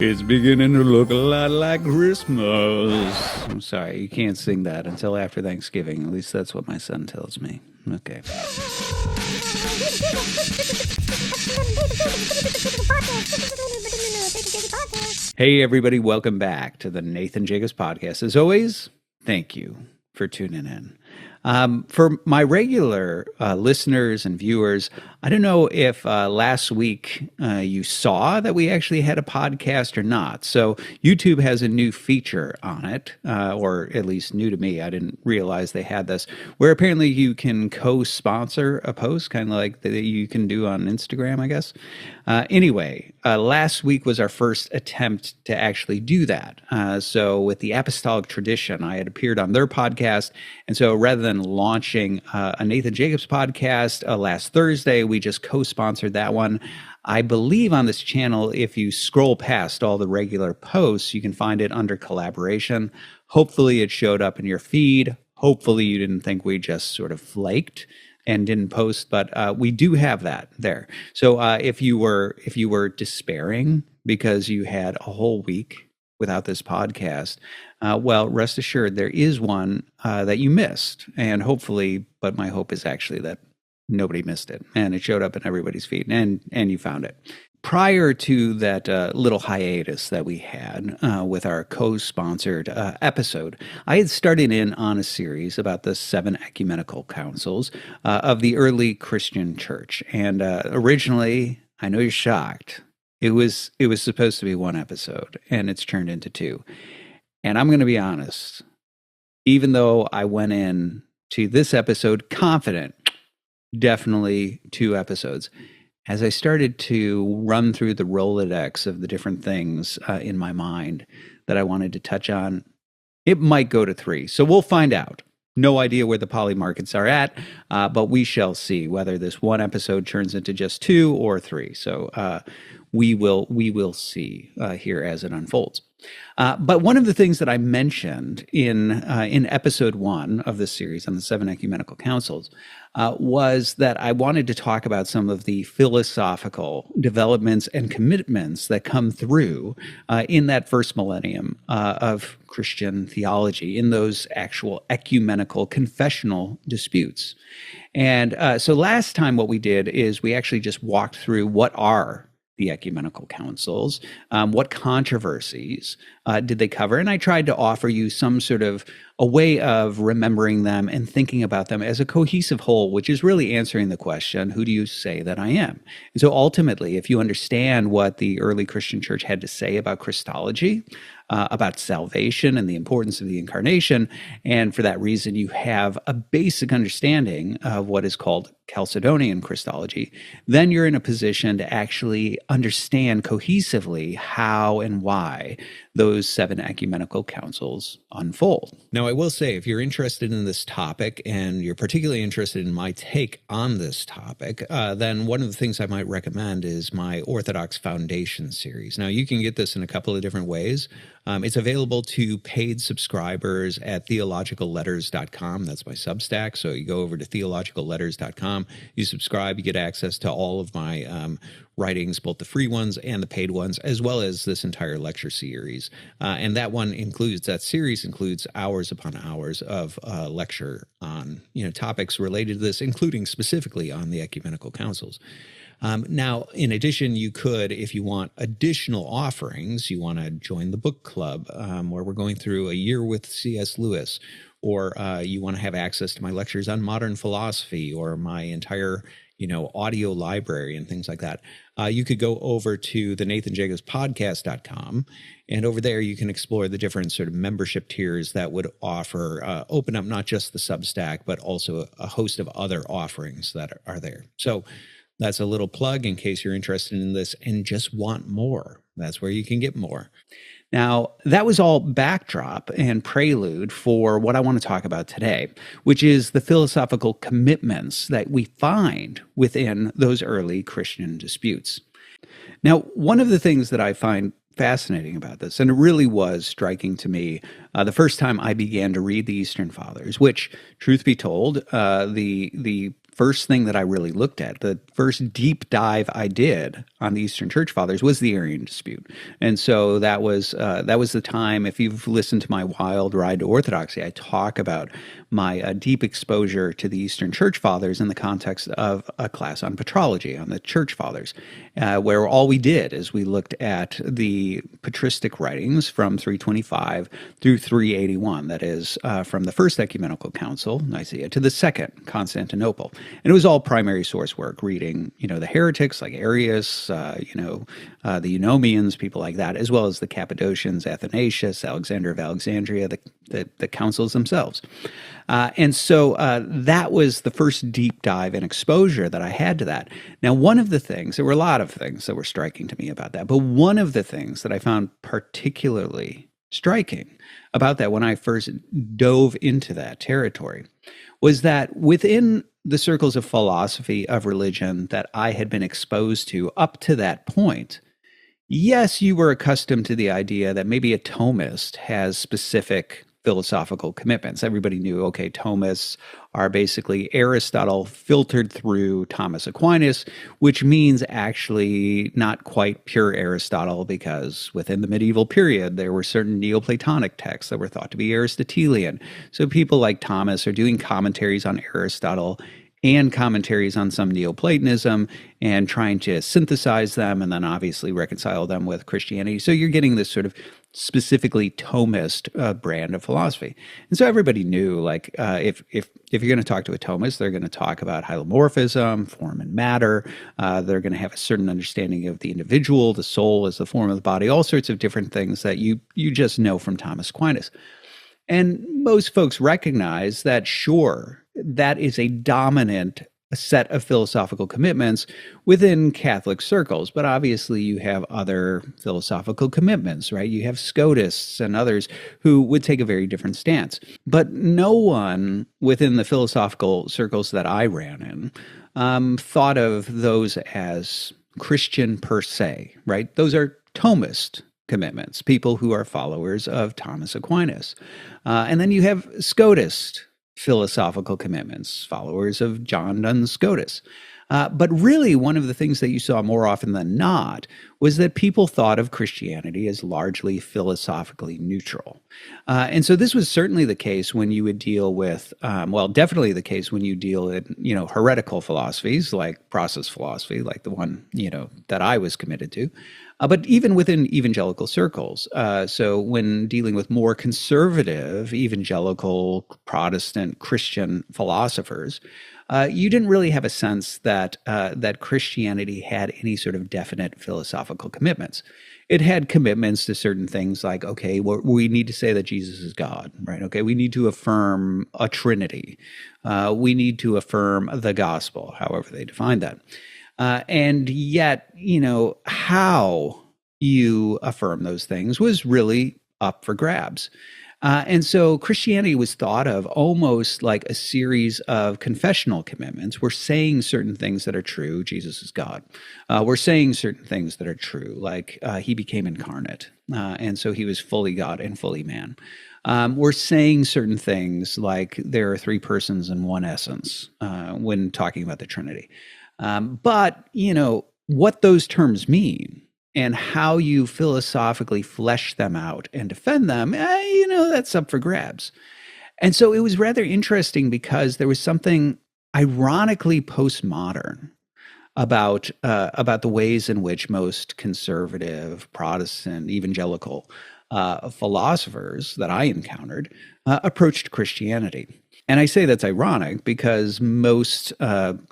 It's beginning to look a lot like Christmas. I'm sorry, you can't sing that until after Thanksgiving. At least that's what my son tells me. Okay. Hey, everybody, welcome back to the Nathan Jacobs Podcast. As always, thank you for tuning in. For my regular listeners and viewers, I don't know if last week you saw that we actually had a podcast or not. So YouTube has a new feature on it, or at least new to me. I didn't realize they had this, where apparently you can co-sponsor a post, kind of like that you can do on Instagram, I guess. Anyway, last week was our first attempt to actually do that. So with the Apostolic Tradition, I had appeared on their podcast. And so rather than launching a Nathan Jacobs podcast last Thursday, we just co-sponsored that one. I believe on this channel, if you scroll past all the regular posts, you can find it under collaboration. Hopefully it showed up in your feed. Hopefully you didn't think we just sort of flaked and didn't post, but we do have that there. So if you were despairing because you had a whole week without this podcast, well, rest assured there is one that you missed, and hopefully, but my hope is actually that nobody missed it, and it showed up in everybody's feed, and you found it. Prior to that little hiatus that we had with our co-sponsored episode, I had started in on a series about the Seven Ecumenical Councils of the early Christian church. And originally, I know you're shocked, it was supposed to be one episode, and it's turned into two. And I'm going to be honest, even though I went in to this episode confident, definitely two episodes, as I started to run through the Rolodex of the different things in my mind that I wanted to touch on, it might go to three. So we'll find out. No idea where the poly markets are at, but we shall see whether this one episode turns into just two or three. So we will see here as it unfolds. But one of the things that I mentioned in episode one of this series on the Seven Ecumenical Councils was that I wanted to talk about some of the philosophical developments and commitments that come through in that first millennium of Christian theology, in those actual ecumenical confessional disputes. And so last time what we did is we actually just walked through what are the ecumenical councils, what controversies did they cover? And I tried to offer you some sort of a way of remembering them and thinking about them as a cohesive whole, which is really answering the question, who do you say that I am? And so ultimately, if you understand what the early Christian church had to say about Christology, about salvation and the importance of the incarnation, and for that reason you have a basic understanding of what is called Chalcedonian Christology, then you're in a position to actually understand cohesively how and why those seven ecumenical councils unfold. Now, I will say, if you're interested in this topic and you're particularly interested in my take on this topic, then one of the things I might recommend is my Orthodox Foundation series. Now, you can get this in a couple of different ways. It's available to paid subscribers at theologicalletters.com. That's my Substack. So you go over to theologicalletters.com, you subscribe, you get access to all of my writings, both the free ones and the paid ones, as well as this entire lecture series. And that series includes hours upon hours of lecture on topics related to this, including specifically on the ecumenical councils. Now, in addition, you could, if you want additional offerings, you want to join the book club where we're going through a year with C.S. Lewis, or you want to have access to my lectures on modern philosophy or my entire audio library and things like that. You could go over to the NathanJacobsPodcast.com, and over there you can explore the different sort of membership tiers that would open up not just the Substack, but also a host of other offerings that are there. So that's a little plug in case you're interested in this and just want more. That's where you can get more. Now, that was all backdrop and prelude for what I want to talk about today, which is the philosophical commitments that we find within those early Christian disputes. Now, one of the things that I find fascinating about this, and it really was striking to me the first time I began to read the Eastern Fathers, which, truth be told, the first thing that I really looked at. The first deep dive I did on the Eastern Church Fathers was the Arian dispute. And so that was the time, if you've listened to my wild ride to orthodoxy, I talk about my deep exposure to the Eastern Church Fathers in the context of a class on patrology, on the Church Fathers, where all we did is we looked at the patristic writings from 325 through 381, that is, from the First Ecumenical Council, Nicaea, to the Second, Constantinople. And it was all primary source work, reading, the heretics like Arius, the Eunomians, people like that, as well as the Cappadocians, Athanasius, Alexander of Alexandria, the councils themselves. And so that was the first deep dive and exposure that I had to that. Now, one of the things, there were a lot of things that were striking to me about that, but one of the things that I found particularly striking about that when I first dove into that territory was that within the circles of philosophy of religion that I had been exposed to up to that point, yes, you were accustomed to the idea that maybe a Thomist has specific philosophical commitments. Everybody knew, okay, Thomists are basically Aristotle filtered through Thomas Aquinas, which means actually not quite pure Aristotle, because within the medieval period, there were certain Neoplatonic texts that were thought to be Aristotelian. So people like Thomas are doing commentaries on Aristotle and commentaries on some Neoplatonism and trying to synthesize them and then obviously reconcile them with Christianity. So you're getting this sort of specifically Thomist brand of philosophy. And so everybody knew, like, if you're going to talk to a Thomist, they're going to talk about hylomorphism, form and matter. They're going to have a certain understanding of the individual, the soul as the form of the body, all sorts of different things that you just know from Thomas Aquinas. And most folks recognize that, sure, that is a dominant set of philosophical commitments within Catholic circles. But obviously you have other philosophical commitments, right? You have Scotists and others who would take a very different stance. But no one within the philosophical circles that I ran in thought of those as Christian per se, right? Those are Thomist commitments, people who are followers of Thomas Aquinas. And then you have Scotist philosophical commitments, followers of John Duns Scotus. But really, one of the things that you saw more often than not was that people thought of Christianity as largely philosophically neutral. And so this was certainly the case when you would deal with, definitely the case when you deal in, heretical philosophies like process philosophy, like the one, that I was committed to. But even within evangelical circles, so when dealing with more conservative evangelical Protestant Christian philosophers, you didn't really have a sense that that Christianity had any sort of definite philosophical commitments. It had commitments to certain things like, okay, we need to say that Jesus is God, right? Okay, we need to affirm a Trinity. We need to affirm the gospel, however they define that. And yet, how you affirm those things was really up for grabs. And so Christianity was thought of almost like a series of confessional commitments. We're saying certain things that are true. Jesus is God. We're saying certain things that are true, like he became incarnate. And so he was fully God and fully man. We're saying certain things like there are three persons in one essence when talking about the Trinity. But, what those terms mean and how you philosophically flesh them out and defend them, that's up for grabs. And so it was rather interesting because there was something ironically postmodern about the ways in which most conservative, Protestant, evangelical philosophers that I encountered approached Christianity. And I say that's ironic because most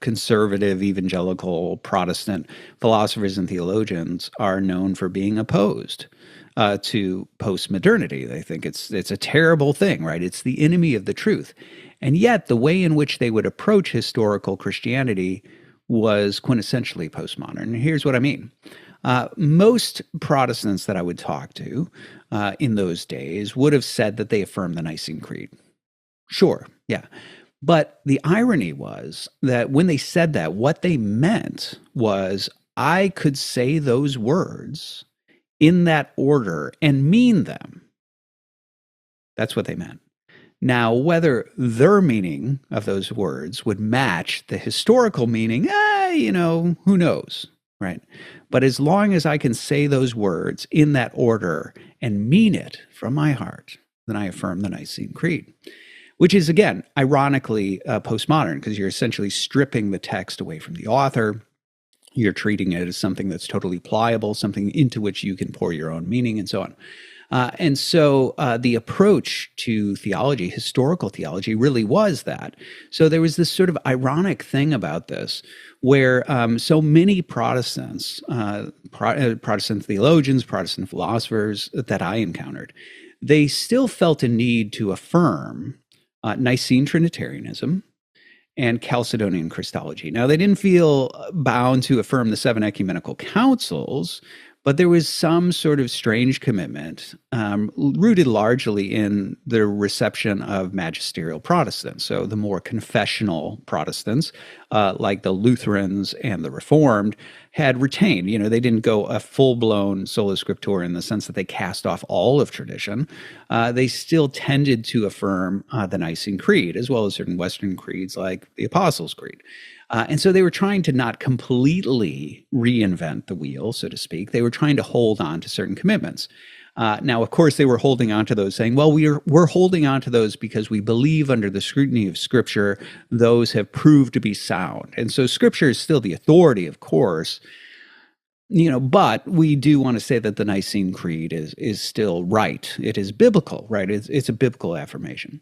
conservative, evangelical, Protestant philosophers and theologians are known for being opposed to postmodernity. They think it's a terrible thing, right? It's the enemy of the truth. And yet the way in which they would approach historical Christianity was quintessentially postmodern. And here's what I mean. Most Protestants that I would talk to in those days would have said that they affirmed the Nicene Creed. Sure, yeah. But the irony was that when they said that, what they meant was I could say those words in that order and mean them. That's what they meant. Now, whether their meaning of those words would match the historical meaning, who knows, right? But as long as I can say those words in that order and mean it from my heart, then I affirm the Nicene Creed, which is, again, ironically postmodern, because you're essentially stripping the text away from the author. You're treating it as something that's totally pliable, something into which you can pour your own meaning and so on. And so the approach to theology, historical theology, really was that. So there was this sort of ironic thing about this, where so many Protestants, Protestant theologians, Protestant philosophers that I encountered, they still felt a need to affirm Nicene Trinitarianism and Chalcedonian Christology. Now, they didn't feel bound to affirm the Seven Ecumenical Councils, but there was some sort of strange commitment rooted largely in the reception of magisterial Protestants. So the more confessional Protestants, like the Lutherans and the Reformed, had retained. They didn't go a full-blown sola scriptura in the sense that they cast off all of tradition. They still tended to affirm the Nicene Creed, as well as certain Western creeds like the Apostles' Creed. And so they were trying to not completely reinvent the wheel, so to speak. They were trying to hold on to certain commitments. Now, of course, they were holding on to those, saying, well, we're holding on to those because we believe under the scrutiny of Scripture, those have proved to be sound. And so Scripture is still the authority, of course, but we do want to say that the Nicene Creed is still right. It is biblical, right? It's a biblical affirmation.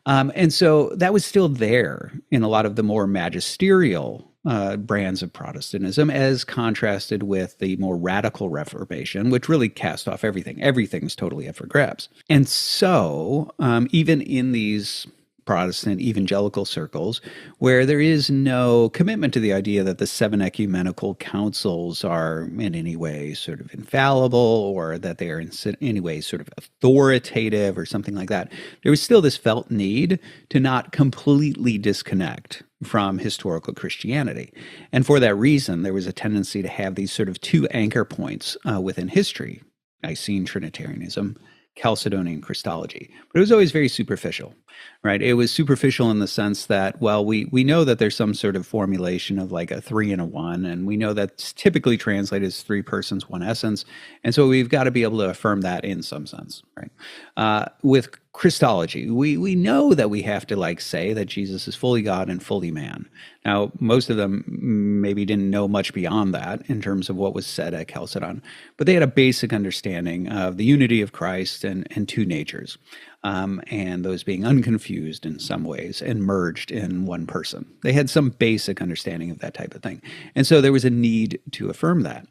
And so that was still there in a lot of the more magisterial brands of Protestantism, as contrasted with the more radical Reformation, which really cast off everything. Everything's totally up for grabs. And so even in these Protestant evangelical circles, where there is no commitment to the idea that the Seven Ecumenical Councils are in any way sort of infallible, or that they are in any way sort of authoritative or something like that, there was still this felt need to not completely disconnect from historical Christianity. And for that reason, there was a tendency to have these sort of two anchor points within history: Nicene Trinitarianism, Chalcedonian Christology. But it was always very superficial, right? It was superficial in the sense that, well, we know that there's some sort of formulation of like a 3 and a 1, and we know that's typically translated as 3 persons, 1 essence. And so we've got to be able to affirm that in some sense, right? With Christology, we know that we have to say that Jesus is fully God and fully man. Now, most of them maybe didn't know much beyond that in terms of what was said at Chalcedon, but they had a basic understanding of the unity of Christ and two natures, and those being unconfused in some ways and merged in one person. They had some basic understanding of that type of thing. And so there was a need to affirm that.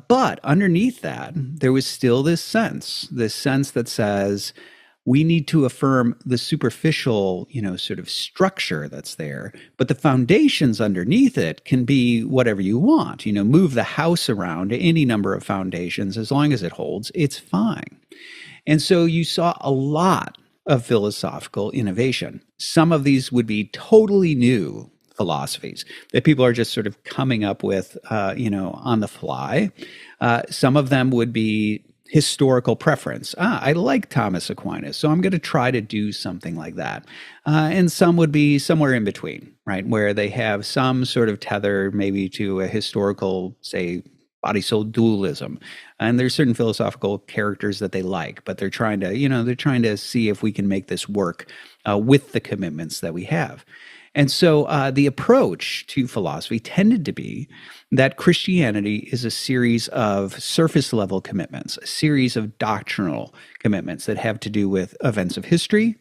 But underneath that, there was still this sense that says, we need to affirm the superficial, sort of structure that's there, but the foundations underneath it can be whatever you want. Move the house around any number of foundations. As long as it holds, it's fine. And so you saw a lot of philosophical innovation. Some of these would be totally new philosophies that people are just sort of coming up with, on the fly. Some of them would be historical preference. I like Thomas Aquinas, so I'm going to try to do something like that. And some would be somewhere in between, right, where they have some sort of tether maybe to a historical, say, body-soul dualism. And there's certain philosophical characters that they like, but they're trying to see if we can make this work with the commitments that we have. And so the approach to philosophy tended to be that Christianity is a series of surface-level commitments, a series of doctrinal commitments that have to do with events of history,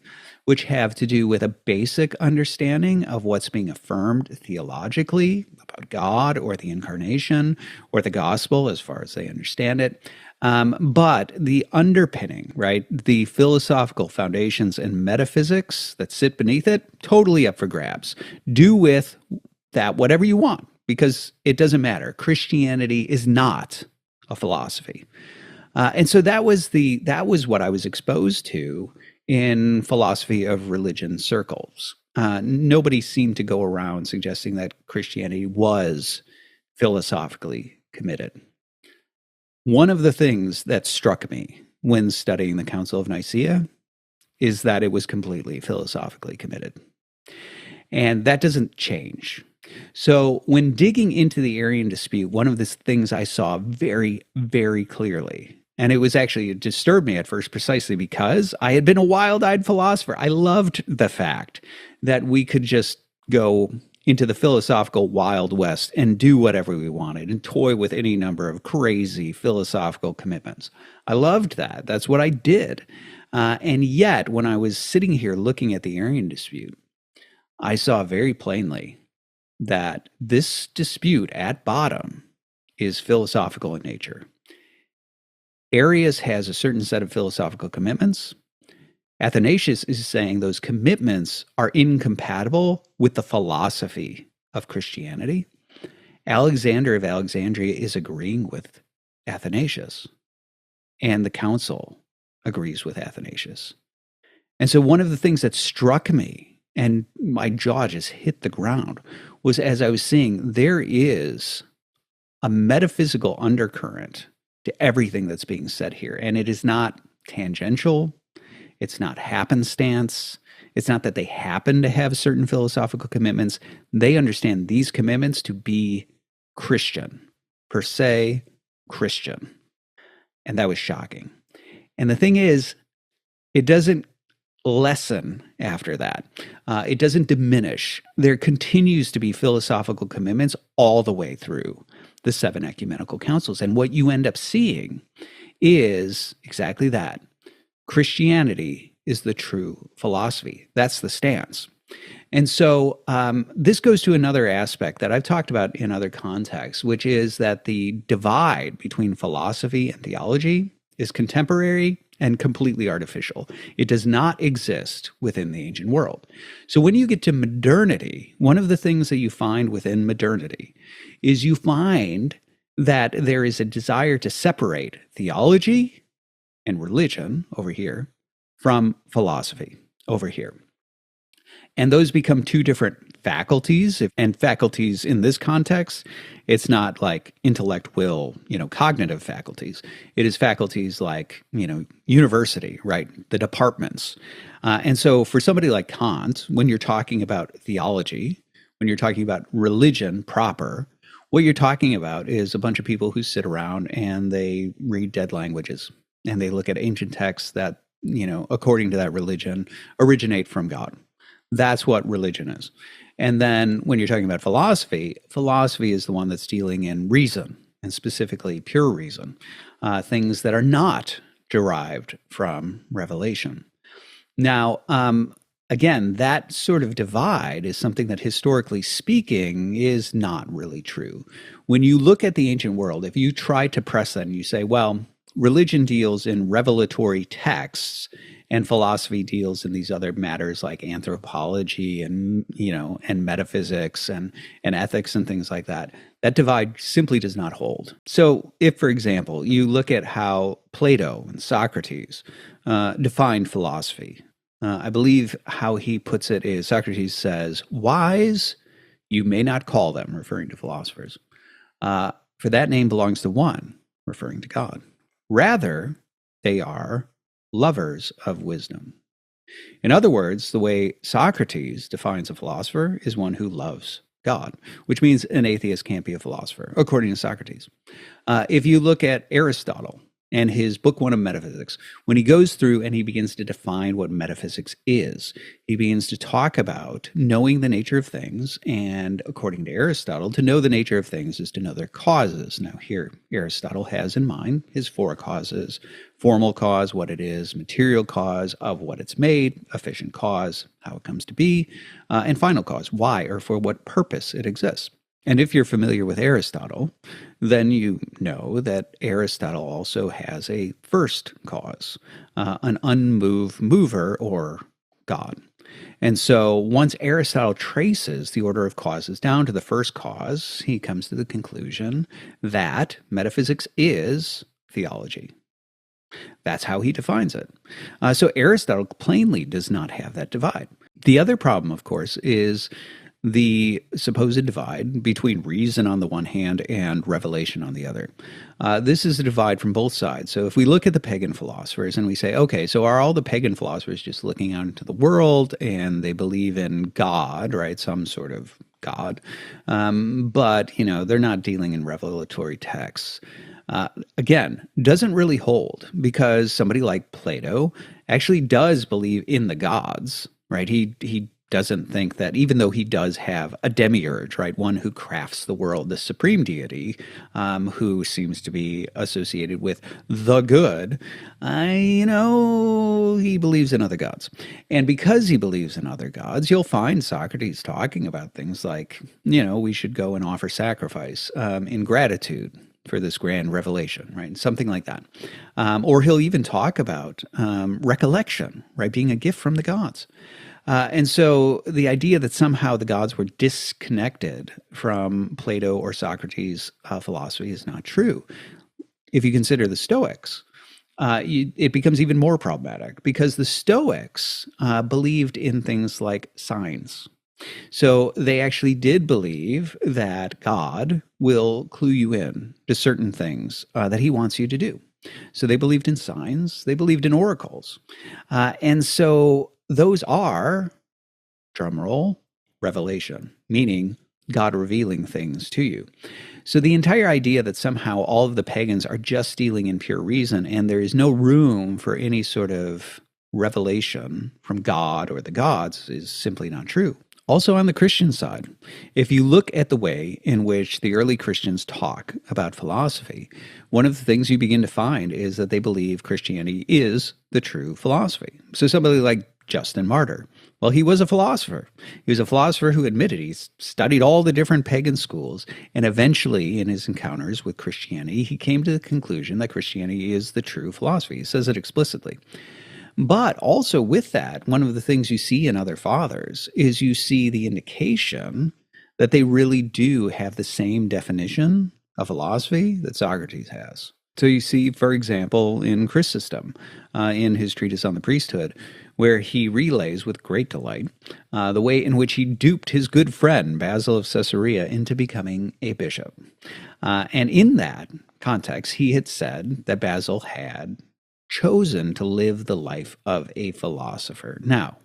which have to do with a basic understanding of what's being affirmed theologically about God or the incarnation or the gospel as far as they understand it. But the underpinning, right, the philosophical foundations and metaphysics that sit beneath it, totally up for grabs. Do with that whatever you want, because it doesn't matter. Christianity is not a philosophy. And so that was what I was exposed to in philosophy of religion circles. Nobody seemed to go around suggesting that Christianity was philosophically committed. One of the things that struck me when studying the Council of Nicaea is that it was completely philosophically committed. And that doesn't change. So when digging into the Arian dispute, one of the things I saw very, very clearly, and it disturbed me at first precisely because I had been a wild-eyed philosopher. I loved the fact that we could just go into the philosophical Wild West and do whatever we wanted and toy with any number of crazy philosophical commitments. I loved that. That's what I did. And yet, when I was sitting here looking at the Arian dispute, I saw very plainly that this dispute at bottom is philosophical in nature. Arius has a certain set of philosophical commitments. Athanasius is saying those commitments are incompatible with the philosophy of Christianity. Alexander of Alexandria is agreeing with Athanasius, and the council agrees with Athanasius. And so one of the things that struck me, and my jaw just hit the ground, was as I was seeing there is a metaphysical undercurrent to everything that's being said here. And it is not tangential. It's not happenstance. It's not that they happen to have certain philosophical commitments. They understand these commitments to be Christian, per se, Christian. And that was shocking. And the thing is, it doesn't lessen after that. It doesn't diminish. There continues to be philosophical commitments all the way through the Seven Ecumenical Councils. And what you end up seeing is exactly that. Christianity is the true philosophy. That's the stance. And so this goes to another aspect that I've talked about in other contexts, which is that the divide between philosophy and theology is contemporary and completely artificial. It does not exist within the ancient world. So when you get to modernity, one of the things that you find within modernity is you find that there is a desire to separate theology and religion over here from philosophy over here. And those become two different faculties. And faculties in this context, it's not like intellect, will, cognitive faculties. It is faculties like, university, right? The departments. And so for somebody like Kant, when you're talking about theology, when you're talking about religion proper, what you're talking about is a bunch of people who sit around and they read dead languages and they look at ancient texts that, according to that religion, originate from God. That's what religion is. And then when you're talking about philosophy, philosophy is the one that's dealing in reason, and specifically pure reason, things that are not derived from revelation. Now, again, that sort of divide is something that historically speaking is not really true. When you look at the ancient world, if you try to press that and you say, well, religion deals in revelatory texts and philosophy deals in these other matters like anthropology and, and metaphysics and ethics and things like that, that divide simply does not hold. So if, for example, you look at how Plato and Socrates defined philosophy, I believe how he puts it is Socrates says, wise you may not call them, referring to philosophers, for that name belongs to one, referring to God. Rather, they are lovers of wisdom. In other words, the way Socrates defines a philosopher is one who loves God, which means an atheist can't be a philosopher, according to Socrates. If you look at Aristotle and his book one of Metaphysics, when he goes through and he begins to define what metaphysics is, he begins to talk about knowing the nature of things. And according to Aristotle, to know the nature of things is to know their causes. Now here, Aristotle has in mind his four causes: formal cause, what it is; material cause, of what it's made; efficient cause, how it comes to be; and final cause, why or for what purpose it exists. And if you're familiar with Aristotle, then you know that Aristotle also has a first cause, an unmoved mover, or God. And so once Aristotle traces the order of causes down to the first cause, he comes to the conclusion that metaphysics is theology. That's how he defines it. So Aristotle plainly does not have that divide. The other problem, of course, is the supposed divide between reason on the one hand and revelation on the other. This is a divide from both sides. So if we look at the pagan philosophers and we say, okay, so are all the pagan philosophers just looking out into the world and they believe in God, right? Some sort of God. But, they're not dealing in revelatory texts. Again, doesn't really hold, because somebody like Plato actually does believe in the gods, right? He doesn't think that, even though he does have a demiurge, right, one who crafts the world, the supreme deity, who seems to be associated with the good, he believes in other gods. And because he believes in other gods, you'll find Socrates talking about things like, we should go and offer sacrifice in gratitude for this grand revelation, right? Something like that. Or he'll even talk about recollection, right, being a gift from the gods. And so the idea that somehow the gods were disconnected from Plato or Socrates' philosophy is not true. If you consider the Stoics, it becomes even more problematic, because the Stoics believed in things like signs. So they actually did believe that God will clue you in to certain things that he wants you to do. So they believed in signs, they believed in oracles. And so those are, drumroll, revelation, meaning God revealing things to you. So the entire idea that somehow all of the pagans are just dealing in pure reason and there is no room for any sort of revelation from God or the gods is simply not true. Also on the Christian side, if you look at the way in which the early Christians talk about philosophy, one of the things you begin to find is that they believe Christianity is the true philosophy. So somebody like Justin Martyr, well, he was a philosopher. He was a philosopher who admitted he studied all the different pagan schools, and eventually in his encounters with Christianity, he came to the conclusion that Christianity is the true philosophy. He says it explicitly. But also with that, one of the things you see in other fathers is you see the indication that they really do have the same definition of philosophy that Socrates has. So you see, for example, in Chrysostom, in his treatise on the priesthood, where he relays with great delight the way in which he duped his good friend Basil of Caesarea into becoming a bishop. And in that context, he had said that Basil had chosen to live the life of a philosopher. Now,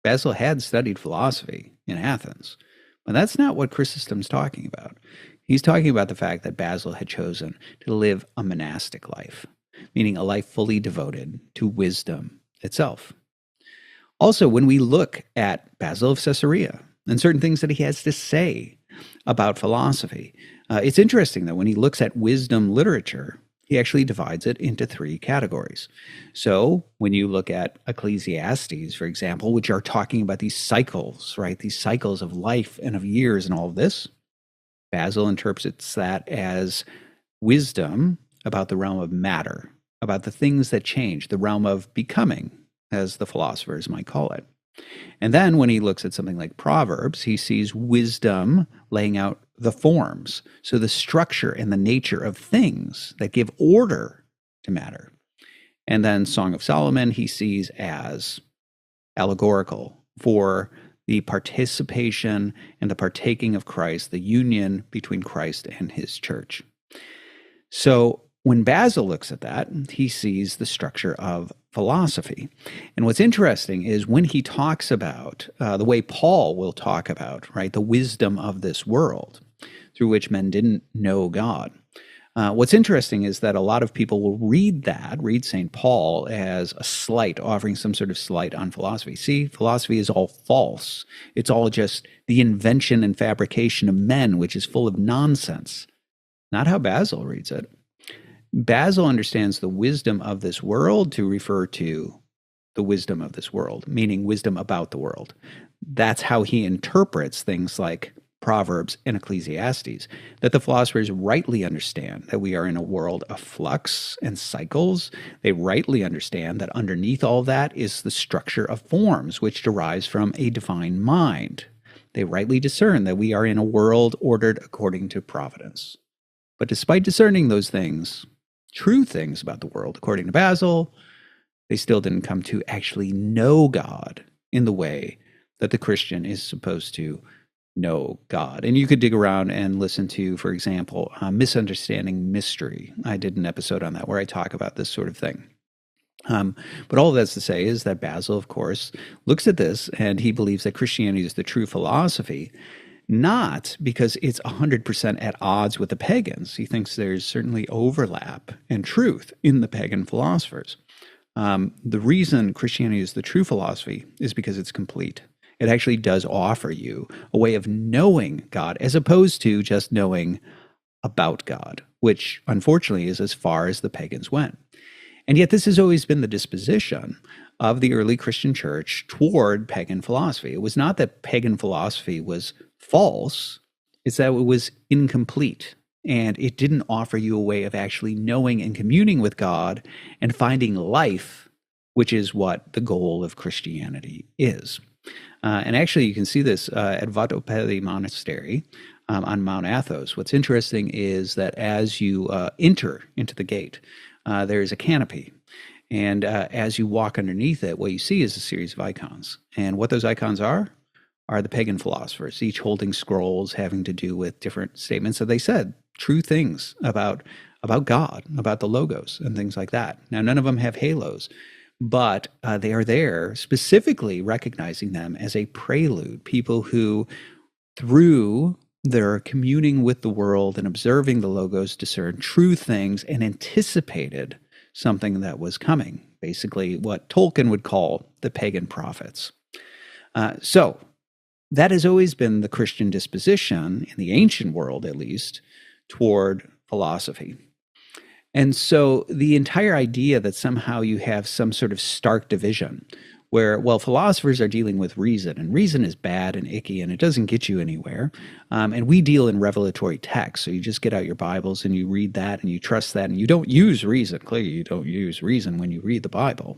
Basil had studied philosophy in Athens, but that's not what Chrysostom's talking about. He's talking about the fact that Basil had chosen to live a monastic life, meaning a life fully devoted to wisdom itself. Also, when we look at Basil of Caesarea and certain things that he has to say about philosophy, it's interesting that when he looks at wisdom literature, he actually divides it into three categories. So when you look at Ecclesiastes, for example, which are talking about these cycles, right? These cycles of life and of years and all of this, Basil interprets that as wisdom about the realm of matter, about the things that change, the realm of becoming, as the philosophers might call it. And then when he looks at something like Proverbs, he sees wisdom laying out the forms, so the structure and the nature of things that give order to matter. And then Song of Solomon he sees as allegorical for the participation and the partaking of Christ, the union between Christ and his church. So when Basil looks at that, he sees the structure of philosophy. And what's interesting is when he talks about the way Paul will talk about, right, the wisdom of this world through which men didn't know God. What's interesting is that a lot of people will read St. Paul as a slight, offering some sort of slight on philosophy. See, philosophy is all false. It's all just the invention and fabrication of men, which is full of nonsense. Not how Basil reads it. Basil understands the wisdom of this world to refer to the wisdom of this world, meaning wisdom about the world. That's how he interprets things like Proverbs and Ecclesiastes, that the philosophers rightly understand that we are in a world of flux and cycles. They rightly understand that underneath all that is the structure of forms, which derives from a divine mind. They rightly discern that we are in a world ordered according to providence. But despite discerning those things, true things about the world, according to Basil, they still didn't come to actually know God in the way that the Christian is supposed to know God. And you could dig around and listen to, for example, Misunderstanding Mystery. I did an episode on that where I talk about this sort of thing. But all of that's to say is that Basil, of course, looks at this and he believes that Christianity is the true philosophy, not because it's 100% at odds with the pagans. He thinks there's certainly overlap and truth in the pagan philosophers. The reason Christianity is the true philosophy is because it's complete. It actually does offer you a way of knowing God as opposed to just knowing about God, which unfortunately is as far as the pagans went. And yet this has always been the disposition of the early Christian church toward pagan philosophy. It was not that pagan philosophy was false, it's that it was incomplete. And it didn't offer you a way of actually knowing and communing with God and finding life, which is what the goal of Christianity is. And actually, you can see this at Vatopedi Monastery on Mount Athos. What's interesting is that as you enter into the gate, there is a canopy. And as you walk underneath it, what you see is a series of icons. And what those icons are the pagan philosophers, each holding scrolls having to do with different statements that they said, true things about God, about the logos and things like that. Now, none of them have halos, but they are there specifically recognizing them as a prelude, people who, through their communing with the world and observing the logos, discerned true things and anticipated something that was coming, basically what Tolkien would call the pagan prophets. So that has always been the Christian disposition, in the ancient world at least, toward philosophy. And so the entire idea that somehow you have some sort of stark division where, well, philosophers are dealing with reason, and reason is bad and icky, and it doesn't get you anywhere. And we deal in revelatory text, so you just get out your Bibles and you read that and you trust that, and you don't use reason. Clearly, you don't use reason when you read the Bible.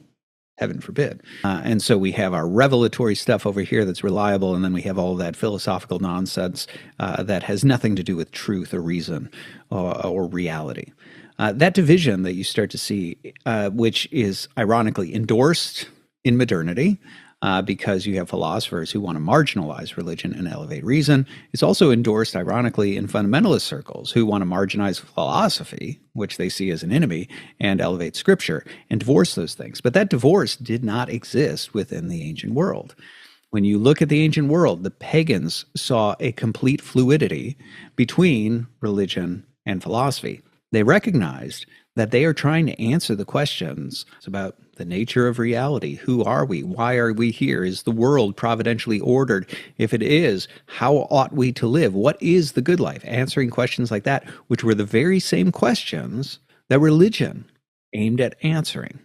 Heaven forbid. And so we have our revelatory stuff over here that's reliable, and then we have all that philosophical nonsense that has nothing to do with truth or reason or reality. That division that you start to see, which is ironically endorsed in modernity, because you have philosophers who want to marginalize religion and elevate reason. It's also endorsed, ironically, in fundamentalist circles who want to marginalize philosophy, which they see as an enemy, and elevate scripture and divorce those things. But that divorce did not exist within the ancient world. When you look at the ancient world, the pagans saw a complete fluidity between religion and philosophy. They recognized that they are trying to answer the questions about the nature of reality. Who are we? Why are we here? Is the world providentially ordered? If it is, how ought we to live? What is the good life? Answering questions like that, which were the very same questions that religion aimed at answering.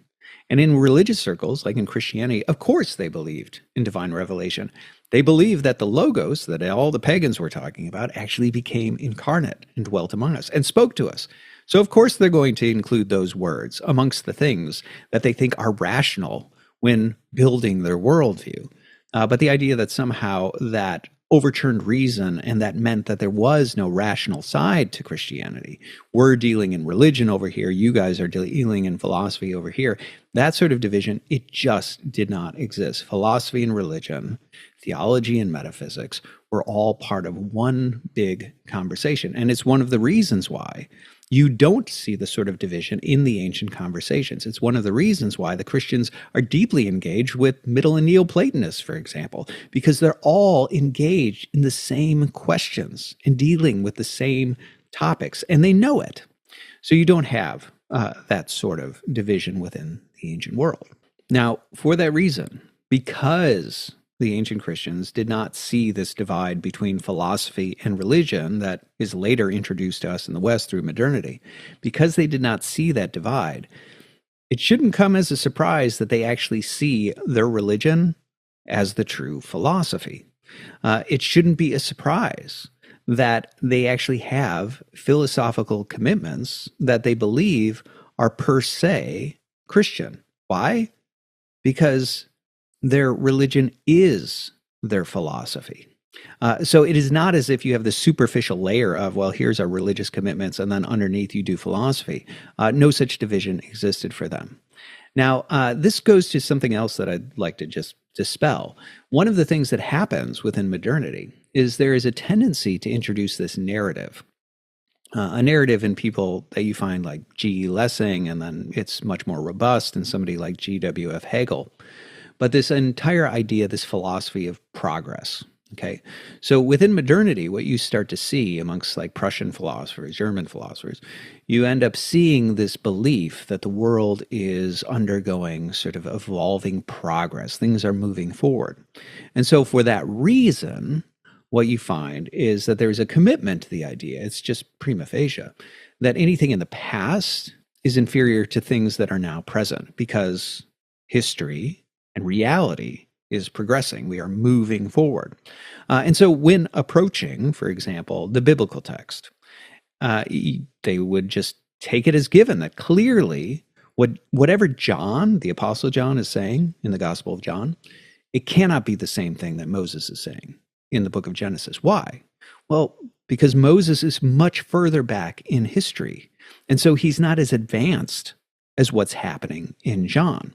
And in religious circles, like in Christianity, of course they believed in divine revelation. They believed that the logos that all the pagans were talking about actually became incarnate and dwelt among us and spoke to us. So of course they're going to include those words amongst the things that they think are rational when building their worldview. But the idea that somehow that overturned reason and that meant that there was no rational side to Christianity. We're dealing in religion over here. You guys are dealing in philosophy over here. That sort of division, it just did not exist. Philosophy and religion, theology and metaphysics were all part of one big conversation. And it's one of the reasons why you don't see the sort of division in the ancient conversations. It's one of the reasons why the Christians are deeply engaged with Middle and Neoplatonists, for example, because they're all engaged in the same questions and dealing with the same topics, and they know it. So you don't have that sort of division within the ancient world. Now, for that reason, because the ancient Christians did not see this divide between philosophy and religion that is later introduced to us in the West through modernity. Because they did not see that divide, it shouldn't come as a surprise that they actually see their religion as the true philosophy. It shouldn't be a surprise that they actually have philosophical commitments that they believe are per se Christian. Why? Because their religion is their philosophy. So it is not as if you have the superficial layer of, well, here's our religious commitments, and then underneath you do philosophy. No such division existed for them. Now, this goes to something else that I'd like to just dispel. One of the things that happens within modernity is there is a tendency to introduce this narrative. A narrative in people that you find like G. Lessing, and then it's much more robust in somebody like G.W.F. Hegel. But this entire idea, this philosophy of progress. Okay. So within modernity, what you start to see amongst like Prussian philosophers, German philosophers, you end up seeing this belief that the world is undergoing sort of evolving progress. Things are moving forward. And so for that reason, what you find is that there's a commitment to the idea. It's just prima facie that anything in the past is inferior to things that are now present, because history and reality is progressing. We are moving forward. And so when approaching, for example, the biblical text, they would just take it as given that clearly whatever John, the Apostle John, is saying in the Gospel of John, it cannot be the same thing that Moses is saying in the book of Genesis. Why? Well, because Moses is much further back in history. And so he's not as advanced as what's happening in John.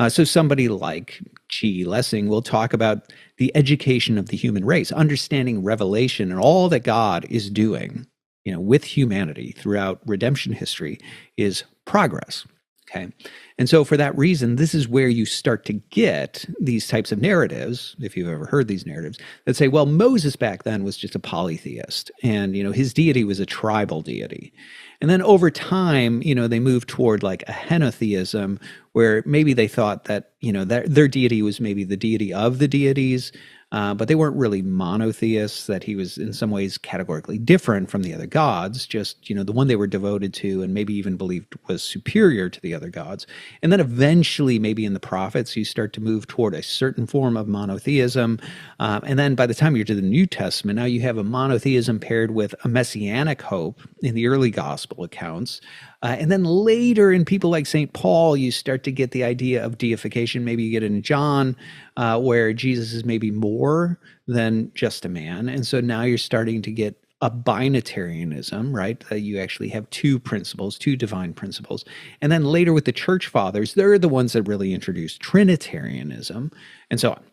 So somebody like G. Lessing will talk about the education of the human race, understanding revelation and all that God is doing, with humanity throughout redemption history is progress. Okay. And so for that reason, this is where you start to get these types of narratives, if you've ever heard these narratives, that say, well, Moses back then was just a polytheist, and, his deity was a tribal deity. And then over time, they moved toward like a henotheism, where maybe they thought that, their deity was maybe the deity of the deities, but they weren't really monotheists, that he was in some ways categorically different from the other gods, just, the one they were devoted to and maybe even believed was superior to the other gods. And then eventually, maybe in the prophets, you start to move toward a certain form of monotheism. And then by the time you're to the New Testament, now you have a monotheism paired with a messianic hope in the early gospel accounts. And then later in people like St. Paul, you start to get the idea of deification. Maybe you get in John, where Jesus is maybe more than just a man. And so now you're starting to get a binitarianism, right? You actually have two principles, two divine principles. And then later with the church fathers, they're the ones that really introduced Trinitarianism and so on.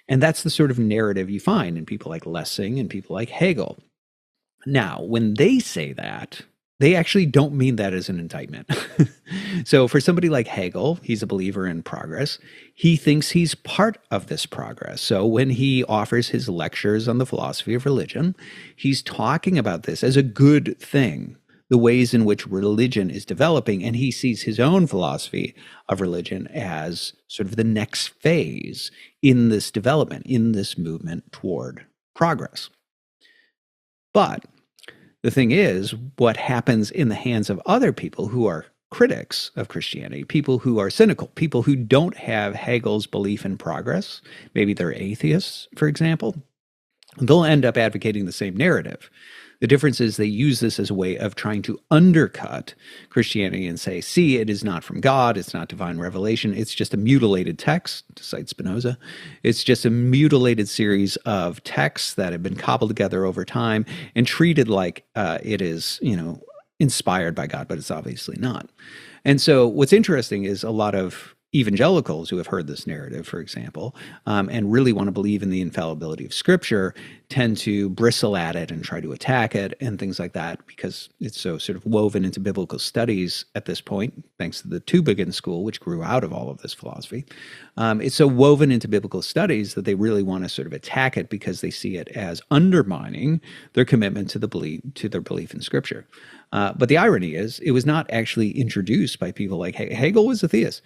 And that's the sort of narrative you find in people like Lessing and people like Hegel. Now, when they say that, they actually don't mean that as an indictment. So for somebody like Hegel, he's a believer in progress. He thinks he's part of this progress. So when he offers his lectures on the philosophy of religion, he's talking about this as a good thing, the ways in which religion is developing, and he sees his own philosophy of religion as sort of the next phase in this development, in this movement toward progress. But the thing is, what happens in the hands of other people who are critics of Christianity, people who are cynical, people who don't have Hegel's belief in progress, maybe they're atheists, for example, they'll end up advocating the same narrative. The difference is they use this as a way of trying to undercut Christianity and say, see, it is not from God, it's not divine revelation, it's just a mutilated text, to cite Spinoza. It's just a mutilated series of texts that have been cobbled together over time and treated like it is, inspired by God, but it's obviously not. And so what's interesting is a lot of evangelicals who have heard this narrative, for example, and really want to believe in the infallibility of Scripture, tend to bristle at it and try to attack it and things like that, because it's so sort of woven into biblical studies at this point, thanks to the Tübingen school, which grew out of all of this philosophy. It's so woven into biblical studies that they really want to sort of attack it because they see it as undermining their commitment to their belief in Scripture. But the irony is, it was not actually introduced by people like Hegel was a theist.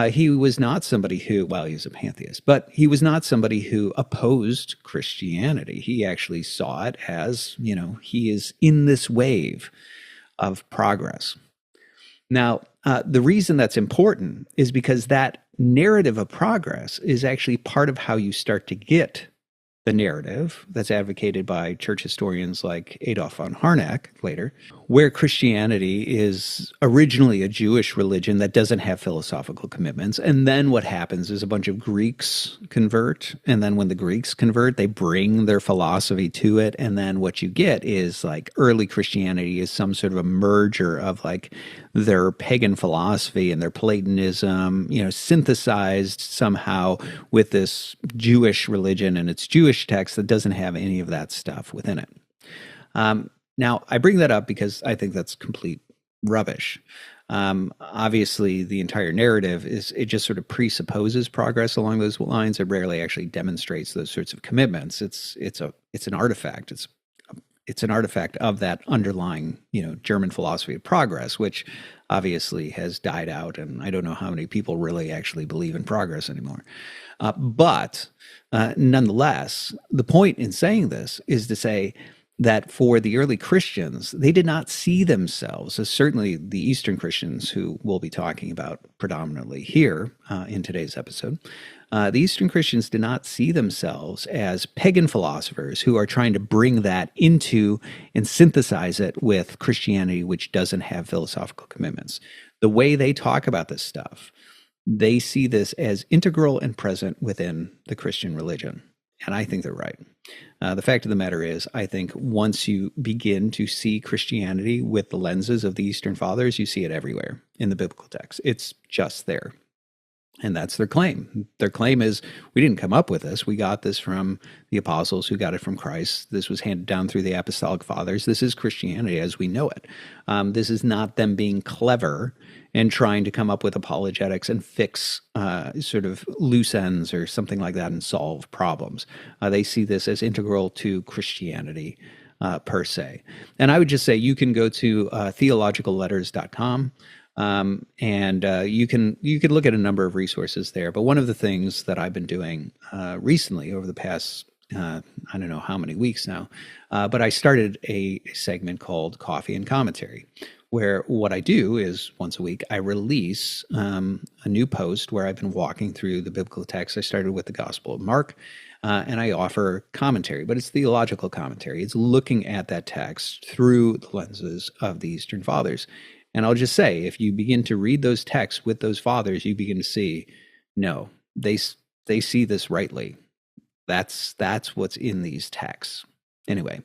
He was not somebody who, well, he was a pantheist, but he was not somebody who opposed Christianity. He actually saw it as, he is in this wave of progress. Now, the reason that's important is because that narrative of progress is actually part of how you start to get the narrative that's advocated by church historians like Adolf von Harnack later, where Christianity is originally a Jewish religion that doesn't have philosophical commitments. And then what happens is a bunch of Greeks convert. And then when the Greeks convert, they bring their philosophy to it. And then what you get is like early Christianity is some sort of a merger of like their pagan philosophy and their Platonism, synthesized somehow with this Jewish religion and its Jewish text that doesn't have any of that stuff within it. Now, I bring that up because I think that's complete rubbish. Obviously, the entire narrative it just sort of presupposes progress along those lines. It rarely actually demonstrates those sorts of commitments. It's an artifact. It's an artifact of that underlying, German philosophy of progress, which obviously has died out, and I don't know how many people really actually believe in progress anymore. But nonetheless, the point in saying this is to say that for the early Christians, they did not see themselves, as certainly the Eastern Christians who we'll be talking about predominantly here in today's episode, the Eastern Christians did not see themselves as pagan philosophers who are trying to bring that into and synthesize it with Christianity, which doesn't have philosophical commitments. The way they talk about this stuff, they see this as integral and present within the Christian religion. And I think they're right. The fact of the matter is, I think once you begin to see Christianity with the lenses of the Eastern Fathers, you see it everywhere in the biblical text. It's just there. And that's their claim. Their claim is, we didn't come up with this. We got this from the apostles who got it from Christ. This was handed down through the apostolic fathers. This is Christianity as we know it. This is not them being clever and trying to come up with apologetics and fix sort of loose ends or something like that and solve problems. They see this as integral to Christianity per se. And I would just say you can go to theologicalletters.com. And you can look at a number of resources there. But one of the things that I've been doing recently over the past, I don't know how many weeks now, but I started a segment called Coffee and Commentary, where what I do is once a week I release a new post where I've been walking through the biblical text. I started with the Gospel of Mark, and I offer commentary, but it's theological commentary. It's looking at that text through the lenses of the Eastern Fathers. And I'll just say, if you begin to read those texts with those fathers, you begin to see, no, they see this rightly. That's what's in these texts. Anyway,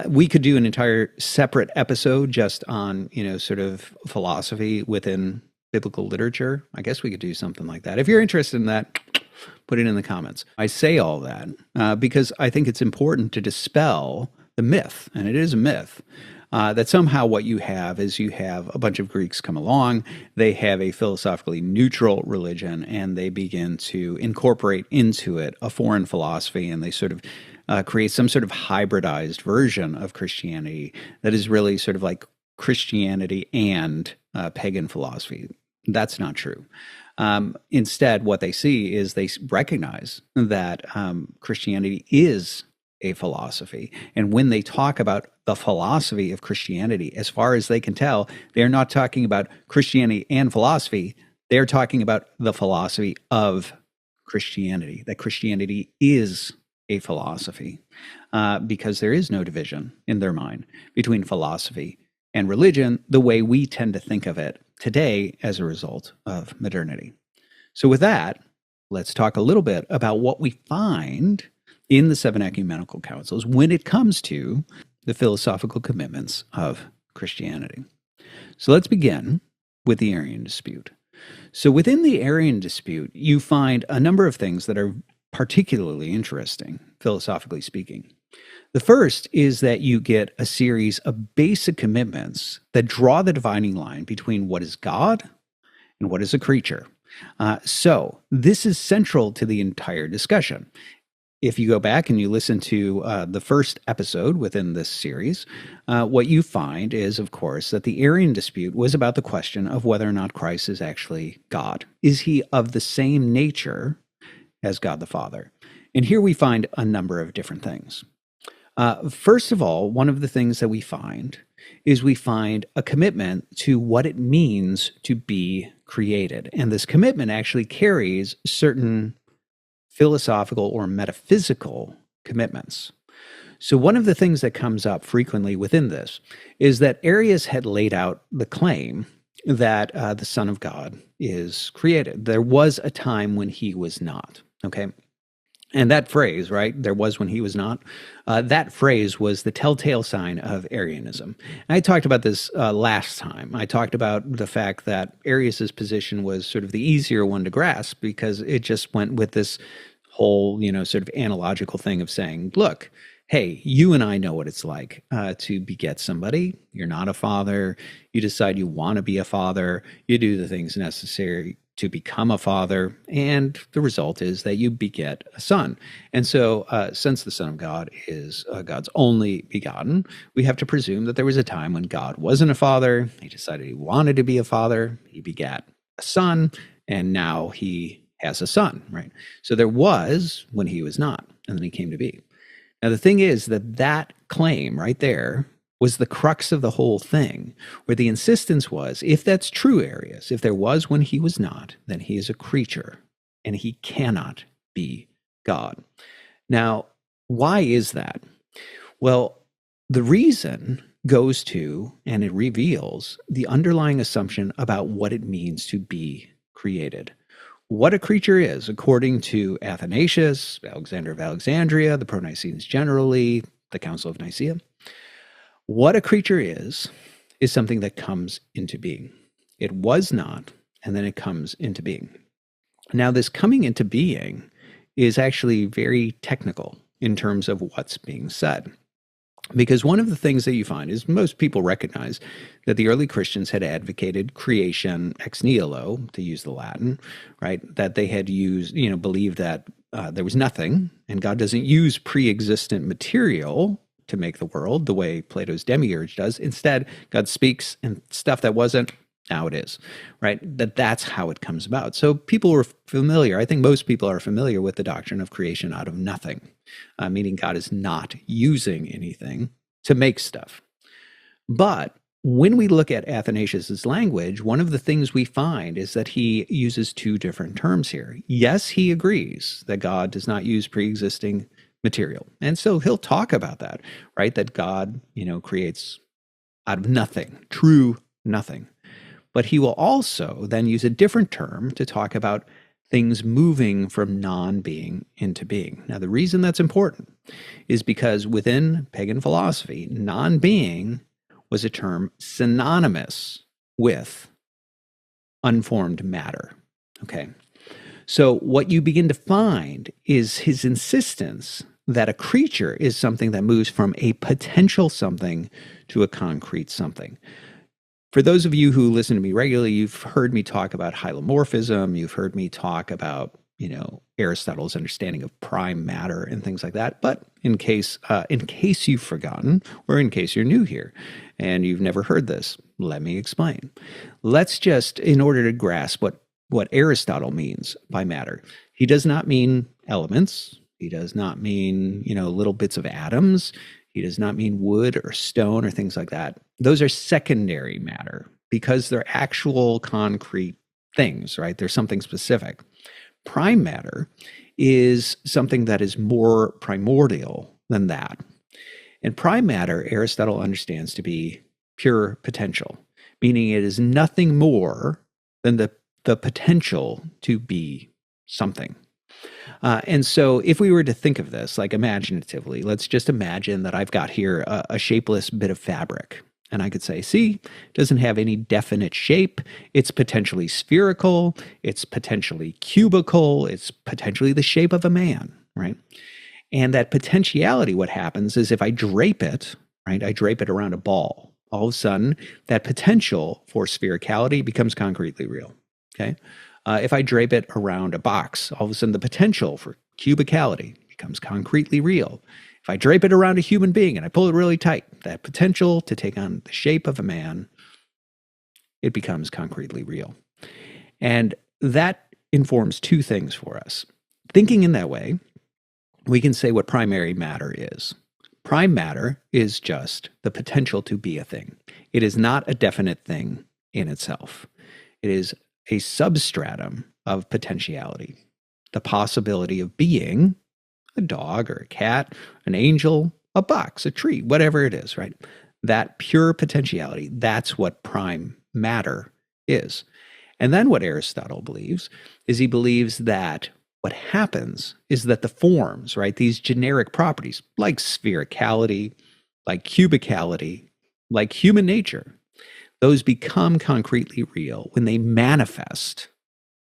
we could do an entire separate episode just on, sort of philosophy within biblical literature. I guess we could do something like that. If you're interested in that, put it in the comments. I say all that because I think it's important to dispel the myth, and it is a myth, that somehow what you have is you have a bunch of Greeks come along, they have a philosophically neutral religion, and they begin to incorporate into it a foreign philosophy, and they sort of create some sort of hybridized version of Christianity that is really sort of like Christianity and pagan philosophy. That's not true. Instead, what they see is they recognize that Christianity is a philosophy. And when they talk about the philosophy of Christianity, as far as they can tell, they're not talking about Christianity and philosophy. They're talking about the philosophy of Christianity, that Christianity is a philosophy, because there is no division in their mind between philosophy and religion, the way we tend to think of it today as a result of modernity. So with that, let's talk a little bit about what we find in the Seven Ecumenical Councils when it comes to the philosophical commitments of Christianity. So let's begin with the Arian dispute. So within the Arian dispute, you find a number of things that are particularly interesting, philosophically speaking. The first is that you get a series of basic commitments that draw the dividing line between what is God and what is a creature. So this is central to the entire discussion. If you go back and you listen to the first episode within this series, what you find is, of course, that the Arian dispute was about the question of whether or not Christ is actually God. Is he of the same nature as God the Father? And here we find a number of different things. First of all, one of the things that we find is we find a commitment to what it means to be created. And this commitment actually carries certain philosophical or metaphysical commitments. So one of the things that comes up frequently within this is that Arius had laid out the claim that the Son of God is created. There was a time when he was not, okay? And that phrase, right, there was when he was not, that phrase was the telltale sign of Arianism. And I talked about this last time. I talked about the fact that Arius's position was sort of the easier one to grasp because it just went with this whole, sort of analogical thing of saying, look, hey, you and I know what it's like to beget somebody. You're not a father. You decide you want to be a father. You do the things necessary to become a father, and the result is that you beget a son. And so, since the Son of God is God's only begotten, we have to presume that there was a time when God wasn't a father. He decided he wanted to be a father. He begat a son, and now he has a son, right? So there was when he was not, and then he came to be. Now, the thing is that claim right there was the crux of the whole thing, where the insistence was, if that's true, Arius, if there was when he was not, then he is a creature, and he cannot be God. Now, why is that? Well, the reason goes to, and it reveals, the underlying assumption about what it means to be created. What a creature is, according to Athanasius, Alexander of Alexandria, the Pro-Nicenes generally, the Council of Nicaea, what a creature is something that comes into being. It was not, and then it comes into being. Now, this coming into being is actually very technical in terms of what's being said. Because one of the things that you find is most people recognize that the early Christians had advocated creation ex nihilo, to use the Latin, right? That they had used, believed that there was nothing, and God doesn't use pre-existent material to make the world the way Plato's demiurge does. Instead, God speaks, and stuff that wasn't, now it is, right? That's how it comes about. So people were familiar. I think most people are familiar with the doctrine of creation out of nothing, meaning God is not using anything to make stuff. But when we look at Athanasius's language, one of the things we find is that he uses two different terms here. Yes, he agrees that God does not use pre-existing material. And so he'll talk about that, right? That God, creates out of nothing, true nothing. But he will also then use a different term to talk about things moving from non-being into being. Now, the reason that's important is because within pagan philosophy, non-being was a term synonymous with unformed matter, okay? So what you begin to find is his insistence that a creature is something that moves from a potential something to a concrete something. For those of you who listen to me regularly, you've heard me talk about hylomorphism. You've heard me talk about, Aristotle's understanding of prime matter and things like that. But in case you've forgotten, or in case you're new here and you've never heard this, let me explain. Let's just, in order to grasp what Aristotle means by matter, he does not mean elements. He does not mean, little bits of atoms. He does not mean wood or stone or things like that. Those are secondary matter because they're actual concrete things, right? They're something specific. Prime matter is something that is more primordial than that. And prime matter, Aristotle understands to be pure potential, meaning it is nothing more than the potential to be something. And so if we were to think of this like imaginatively, let's just imagine that I've got here a shapeless bit of fabric. And I could say, see, it doesn't have any definite shape. It's potentially spherical. It's potentially cubical. It's potentially the shape of a man, right? And that potentiality, what happens is if I drape it, right, I drape it around a ball, all of a sudden that potential for sphericality becomes concretely real, okay? If I drape it around a box, all of a sudden the potential for cubicality becomes concretely real. If I drape it around a human being and I pull it really tight, that potential to take on the shape of a man, it becomes concretely real. And that informs two things for us. Thinking in that way, we can say what primary matter is. Prime matter is just the potential to be a thing. It is not a definite thing in itself. It is a substratum of potentiality, the possibility of being a dog or a cat, an angel, a box, a tree, whatever it is, right? That pure potentiality, that's what prime matter is. And then what Aristotle believes is he believes that what happens is that the forms, right, these generic properties like sphericality, like cubicality, like human nature, those become concretely real when they manifest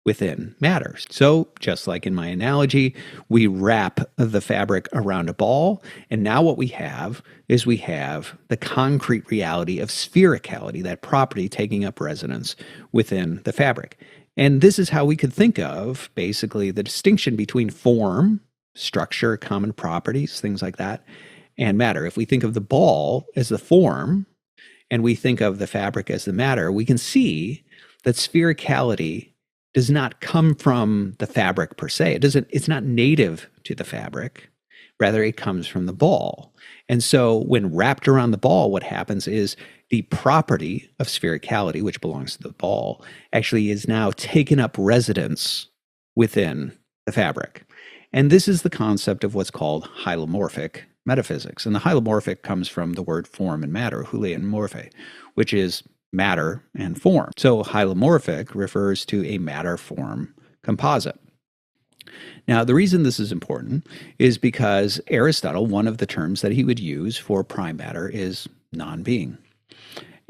within matter. So just like in my analogy, we wrap the fabric around a ball, and now what we have is we have the concrete reality of sphericality, that property taking up residence within the fabric. And this is how we could think of basically the distinction between form, structure, common properties, things like that, and matter. If we think of the ball as the form and we think of the fabric as the matter, we can see that sphericality does not come from the fabric per se. It's not native to the fabric. Rather, it comes from the ball. And so when wrapped around the ball, what happens is the property of sphericality, which belongs to the ball, actually is now taken up residence within the fabric. And this is the concept of what's called hylomorphic metaphysics. And the hylomorphic comes from the word form and matter, hulein morphe, which is matter and form. So hylomorphic refers to a matter-form composite. Now, the reason this is important is because Aristotle, one of the terms that he would use for prime matter is non-being.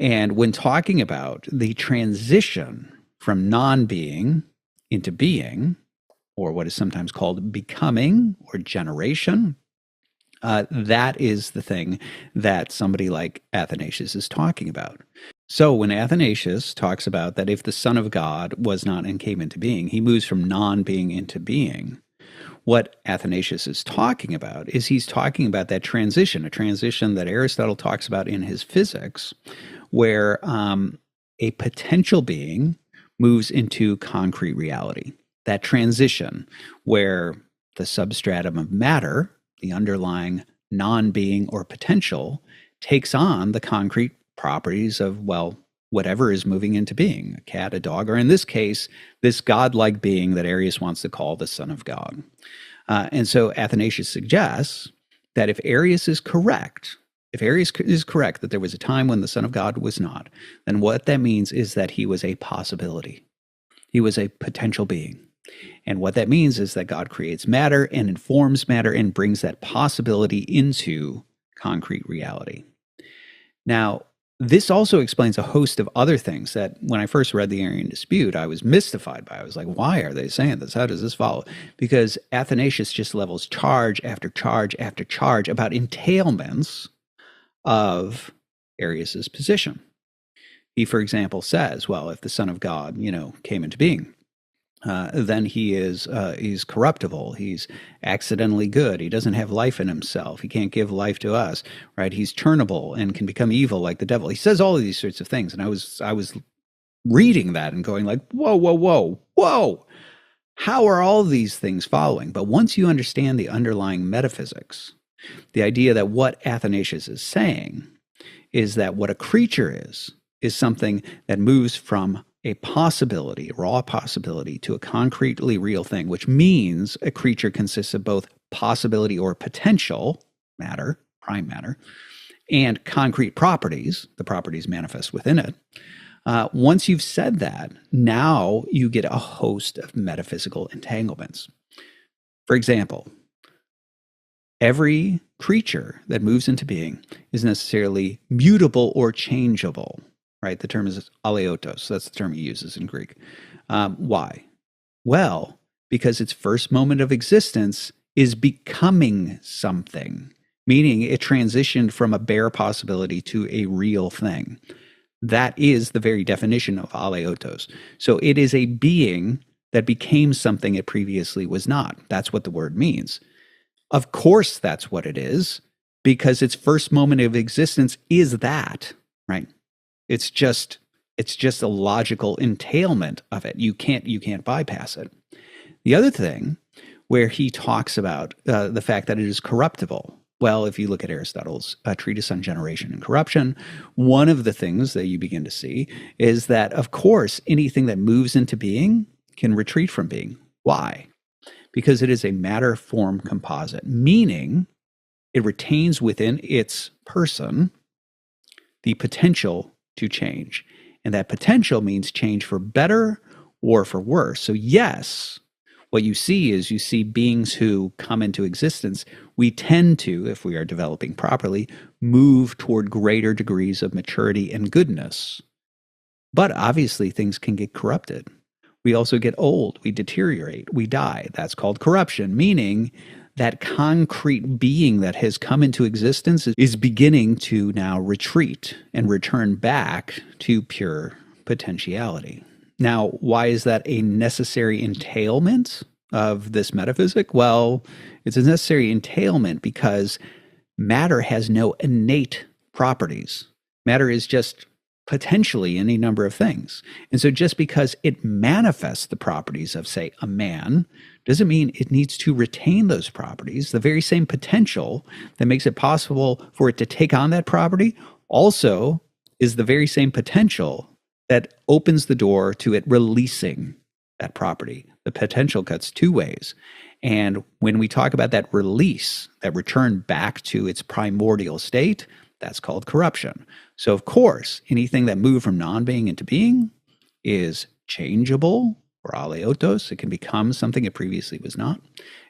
And when talking about the transition from non-being into being, or what is sometimes called becoming or generation, that is the thing that somebody like Athanasius is talking about. So when Athanasius talks about that if the Son of God was not and came into being, he moves from non-being into being, what Athanasius is talking about is he's talking about that transition, a transition that Aristotle talks about in his Physics, where a potential being moves into concrete reality. That transition where the substratum of matter, the underlying non-being or potential, takes on the concrete properties of, well, whatever is moving into being, a cat, a dog, or in this case, this godlike being that Arius wants to call the Son of God. And so Athanasius suggests that if Arius is correct that there was a time when the Son of God was not, then what that means is that he was a possibility. He was a potential being. And what that means is that God creates matter and informs matter and brings that possibility into concrete reality. Now, this also explains a host of other things that when I first read the Arian dispute, I was mystified by. I was like, why are they saying this? How does this follow? Because Athanasius just levels charge after charge after charge about entailments of Arius's position. He, for example, says, well, if the Son of God, came into being, then he's corruptible. He's accidentally good. He doesn't have life in himself. He can't give life to us, right? He's turnable and can become evil like the devil. He says all of these sorts of things. And I was reading that and going like, whoa. How are all these things following? But once you understand the underlying metaphysics, the idea that what Athanasius is saying is that what a creature is something that moves from a possibility, a raw possibility, to a concretely real thing, which means a creature consists of both possibility or potential matter, prime matter, and concrete properties, the properties manifest within it. Once you've said that, now you get a host of metaphysical entanglements. For example, every creature that moves into being is necessarily mutable or changeable. Right? The term is aleotos. That's the term he uses in Greek. Why? Well, because its first moment of existence is becoming something, meaning it transitioned from a bare possibility to a real thing. That is the very definition of aleotos. So it is a being that became something it previously was not. That's what the word means. Of course, that's what it is, because its first moment of existence is that, right? It's just a logical entailment of it. You can't bypass it. The other thing where he talks about the fact that it is corruptible. Well, if you look at Aristotle's treatise on generation and corruption, one of the things that you begin to see is that, of course, anything that moves into being can retreat from being. Why? Because it is a matter-form composite, meaning it retains within its person the potential to change. And that potential means change for better or for worse. So yes, What you see beings who come into existence. We tend to, if we are developing properly, move toward greater degrees of maturity and goodness. But obviously, things can get corrupted. We also get old, we deteriorate, we die. That's called corruption, meaning that concrete being that has come into existence is beginning to now retreat and return back to pure potentiality. Now, why is that a necessary entailment of this metaphysic? Well, it's a necessary entailment because matter has no innate properties. Matter is just potentially any number of things. And so just because it manifests the properties of, say, a man, doesn't mean it needs to retain those properties. The very same potential that makes it possible for it to take on that property also is the very same potential that opens the door to it releasing that property. The potential cuts two ways. And when we talk about that release, that return back to its primordial state, that's called corruption. So, of course, anything that moved from non-being into being is changeable, or aleotos. It can become something it previously was not.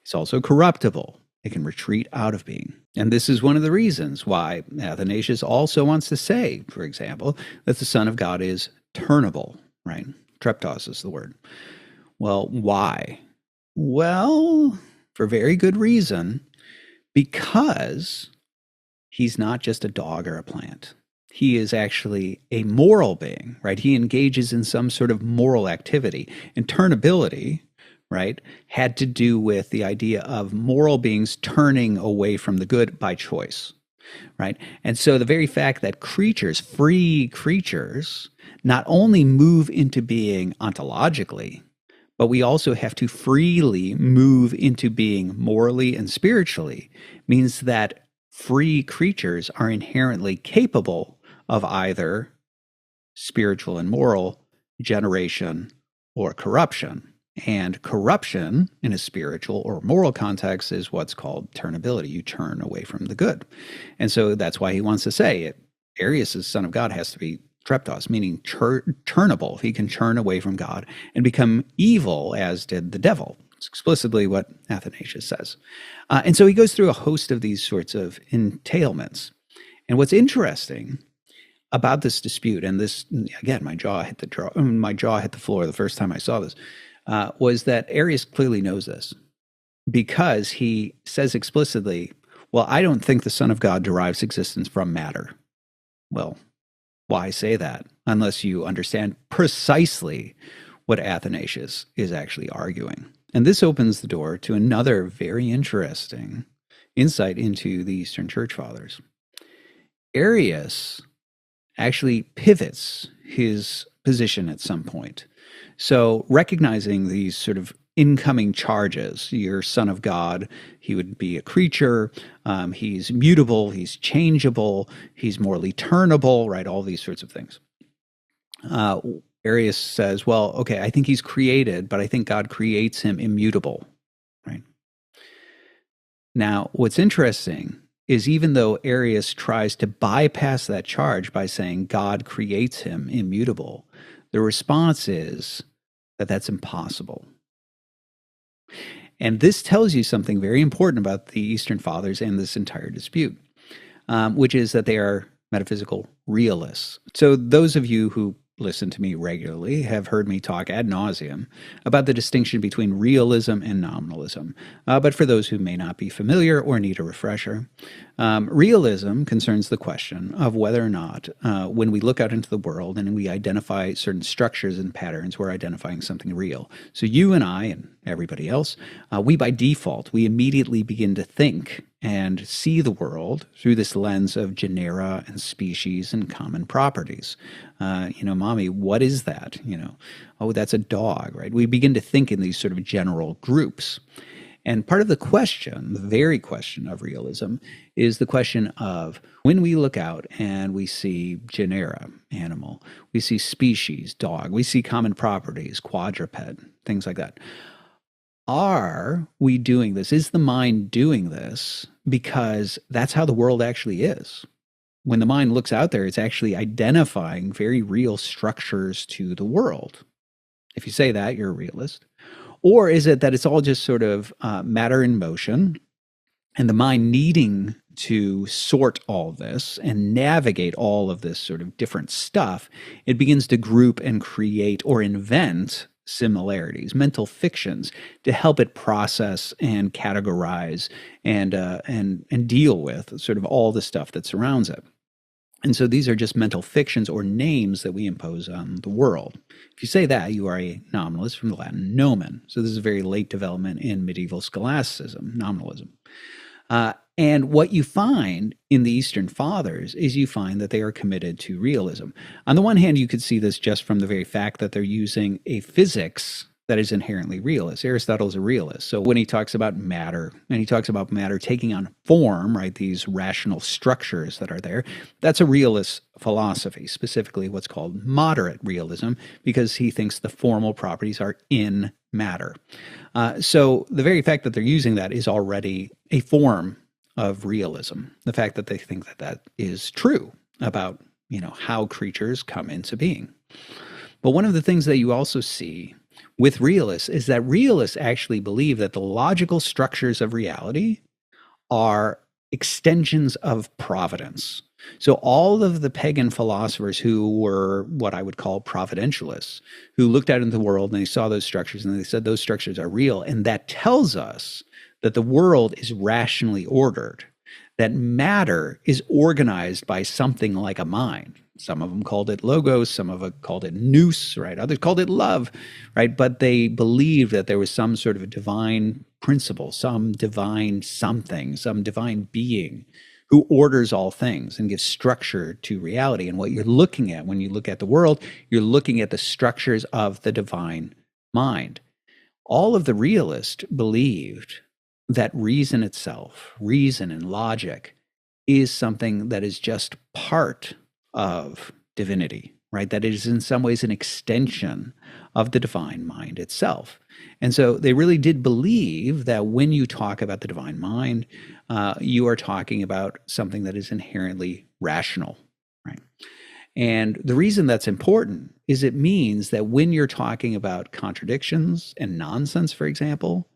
It's also corruptible. It can retreat out of being. And this is one of the reasons why Athanasius also wants to say, for example, that the Son of God is turnable, right? Treptos is the word. Well, why? Well, for very good reason, because he's not just a dog or a plant. He is actually a moral being, right? He engages in some sort of moral activity. And turnability, right, had to do with the idea of moral beings turning away from the good by choice, right? And so the very fact that creatures, free creatures, not only move into being ontologically, but we also have to freely move into being morally and spiritually, means that free creatures are inherently capable of either spiritual and moral generation or corruption. And corruption in a spiritual or moral context is what's called turnability. You turn away from the good. And so that's why he wants to say it. Arius' Son of God has to be treptos, meaning turnable. He can turn away from God and become evil, as did the devil. It's explicitly what Athanasius says. And so he goes through a host of these sorts of entailments. And what's interesting about this dispute, and this, again, my jaw hit the floor the first time I saw this, was that Arius clearly knows this, because he says explicitly, well, I don't think the Son of God derives existence from matter. Well, why say that unless you understand precisely what Athanasius is actually arguing? And this opens the door to another very interesting insight into the Eastern Church Fathers. Arius actually pivots his position at some point. So recognizing these sort of incoming charges, your Son of God, he would be a creature, he's mutable, he's changeable, he's morally turnable, right? All these sorts of things. Arius says, well, okay, I think he's created, but I think God creates him immutable, right? Now, what's interesting is even though Arius tries to bypass that charge by saying God creates him immutable, the response is that that's impossible. And this tells you something very important about the Eastern Fathers and this entire dispute, which is that they are metaphysical realists. So those of you who listen to me regularly have heard me talk ad nauseum about the distinction between realism and nominalism. But for those who may not be familiar or need a refresher, realism concerns the question of whether or not when we look out into the world and we identify certain structures and patterns, we're identifying something real. So you and I and everybody else, we by default, we immediately begin to think and see the world through this lens of genera and species and common properties. Mommy, what is that? Oh, that's a dog, right? We begin to think in these sort of general groups. And part of the question, the very question of realism, is the question of when we look out and we see genera, animal, we see species, dog, we see common properties, quadruped, things like that. Are we doing this? Is the mind doing this because that's how the world actually is? When the mind looks out there, it's actually identifying very real structures to the world. If you say that, you're a realist. Or is it that it's all just sort of matter in motion, and the mind needing to sort all this and navigate all of this sort of different stuff, it begins to group and create or invent similarities, mental fictions, to help it process and categorize and deal with sort of all the stuff that surrounds it. And so these are just mental fictions or names that we impose on the world. If you say that, you are a nominalist, from the Latin nomen. So this is a very late development in medieval scholasticism, nominalism. And what you find in the Eastern Fathers is you find that they are committed to realism. On the one hand, you could see this just from the very fact that they're using a physics that is inherently realist. Aristotle is a realist. So when he talks about matter, and he talks about matter taking on form, right, these rational structures that are there, that's a realist philosophy, specifically what's called moderate realism, because he thinks the formal properties are in matter. So the very fact that they're using that is already a form of realism. The fact that they think that that is true about, how creatures come into being. But one of the things that you also see with realists is that realists actually believe that the logical structures of reality are extensions of providence. So all of the pagan philosophers who were what I would call providentialists, who looked out into the world and they saw those structures and they said those structures are real, and that tells us that the world is rationally ordered, that matter is organized by something like a mind. Some of them called it logos, some of them called it nous, right? Others called it love, right? But they believed that there was some sort of a divine principle, some divine something, some divine being who orders all things and gives structure to reality. And what you're looking at when you look at the world, you're looking at the structures of the divine mind. All of the realists believed that reason itself, reason and logic, is something that is just part of divinity, right? That it is in some ways an extension of the divine mind itself. And so they really did believe that when you talk about the divine mind, you are talking about something that is inherently rational, right? And the reason that's important is it means that when you're talking about contradictions and nonsense, for example,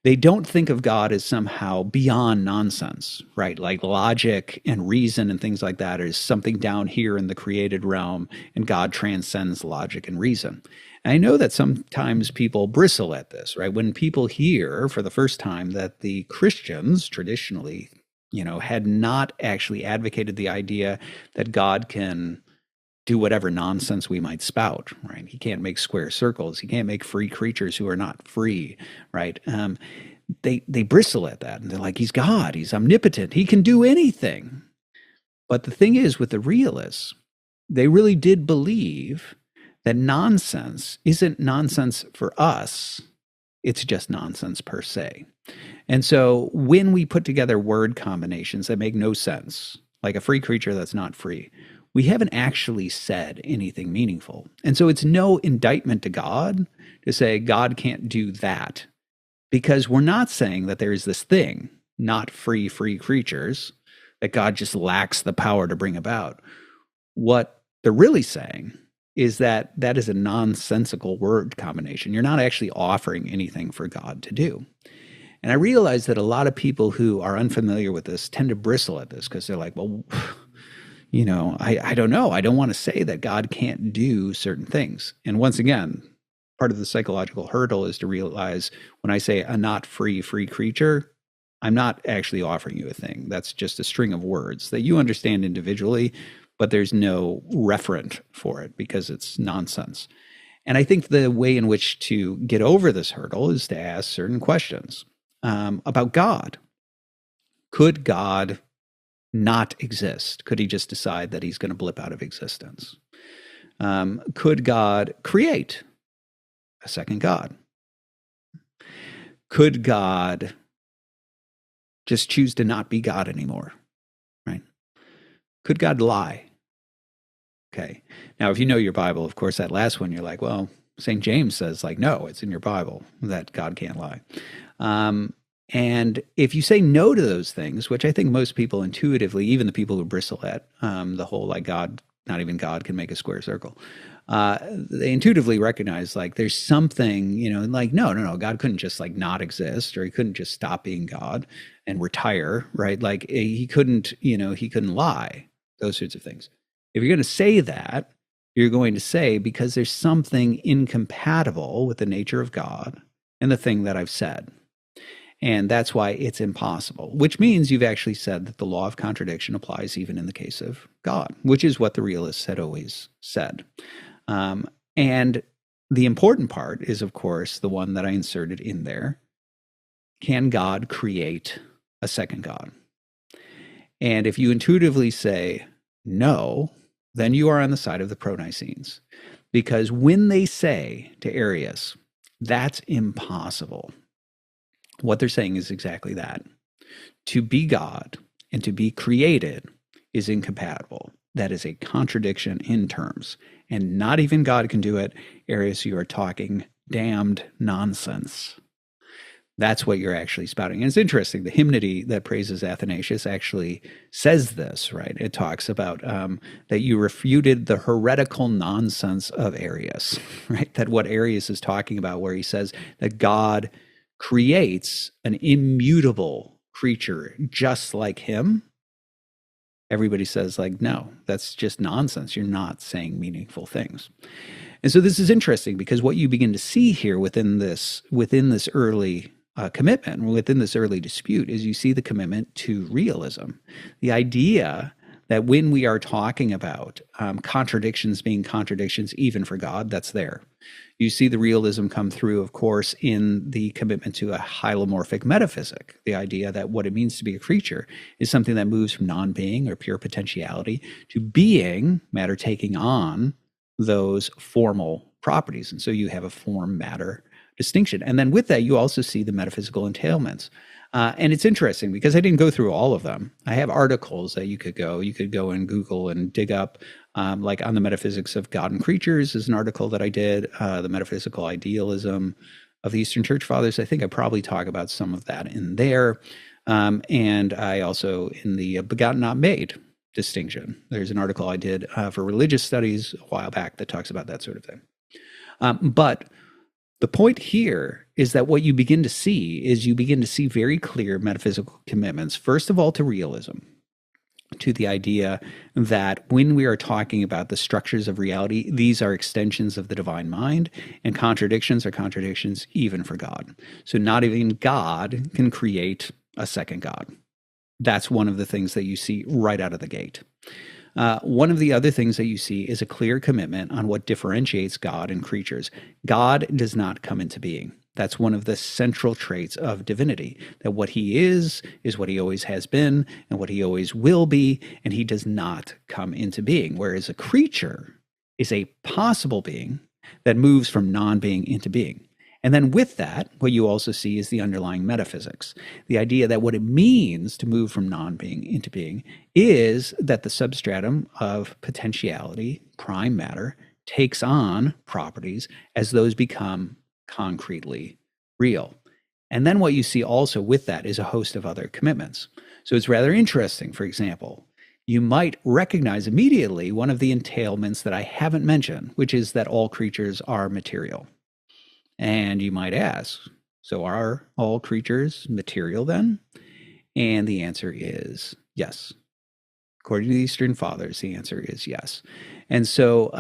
they don't think of God as somehow beyond nonsense, right? Like logic and reason and things like that is something down here in the created realm, and God transcends logic and reason. And I know that sometimes people bristle at this, right? When people hear for the first time that the Christians traditionally, had not actually advocated the idea that God can do whatever nonsense we might spout, right? He can't make square circles. He can't make free creatures who are not free, right? They bristle at that, and they're like, he's God, he's omnipotent, he can do anything. But the thing is, with the realists, they really did believe that nonsense isn't nonsense for us, it's just nonsense per se. And so when we put together word combinations that make no sense, like a free creature that's not free, we haven't actually said anything meaningful. And so it's no indictment to God to say God can't do that, because we're not saying that there is this thing, not free creatures, that God just lacks the power to bring about. What they're really saying is that that is a nonsensical word combination. You're not actually offering anything for God to do. And I realize that a lot of people who are unfamiliar with this tend to bristle at this because they're like, well, I don't know. I don't want to say that God can't do certain things. And once again, part of the psychological hurdle is to realize when I say a not free creature, I'm not actually offering you a thing. That's just a string of words that you understand individually, but there's no referent for it because it's nonsense. And I think the way in which to get over this hurdle is to ask certain questions about God. Could God not exist? Could he just decide that he's going to blip out of existence? Could God create a second God? Could God just choose to not be God anymore? Right? Could God lie? Okay. Now, if you know your Bible, of course, that last one, you're like, well, St. James says, like, no, it's in your Bible that God can't lie. And if you say no to those things, which I think most people intuitively, even the people who bristle at the whole like God not even God can make a square circle. They intuitively recognize like there's something, like, no, God couldn't just like not exist, or he couldn't just stop being God and retire, right? Like he couldn't lie, those sorts of things. If you're going to say that, you're going to say, because there's something incompatible with the nature of God and the thing that I've said. And that's why it's impossible, which means you've actually said that the law of contradiction applies even in the case of God, which is what the realists had always said. And the important part is, of course, the one that I inserted in there. Can God create a second God? And if you intuitively say no, then you are on the side of the pro-Nicenes. Because when they say to Arius, that's impossible, what they're saying is exactly that. To be God and to be created is incompatible. That is a contradiction in terms. And not even God can do it. Arius, you are talking damned nonsense. That's what you're actually spouting. And it's interesting. The hymnody that praises Athanasius actually says this, right? It talks about that you refuted the heretical nonsense of Arius, right? That what Arius is talking about, where he says that God creates an immutable creature just like him. Everybody says like, no, that's just nonsense. You're not saying meaningful things. And so this is interesting, because what you begin to see here within this early commitment, within this early dispute, is you see the commitment to realism. The idea that when we are talking about contradictions being contradictions even for God, that's there. You see the realism come through, of course, in the commitment to a hylomorphic metaphysic, the idea that what it means to be a creature is something that moves from non-being or pure potentiality to being, matter taking on those formal properties. And so you have a form-matter distinction. And then with that, you also see the metaphysical entailments. And it's interesting because I didn't go through all of them. I have articles that you could go and Google and dig up, like on the metaphysics of God and creatures is an article that I did, the metaphysical idealism of the Eastern Church Fathers. I think I probably talk about some of that in there. And I also, in the begotten not made distinction, there's an article I did for religious studies a while back that talks about that sort of thing. But the point here is that what you begin to see very clear metaphysical commitments, first of all, to realism, to the idea that when we are talking about the structures of reality, these are extensions of the divine mind, and contradictions are contradictions even for God. So not even God can create a second God. That's one of the things that you see right out of the gate. One of the other things that you see is a clear commitment on what differentiates God and creatures. God does not come into being. That's one of the central traits of divinity, that what he is what he always has been and what he always will be, and he does not come into being. Whereas a creature is a possible being that moves from non-being into being. And then with that, what you also see is the underlying metaphysics, the idea that what it means to move from non-being into being is that the substratum of potentiality, prime matter, takes on properties as those become concretely real. And then what you see also with that is a host of other commitments. So it's rather interesting. For example, you might recognize immediately one of the entailments that I haven't mentioned, which is that all creatures are material. And you might ask, so are all creatures material then? And the answer is yes. According to the Eastern Fathers, the answer is yes. And so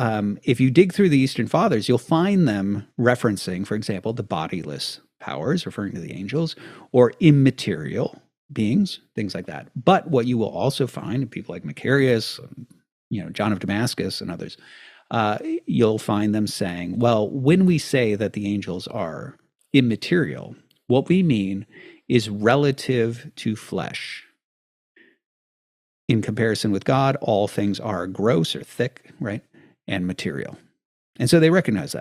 if you dig through the Eastern Fathers, you'll find them referencing, for example, the bodiless powers, referring to the angels, or immaterial beings, things like that. But what you will also find in people like Macarius, John of Damascus and others, you'll find them saying, well, when we say that the angels are immaterial, what we mean is relative to flesh. In comparison with God, all things are gross or thick, right, and material. And so they recognize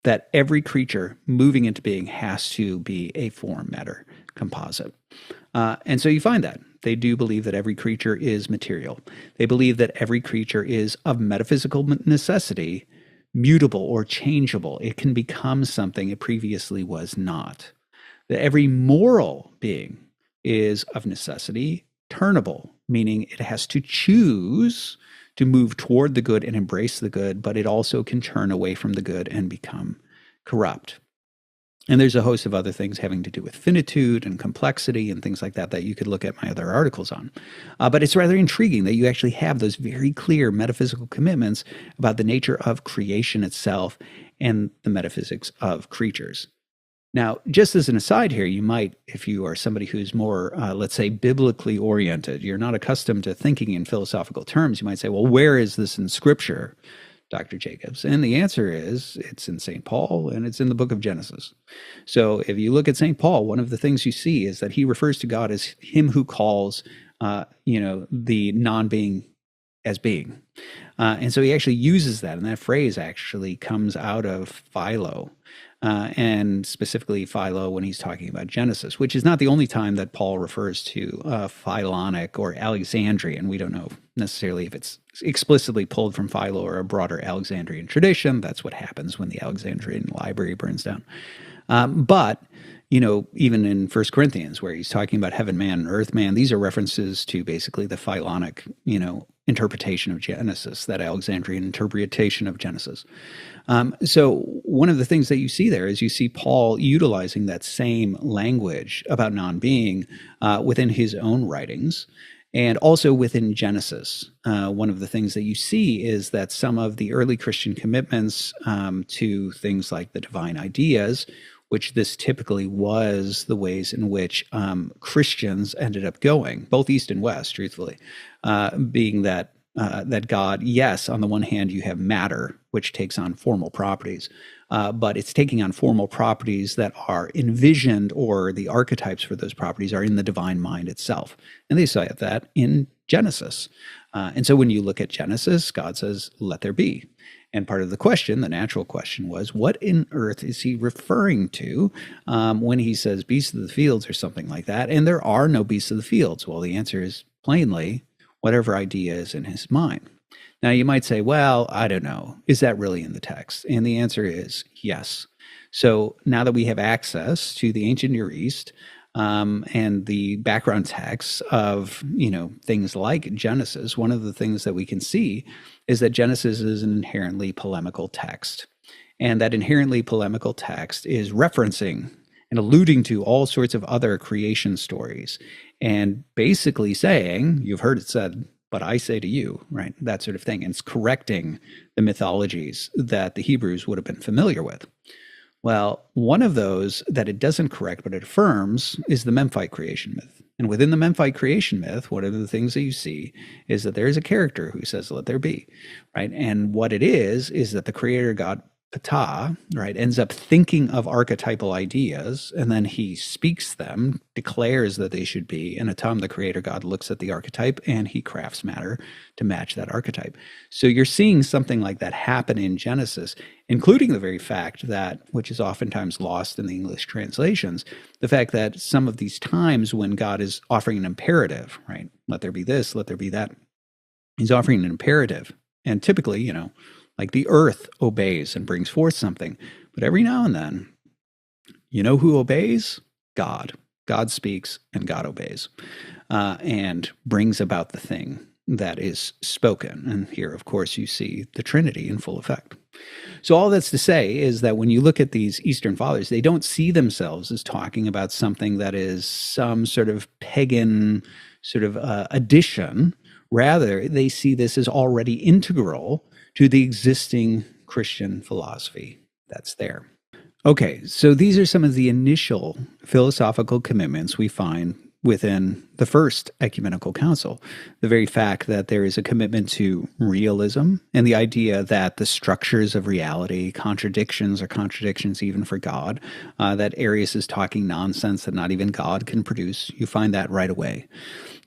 that every creature moving into being has to be a form matter composite. And so you find that. They do believe that every creature is material. They believe that every creature is of metaphysical necessity, mutable or changeable. It can become something it previously was not. That every moral being is of necessity turnable, meaning it has to choose to move toward the good and embrace the good, but it also can turn away from the good and become corrupt. And there's a host of other things having to do with finitude and complexity and things like that that you could look at my other articles on. But it's rather intriguing that you actually have those very clear metaphysical commitments about the nature of creation itself and the metaphysics of creatures. Now, just as an aside here, you might, if you are somebody who's more, let's say, biblically oriented, you're not accustomed to thinking in philosophical terms, you might say, well, where is this in Scripture, Dr. Jacobs? And the answer is it's in St. Paul and it's in the book of Genesis. So if you look at St. Paul, one of the things you see is that he refers to God as him who calls, the non-being as being. And so he actually uses that, and that phrase actually comes out of Philo. And specifically Philo when he's talking about Genesis, which is not the only time that Paul refers to Philonic or Alexandrian. We don't know necessarily if it's explicitly pulled from Philo or a broader Alexandrian tradition. That's what happens when the Alexandrian library burns down. But even in 1 Corinthians, where he's talking about heaven man and earth man, these are references to basically the Philonic, interpretation of Genesis, that Alexandrian interpretation of Genesis. So one of the things that you see there is you see Paul utilizing that same language about non-being within his own writings and also within Genesis. One of the things that you see is that some of the early Christian commitments to things like the divine ideas, which this typically was the ways in which Christians ended up going, both East and West, truthfully, being that God, yes, on the one hand, you have matter, which takes on formal properties, but it's taking on formal properties that are envisioned, or the archetypes for those properties are in the divine mind itself. And they say that in Genesis. And so when you look at Genesis, God says, let there be. And part of the question, the natural question, was what in earth is he referring to when he says beasts of the fields or something like that? And there are no beasts of the fields. Well, the answer is plainly whatever idea is in his mind. Now, you might say, well, I don't know. Is that really in the text? And the answer is yes. So now that we have access to the ancient Near East and the background texts of, things like Genesis, one of the things that we can see is that Genesis is an inherently polemical text. And that inherently polemical text is referencing and alluding to all sorts of other creation stories and basically saying, you've heard it said, but I say to you, right? That sort of thing. And it's correcting the mythologies that the Hebrews would have been familiar with. Well, one of those that it doesn't correct, but it affirms, is the Memphite creation myth. And within the Memphite creation myth, one of the things that you see is that there is a character who says, let there be, right? And what it is that the creator God, Ptah, right, ends up thinking of archetypal ideas, and then he speaks them, declares that they should be, and Atum, the creator God, looks at the archetype and he crafts matter to match that archetype. So you're seeing something like that happen in Genesis, including the very fact that, which is oftentimes lost in the English translations, the fact that some of these times when God is offering an imperative, right, let there be this, let there be that, he's offering an imperative. And typically, like the earth obeys and brings forth something. But every now and then, who obeys? God. God speaks and God obeys and brings about the thing that is spoken. And here, of course, you see the Trinity in full effect. So all that's to say is that when you look at these Eastern fathers, they don't see themselves as talking about something that is some sort of pagan sort of addition. Rather, they see this as already integral to the existing Christian philosophy that's there. Okay, so these are some of the initial philosophical commitments we find within the First Ecumenical Council. The very fact that there is a commitment to realism and the idea that the structures of reality, contradictions are contradictions even for God, that Arius is talking nonsense that not even God can produce. You find that right away.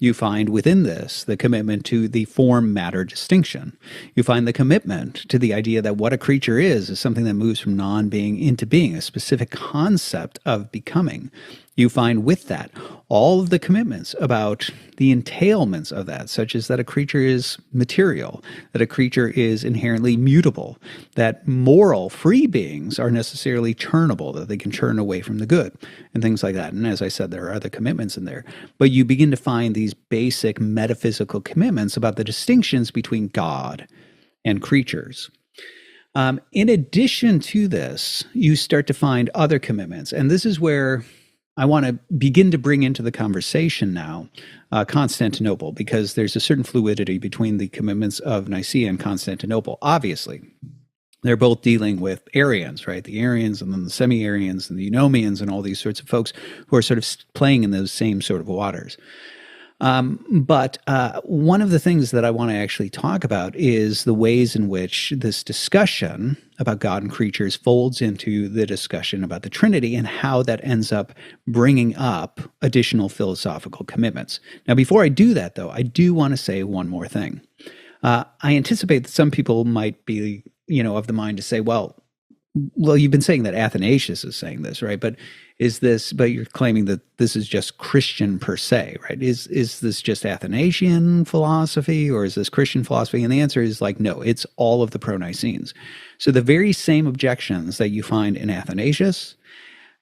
You find within this the commitment to the form-matter distinction. You find the commitment to the idea that what a creature is something that moves from non-being into being, a specific concept of becoming. You find with that all of the commitments about the entailments of that, such as that a creature is material, that a creature is inherently mutable, that moral free beings are necessarily churnable, that they can churn away from the good, and things like that. And as I said, there are other commitments in there. But you begin to find these basic metaphysical commitments about the distinctions between God and creatures. In addition to this, you start to find other commitments. And this is where I want to begin to bring into the conversation now Constantinople, because there's a certain fluidity between the commitments of Nicaea and Constantinople. Obviously, they're both dealing with Arians, right? The Arians and then the semi-Arians and the Eunomians and all these sorts of folks who are sort of playing in those same sort of waters. But one of the things that I want to actually talk about is the ways in which this discussion about God and creatures folds into the discussion about the Trinity and how that ends up bringing up additional philosophical commitments. Now, before I do that, though, I do want to say one more thing. I anticipate that some people might be, of the mind to say, well, you've been saying that Athanasius is saying this, right? But you're claiming that this is just Christian per se, right? Is this just Athanasian philosophy or is this Christian philosophy? And the answer is no, it's all of the pro-Nicenes. So the very same objections that you find in Athanasius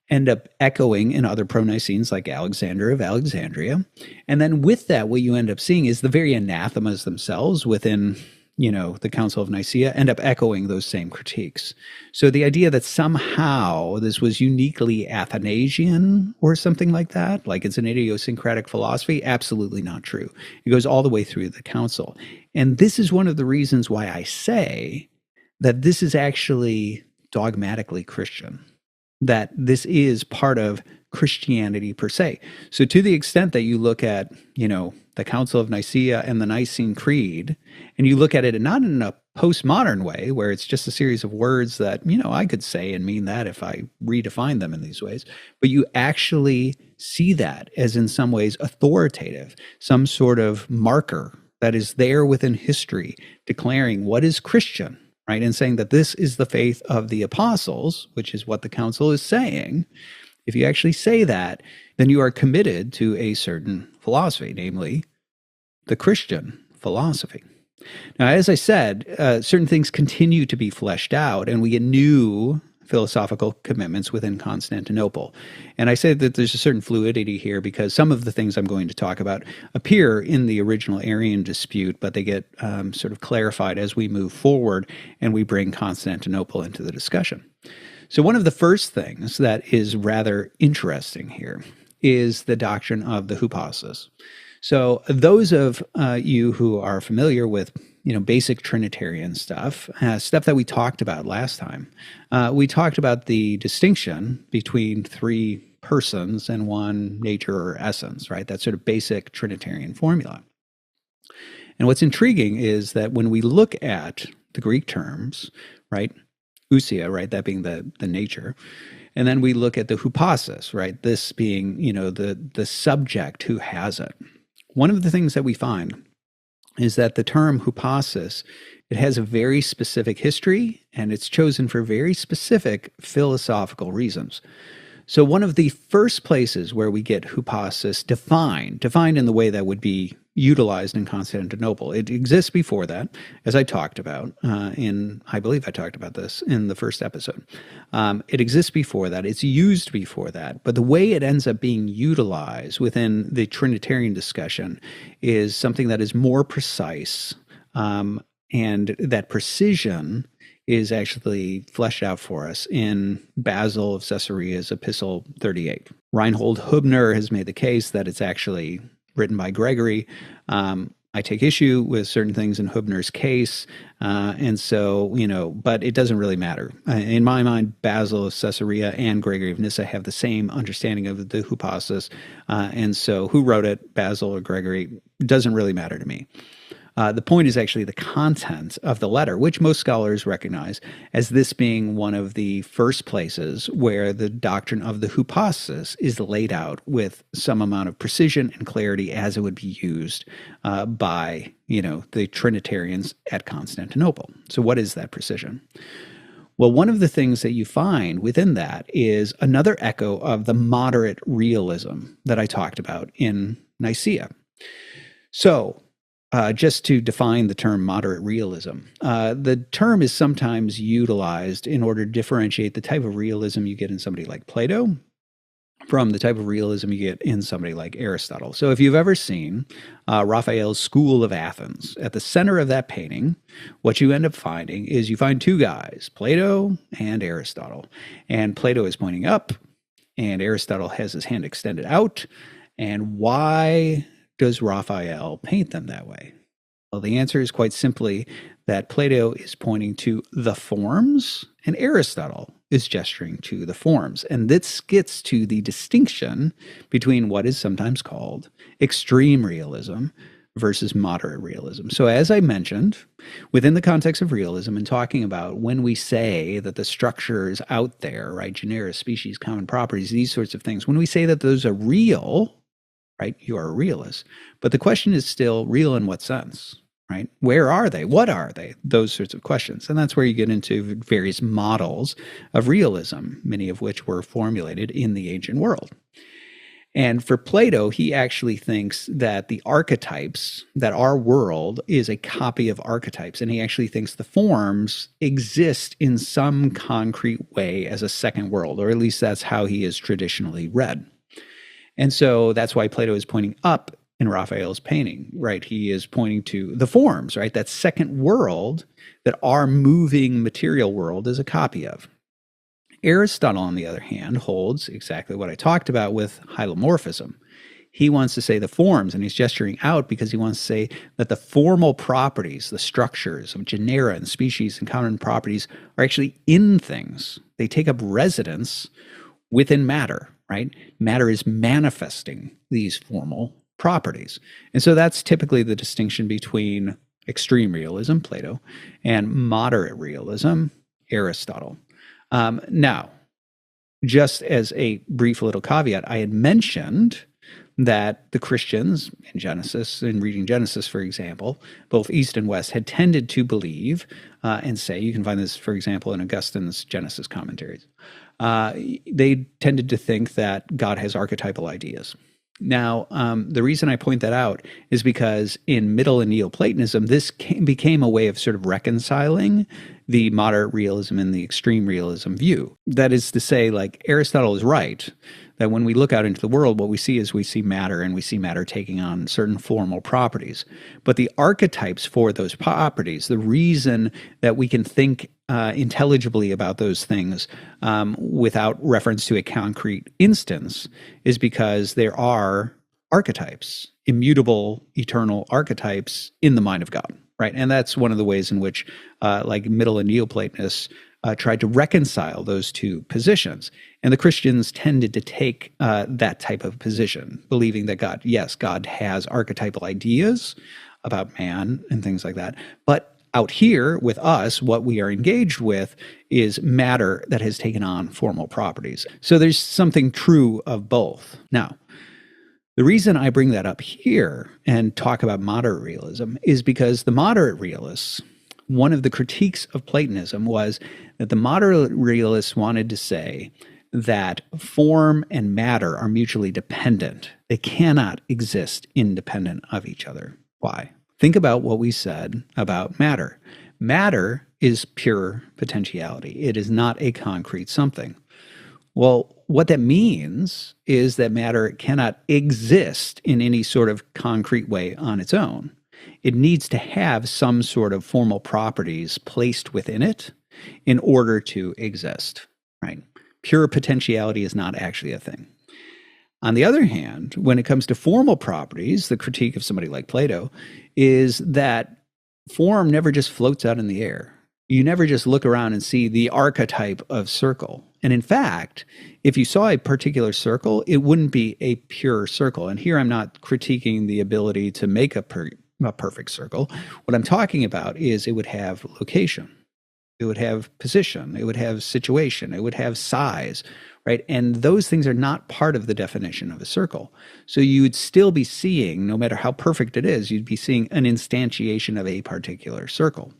end up echoing in other pro-Nicenes like Alexander of Alexandria. And then with that, what you end up seeing is the very anathemas themselves within the Council of Nicaea end up echoing those same critiques. So the idea that somehow this was uniquely Athanasian or something like that, like it's an idiosyncratic philosophy, absolutely not true. It goes all the way through the Council. And this is one of the reasons why I say that this is actually dogmatically Christian, that this is part of Christianity per se. So to the extent that you look at, the Council of Nicaea and the Nicene Creed, and you look at it not in a postmodern way where it's just a series of words that, I could say and mean that if I redefine them in these ways, but you actually see that as in some ways authoritative, some sort of marker that is there within history declaring what is Christian, right? And saying that this is the faith of the apostles, which is what the council is saying. If you actually say that, then you are committed to a certain philosophy, namely the Christian philosophy. Now, as I said, certain things continue to be fleshed out, and we get new philosophical commitments within Constantinople. And I say that there's a certain fluidity here because some of the things I'm going to talk about appear in the original Arian dispute, but they get sort of clarified as we move forward and we bring Constantinople into the discussion. So one of the first things that is rather interesting here is the doctrine of the hypostasis. So those of you who are familiar with basic Trinitarian stuff that we talked about last time, we talked about the distinction between three persons and one nature or essence, right? That sort of basic Trinitarian formula. And what's intriguing is that when we look at the Greek terms, right, ousia, right, that being the nature, and then we look at the hypostasis, right, this being, the subject who has it. One of the things that we find is that the term hypostasis, it has a very specific history, and it's chosen for very specific philosophical reasons. So one of the first places where we get hypostasis defined in the way that would be utilized in Constantinople. It exists before that, as I talked about I believe I talked about this in the first episode. It exists before that. It's used before that. But the way it ends up being utilized within the Trinitarian discussion is something that is more precise, and that precision is actually fleshed out for us in Basil of Caesarea's Epistle 38. Reinhold Hübner has made the case that it's actually written by Gregory. I take issue with certain things in Hübner's case, and so, but it doesn't really matter. In my mind, Basil of Caesarea and Gregory of Nyssa have the same understanding of the hypostasis, and so who wrote it, Basil or Gregory, doesn't really matter to me. The point is actually the content of the letter, which most scholars recognize as this being one of the first places where the doctrine of the hypostasis is laid out with some amount of precision and clarity as it would be used by, the Trinitarians at Constantinople. So what is that precision? Well, one of the things that you find within that is another echo of the moderate realism that I talked about in Nicaea. So, just to define the term moderate realism, the term is sometimes utilized in order to differentiate the type of realism you get in somebody like Plato from the type of realism you get in somebody like Aristotle. So if you've ever seen Raphael's School of Athens, at the center of that painting, what you end up finding is you find two guys, Plato and Aristotle. And Plato is pointing up, and Aristotle has his hand extended out. And why does Raphael paint them that way? Well, the answer is quite simply that Plato is pointing to the forms and Aristotle is gesturing to the forms. And this gets to the distinction between what is sometimes called extreme realism versus moderate realism. So as I mentioned, within the context of realism and talking about when we say that the structure is out there, right, genera, species, common properties, these sorts of things, when we say that those are real, right, you are a realist. But the question is still real in what sense? Right? Where are they? What are they? Those sorts of questions. And that's where you get into various models of realism, many of which were formulated in the ancient world. And for Plato, he actually thinks that the archetypes, that our world is a copy of archetypes. And he actually thinks the forms exist in some concrete way as a second world, or at least that's how he is traditionally read. And so that's why Plato is pointing up in Raphael's painting, right? He is pointing to the forms, right? That second world that our moving material world is a copy of. Aristotle, on the other hand, holds exactly what I talked about with hylomorphism. He wants to say the forms, and he's gesturing out because he wants to say that the formal properties, the structures of genera and species and common properties are actually in things. They take up residence within matter, right? Matter is manifesting these formal properties. And so that's typically the distinction between extreme realism, Plato, and moderate realism, Aristotle. Now, just as a brief little caveat, I had mentioned that the Christians in Genesis, in reading Genesis, for example, both East and West, had tended to believe and say, you can find this, for example, in Augustine's Genesis commentaries, they tended to think that God has archetypal ideas. Now, the reason I point that out is because in Middle and Neoplatonism, this became a way of sort of reconciling the moderate realism and the extreme realism view. That is to say, like, Aristotle is right, that when we look out into the world, what we see is we see matter, and we see matter taking on certain formal properties. But the archetypes for those properties, the reason that we can think intelligibly about those things without reference to a concrete instance, is because there are archetypes, immutable, eternal archetypes in the mind of God, right? And that's one of the ways in which, like Middle and Neoplatonists, tried to reconcile those two positions. And the Christians tended to take that type of position, believing that God, yes, God has archetypal ideas about man and things like that. But out here with us, what we are engaged with is matter that has taken on formal properties. So there's something true of both. Now, the reason I bring that up here and talk about moderate realism is because the moderate realists, one of the critiques of Platonism was that the moderate realists wanted to say that form and matter are mutually dependent. They cannot exist independent of each other. Why? Think about what we said about matter. Matter is pure potentiality. It is not a concrete something. Well, what that means is that matter cannot exist in any sort of concrete way on its own. It needs to have some sort of formal properties placed within it in order to exist, right? Pure potentiality is not actually a thing. On the other hand, when it comes to formal properties, the critique of somebody like Plato is that form never just floats out in the air. You never just look around and see the archetype of circle. And in fact, if you saw a particular circle, it wouldn't be a pure circle. And here I'm not critiquing the ability to make a perfect circle. What I'm talking about is it would have location. It would have position. It would have situation. It would have size, right? And those things are not part of the definition of a circle. So you would still be seeing, no matter how perfect it is, you'd be seeing an instantiation of a particular circle.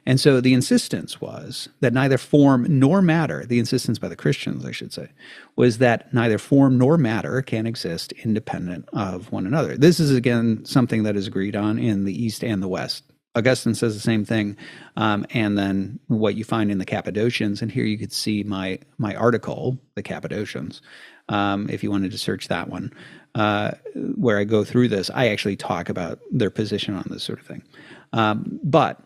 And so the insistence was that neither form nor matter, the insistence by the Christians, I should say, was that neither form nor matter can exist independent of one another. This is, again, something that is agreed on in the East and the West. Augustine says the same thing, and then what you find in the Cappadocians, and here you could see my article, the Cappadocians, if you wanted to search that one, where I go through this. I actually talk about their position on this sort of thing. But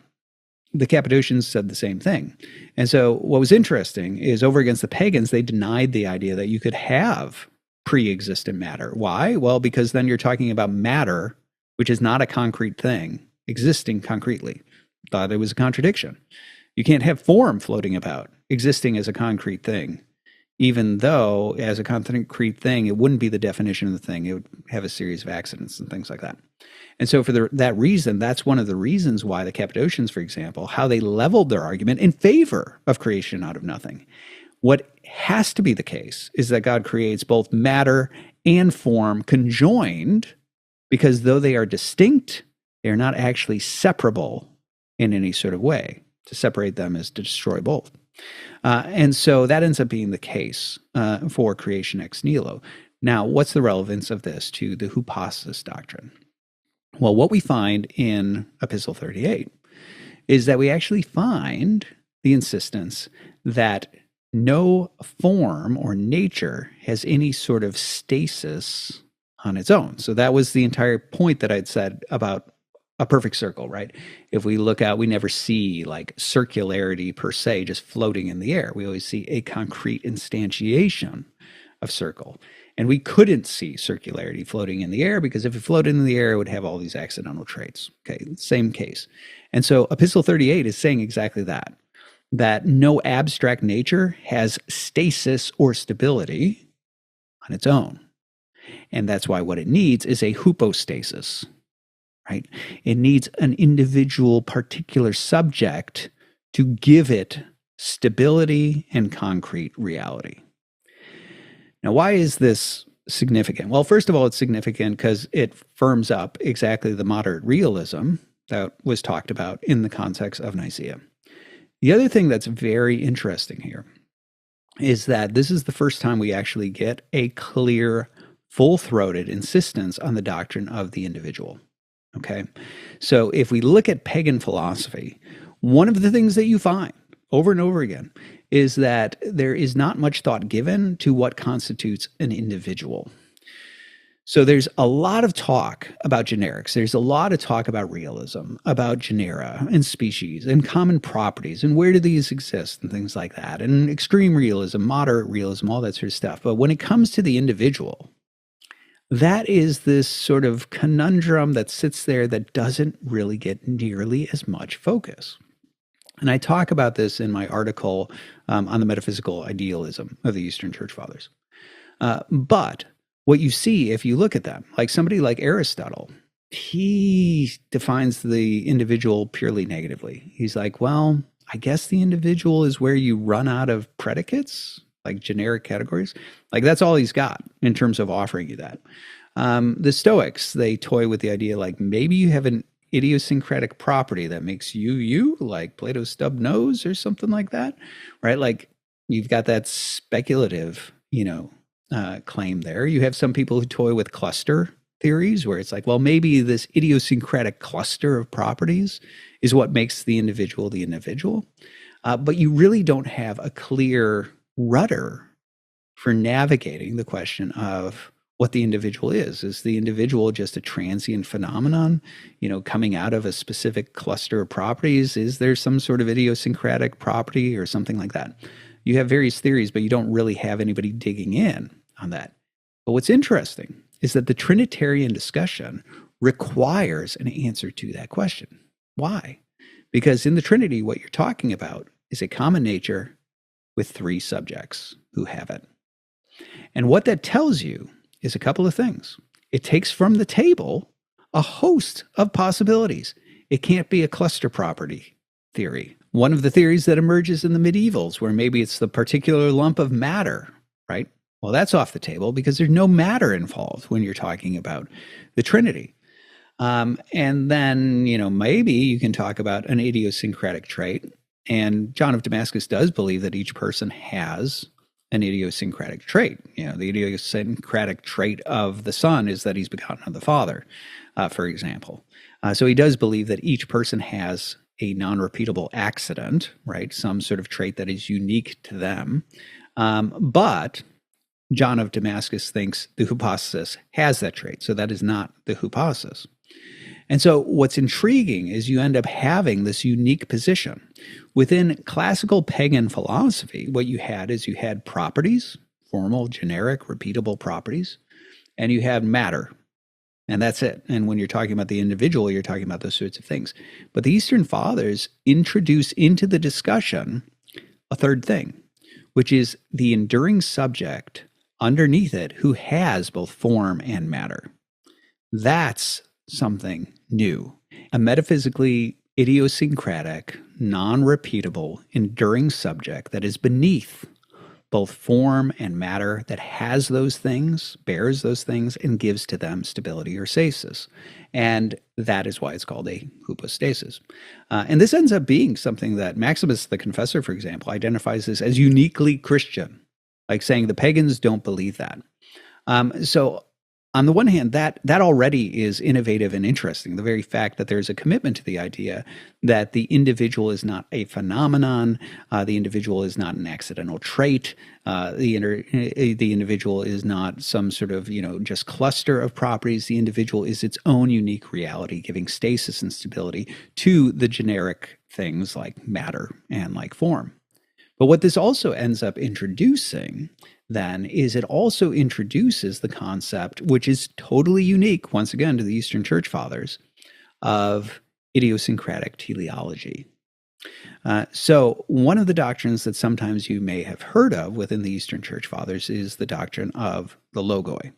the Cappadocians said the same thing. And so what was interesting is over against the pagans, they denied the idea that you could have pre-existent matter. Why? Well, because then you're talking about matter, which is not a concrete thing, existing concretely. Thought it was a contradiction. You can't have form floating about, existing as a concrete thing, even though as a concrete thing, it wouldn't be the definition of the thing. It would have a series of accidents and things like that. And so for that reason, that's one of the reasons why the Cappadocians, for example, how they leveled their argument in favor of creation out of nothing. What has to be the case is that God creates both matter and form conjoined, because though they are distinct, they are not actually separable in any sort of way. To separate them is to destroy both. And so that ends up being the case for creation ex nihilo. Now, what's the relevance of this to the hypostasis doctrine? Well, what we find in Epistle 38 is that we actually find the insistence that no form or nature has any sort of stasis on its own. So that was the entire point that I'd said about a perfect circle, right? If we look out, we never see like circularity per se just floating in the air. We always see a concrete instantiation of circle. And we couldn't see circularity floating in the air because if it floated in the air, it would have all these accidental traits. Okay, same case. And so Epistle 38 is saying exactly that no abstract nature has stasis or stability on its own. And that's why what it needs is a hypostasis, right? It needs an individual particular subject to give it stability and concrete reality. Now, why is this significant? Well, first of all, it's significant because it firms up exactly the moderate realism that was talked about in the context of Nicaea. The other thing that's very interesting here is that this is the first time we actually get a clear, full-throated insistence on the doctrine of the individual. Okay, so if we look at pagan philosophy, one of the things that you find over and over again is that there is not much thought given to what constitutes an individual. So there's a lot of talk about generics. There's a lot of talk about realism, about genera and species and common properties and where do these exist and things like that, and extreme realism, moderate realism, all that sort of stuff. But when it comes to the individual, that is this sort of conundrum that sits there that doesn't really get nearly as much focus. And I talk about this in my article on the metaphysical idealism of the Eastern Church Fathers. But what you see if you look at them, like somebody like Aristotle, he defines the individual purely negatively. He's like, well, I guess the individual is where you run out of predicates, like generic categories. Like that's all he's got in terms of offering you that. The Stoics, they toy with the idea like maybe you have an idiosyncratic property that makes you, like Plato's stub nose or something like that, right? Like you've got that speculative, claim there. You have some people who toy with cluster theories where it's like, well, maybe this idiosyncratic cluster of properties is what makes the individual the individual. But you really don't have a clear rudder for navigating the question of what the individual is. Is the individual just a transient phenomenon, coming out of a specific cluster of properties? Is there some sort of idiosyncratic property or something like that? You have various theories, but you don't really have anybody digging in on that. But what's interesting is that the Trinitarian discussion requires an answer to that question. Why? Because in the Trinity, what you're talking about is a common nature with three subjects who have it. And what that tells you is a couple of things. It takes from the table a host of possibilities. It can't be a cluster property theory one of the theories that emerges in the medievals, where maybe it's the particular lump of matter, right? Well, that's off the table because there's no matter involved when you're talking about the Trinity. And then, maybe you can talk about an idiosyncratic trait. And John of Damascus does believe that each person has an idiosyncratic trait. The idiosyncratic trait of the Son is that he's begotten of the Father, for example. So he does believe that each person has a non-repeatable accident, right? Some sort of trait that is unique to them. But John of Damascus thinks the hypostasis has that trait. So that is not the hypostasis. And so what's intriguing is you end up having this unique position. Within classical pagan philosophy, what you had is you had properties, formal, generic, repeatable properties, and you had matter. And that's it. And when you're talking about the individual, you're talking about those sorts of things. But the Eastern Fathers introduce into the discussion a third thing, which is the enduring subject underneath it who has both form and matter. That's something new. A metaphysically idiosyncratic, non-repeatable, enduring subject that is beneath both form and matter, that has those things, bears those things, and gives to them stability or stasis. And that is why it's called a hypostasis. And this ends up being something that Maximus the Confessor, for example, identifies this as uniquely Christian, like saying the pagans don't believe that. So on the one hand, that already is innovative and interesting. The very fact that there's a commitment to the idea that the individual is not a phenomenon, the individual is not an accidental trait, the individual is not some sort of just cluster of properties. The individual is its own unique reality, giving stasis and stability to the generic things like matter and like form. But what this also ends up introducing then is it also introduces the concept, which is totally unique, once again, to the Eastern Church Fathers, of idiosyncratic teleology. So one of the doctrines that sometimes you may have heard of within the Eastern Church Fathers is the doctrine of the logoi.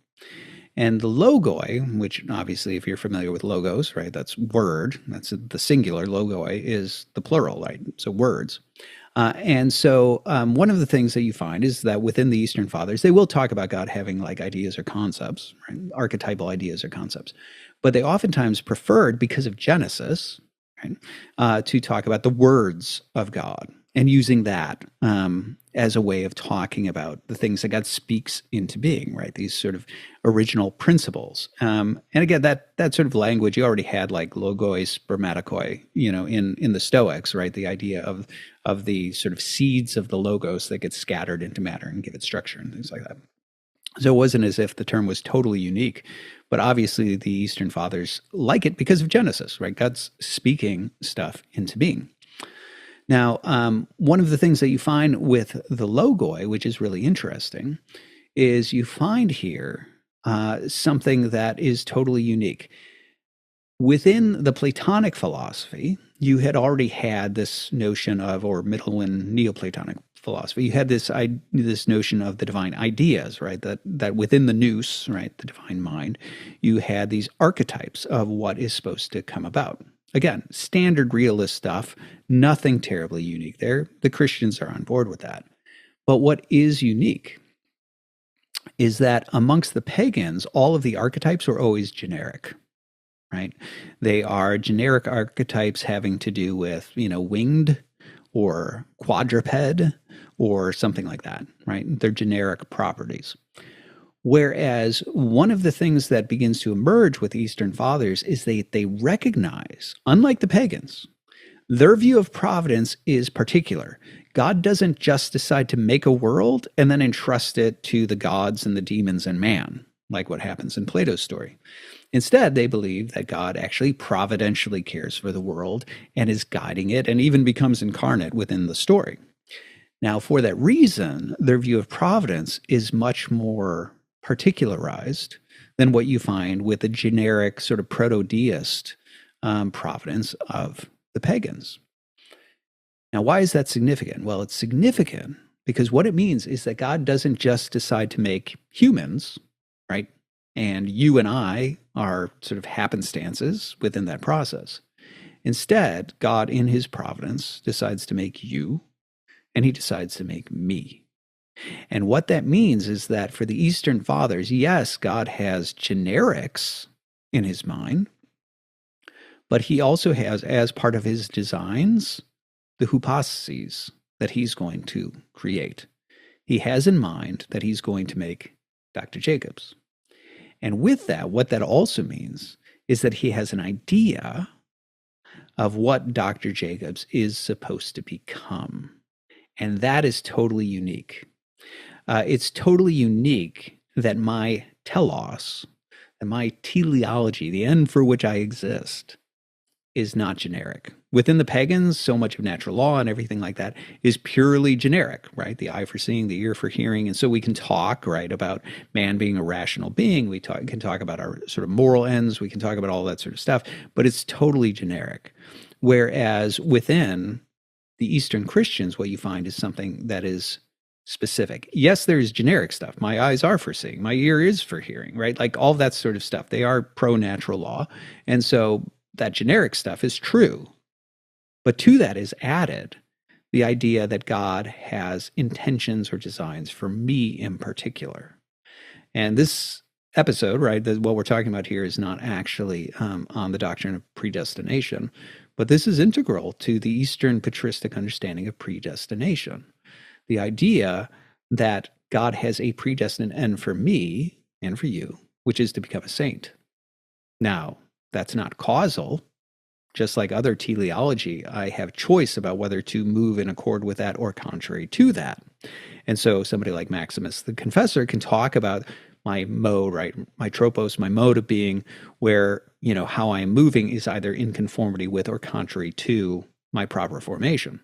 And the logoi, which obviously, if you're familiar with logos, right, that's word, that's the singular, logoi is the plural, right, so words. And so one of the things that you find is that within the Eastern Fathers, they will talk about God having like ideas or concepts, right? Archetypal ideas or concepts. But they oftentimes preferred, because of Genesis, right, to talk about the words of God and using that as a way of talking about the things that God speaks into being, right? These sort of original principles. And again, that sort of language, you already had like logoi, spermatikoi, in the Stoics, right? The idea of the sort of seeds of the logos that get scattered into matter and give it structure and things like that. So it wasn't as if the term was totally unique, but obviously the Eastern Fathers like it because of Genesis, right? God's speaking stuff into being. Now, one of the things that you find with the logoi, which is really interesting, is you find here something that is totally unique. Within the Platonic philosophy, you had already had this notion of, or Middle and Neoplatonic philosophy, you had this notion of the divine ideas, right? That within the nous, right, the divine mind, you had these archetypes of what is supposed to come about. Again, standard realist stuff, nothing terribly unique there. The Christians are on board with that. But what is unique is that amongst the pagans, all of the archetypes were always generic, right? They are generic archetypes having to do with, winged or quadruped or something like that, right? They're generic properties. Whereas one of the things that begins to emerge with Eastern Fathers is they recognize, unlike the pagans, their view of providence is particular. God doesn't just decide to make a world and then entrust it to the gods and the demons and man, like what happens in Plato's story. Instead, they believe that God actually providentially cares for the world and is guiding it and even becomes incarnate within the story. Now, for that reason, their view of providence is much more particularized than what you find with the generic sort of proto-deist providence of the pagans. Now, why is that significant? Well, it's significant because what it means is that God doesn't just decide to make humans, right? And you and I are sort of happenstances within that process. Instead, God, in his providence, decides to make you, and he decides to make me. And what that means is that for the Eastern Fathers, yes, God has generics in his mind, but he also has, as part of his designs, the hypostases that he's going to create. He has in mind that he's going to make Dr. Jacobs. And with that, what that also means is that he has an idea of what Dr. Jacobs is supposed to become. And that is totally unique. It's totally unique that my telos, and my teleology, the end for which I exist, is not generic. Within the pagans, so much of natural law and everything like that is purely generic, right? The eye for seeing, the ear for hearing. And so we can talk, right, about man being a rational being. We can talk about our sort of moral ends. We can talk about all that sort of stuff, but it's totally generic. Whereas within the Eastern Christians, what you find is something that is specific. Yes, there's generic stuff. My eyes are for seeing. My ear is for hearing, right? Like all that sort of stuff. They are pro-natural law. And so that generic stuff is true. But to that is added the idea that God has intentions or designs for me in particular. And this episode, right, what we're talking about here is not actually on the doctrine of predestination, but this is integral to the Eastern patristic understanding of predestination. The idea that God has a predestined end for me and for you, which is to become a saint. Now, that's not causal. Just like other teleology, I have choice about whether to move in accord with that or contrary to that. And so somebody like Maximus the Confessor can talk about my mode, right? My tropos, my mode of being, where, how I am moving is either in conformity with or contrary to my proper formation.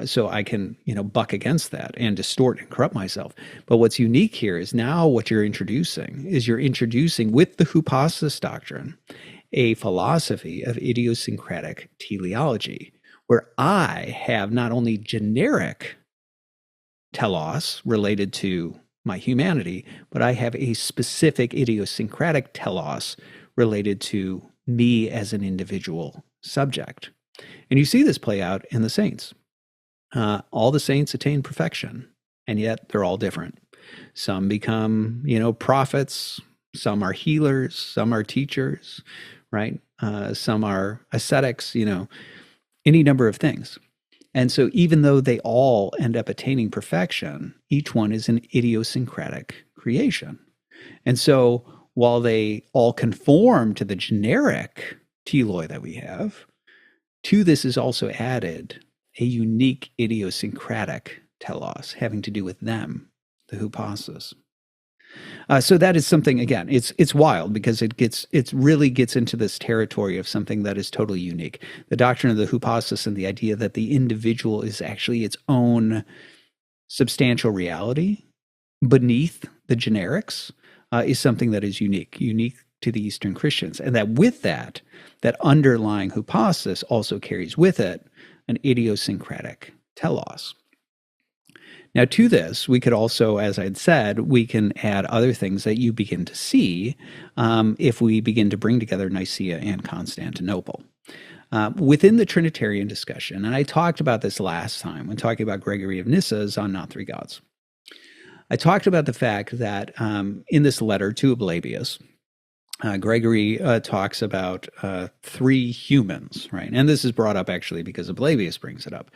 So I can, buck against that and distort and corrupt myself. But what's unique here is now what you're introducing with the hypostasis doctrine, a philosophy of idiosyncratic teleology, where I have not only generic telos related to my humanity, but I have a specific idiosyncratic telos related to me as an individual subject. And you see this play out in the saints. All the saints attain perfection, and yet they're all different. Some become, prophets, some are healers, some are teachers, right? Some are ascetics, any number of things. And so even though they all end up attaining perfection, each one is an idiosyncratic creation. And so while they all conform to the generic teloi that we have, to this is also added a unique idiosyncratic telos having to do with them, the hypostasis. So that is something, again, it's wild because it really gets into this territory of something that is totally unique. The doctrine of the hypostasis and the idea that the individual is actually its own substantial reality beneath the generics is something that is unique to the Eastern Christians. And that with that underlying hypostasis also carries with it an idiosyncratic telos. Now, to this, we could also, as I'd said, we can add other things that you begin to see if we begin to bring together Nicaea and Constantinople. Within the Trinitarian discussion, and I talked about this last time when talking about Gregory of Nyssa's on Not Three Gods, I talked about the fact that in this letter to Ablabius, Gregory talks about three humans, right? And this is brought up actually because Ablabius brings it up,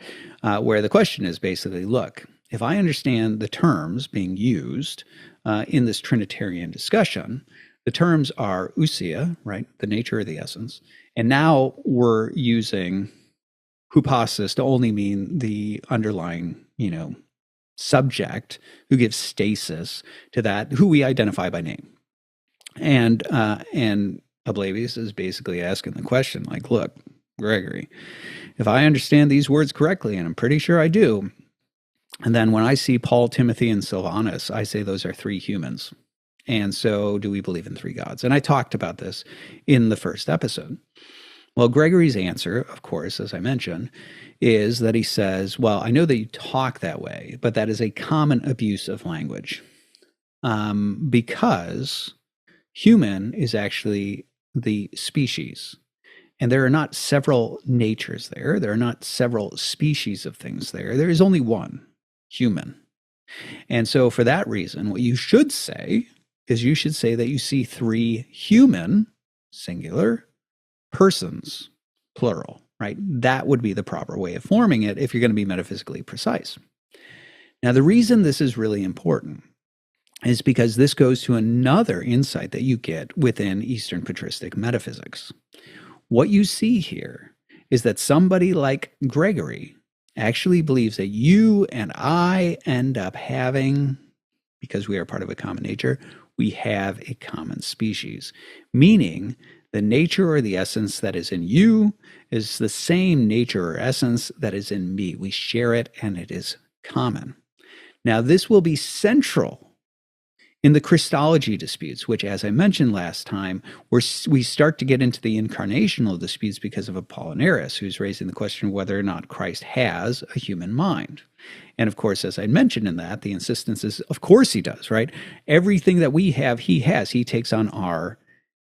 where the question is basically, look, if I understand the terms being used in this Trinitarian discussion, the terms are ousia, right, the nature or the essence, and now we're using hypostasis to only mean the underlying, subject who gives stasis to that, who we identify by name. And Ablabius is basically asking the question, like, look, Gregory, if I understand these words correctly, and I'm pretty sure I do, and then when I see Paul, Timothy, and Silvanus, I say those are three humans. And so do we believe in three gods? And I talked about this in the first episode. Well, Gregory's answer, of course, as I mentioned, is that he says, well, I know that you talk that way, but that is a common abuse of language because human is actually the species. And there are not several natures there. There are not several species of things there. There is only one, human. And so for that reason, what you should say is you should say that you see three human, singular, persons, plural, right? That would be the proper way of forming it if you're going to be metaphysically precise. Now, the reason this is really important is because this goes to another insight that you get within Eastern patristic metaphysics. What you see here is that somebody like Gregory actually believes that you and I end up having, because we are part of a common nature, we have a common species, meaning the nature or the essence that is in you is the same nature or essence that is in me. We share it and it is common. Now, this will be central in the Christology disputes, which, as I mentioned last time, we start to get into the incarnational disputes because of Apollinaris, who's raising the question of whether or not Christ has a human mind. And of course, as I mentioned in that, the insistence is, of course he does, right? Everything that we have, he has. He takes on our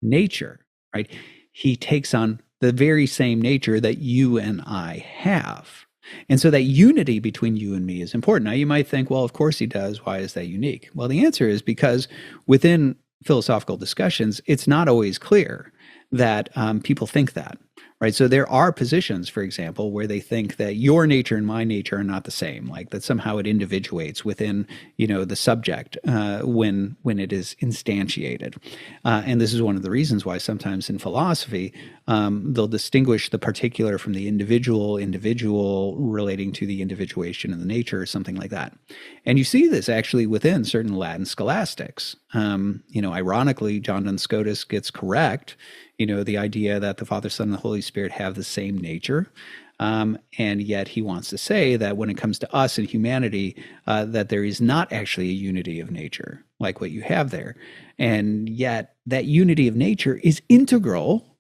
nature, right? He takes on the very same nature that you and I have. And so that unity between you and me is important. Now, you might think, well, of course he does. Why is that unique? Well, the answer is because within philosophical discussions, it's not always clear that people think that, right? So there are positions, for example, where they think that your nature and my nature are not the same, like that somehow it individuates within, the subject when it is instantiated. And this is one of the reasons why sometimes in philosophy, they'll distinguish the particular from the individual relating to the individuation of the nature or something like that. And you see this actually within certain Latin scholastics. Ironically, John Duns Scotus gets correct, the idea that the Father, Son, and the Holy Spirit have the same nature. And yet he wants to say that when it comes to us and humanity, that there is not actually a unity of nature like what you have there. And yet that unity of nature is integral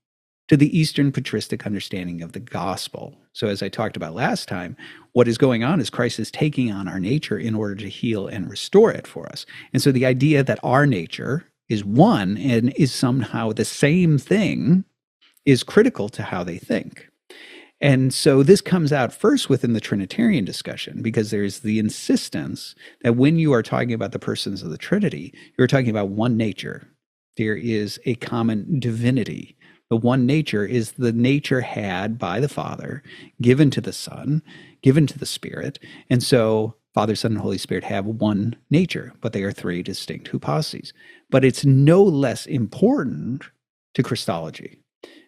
to the Eastern patristic understanding of the gospel. So as I talked about last time, what is going on is Christ is taking on our nature in order to heal and restore it for us. And so the idea that our nature is one and is somehow the same thing is critical to how they think. And so this comes out first within the Trinitarian discussion, because there's the insistence that when you are talking about the persons of the Trinity, you're talking about one nature. There is a common divinity. The one nature is the nature had by the Father, given to the Son, given to the Spirit. And so Father, Son, and Holy Spirit have one nature, but they are three distinct hypostases. But it's no less important to Christology,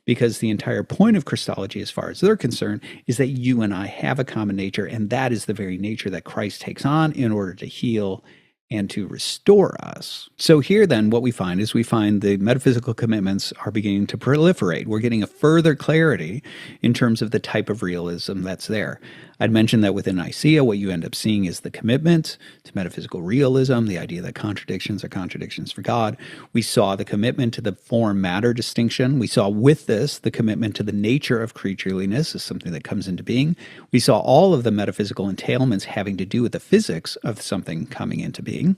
because the entire point of Christology, as far as they're concerned, is that you and I have a common nature, and that is the very nature that Christ takes on in order to heal and to restore us. So here then what we find is the metaphysical commitments are beginning to proliferate. We're getting a further clarity in terms of the type of realism that's there. I'd mentioned that within Nicaea, what you end up seeing is the commitment to metaphysical realism, the idea that contradictions are contradictions for God. We saw the commitment to the form-matter distinction. We saw with this the commitment to the nature of creatureliness as something that comes into being. We saw all of the metaphysical entailments having to do with the physics of something coming into being.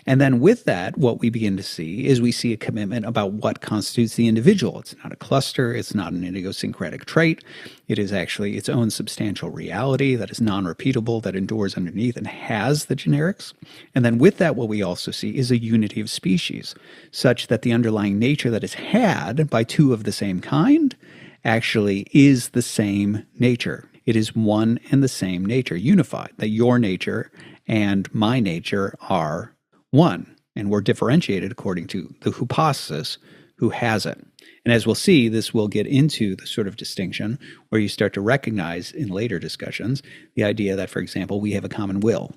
And then with that, what we begin to see is we see a commitment about what constitutes the individual. It's not a cluster. It's not an idiosyncratic trait. It is actually its own substantial reality that is non-repeatable, that endures underneath and has the generics. And then with that, what we also see is a unity of species, such that the underlying nature that is had by two of the same kind actually is the same nature. It is one and the same nature, unified, that your nature and my nature are one, and we're differentiated according to the hypostasis who has it. And as we'll see, this will get into the sort of distinction where you start to recognize in later discussions the idea that, for example, we have a common will,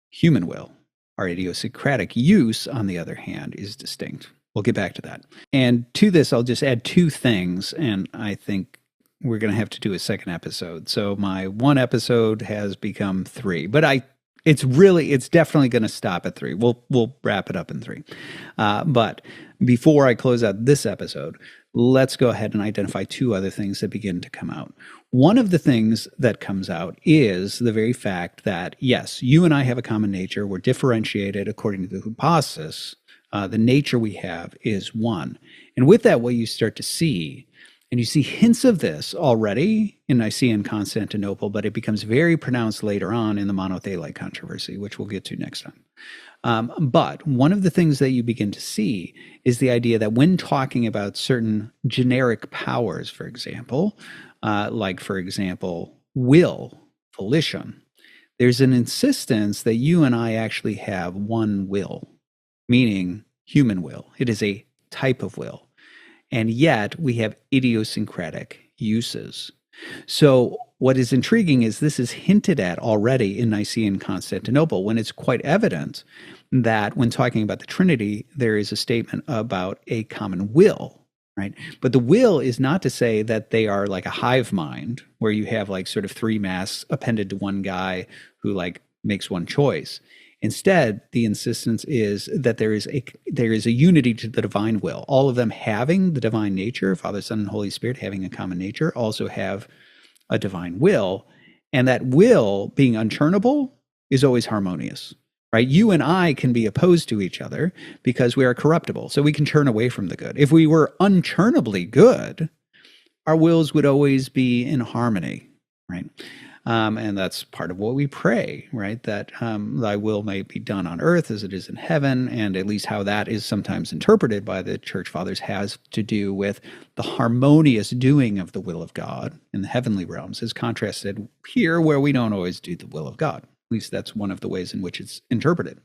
human will. Our idiosyncratic use, on the other hand, is distinct. We'll get back to that. And to this, I'll just add two things, and I think we're going to have to do a second episode. So my one episode has become three, but it's definitely going to stop at three. We'll wrap it up in three. But before I close out this episode, let's go ahead and identify two other things that begin to come out. One of the things that comes out is the very fact that, yes, you and I have a common nature. We're differentiated according to the hypostasis. The nature we have is one. And with that, what you start to see And you see hints of this already in Nicaea and Constantinople, but it becomes very pronounced later on in the monothelite controversy, which we'll get to next time. But one of the things that you begin to see is the idea that when talking about certain generic powers, for example, will, volition, there's an insistence that you and I actually have one will, meaning human will. It is a type of will. And yet we have idiosyncratic uses. So what is intriguing is this is hinted at already in Nicaea and Constantinople, when it's quite evident that when talking about the Trinity, there is a statement about a common will, right? But the will is not to say that they are like a hive mind, where you have like sort of three masks appended to one guy who like makes one choice. Instead, the insistence is that there is a unity to the divine will. All of them having the divine nature, Father, Son, and Holy Spirit having a common nature, also have a divine will. And that will, being unturnable, is always harmonious, right? You and I can be opposed to each other because we are corruptible, so we can turn away from the good. If we were unturnably good, our wills would always be in harmony, right? And that's part of what we pray, right? That thy will may be done on earth as it is in heaven. And at least how that is sometimes interpreted by the church fathers has to do with the harmonious doing of the will of God in the heavenly realms, as contrasted here where we don't always do the will of God. At least that's one of the ways in which it's interpreted.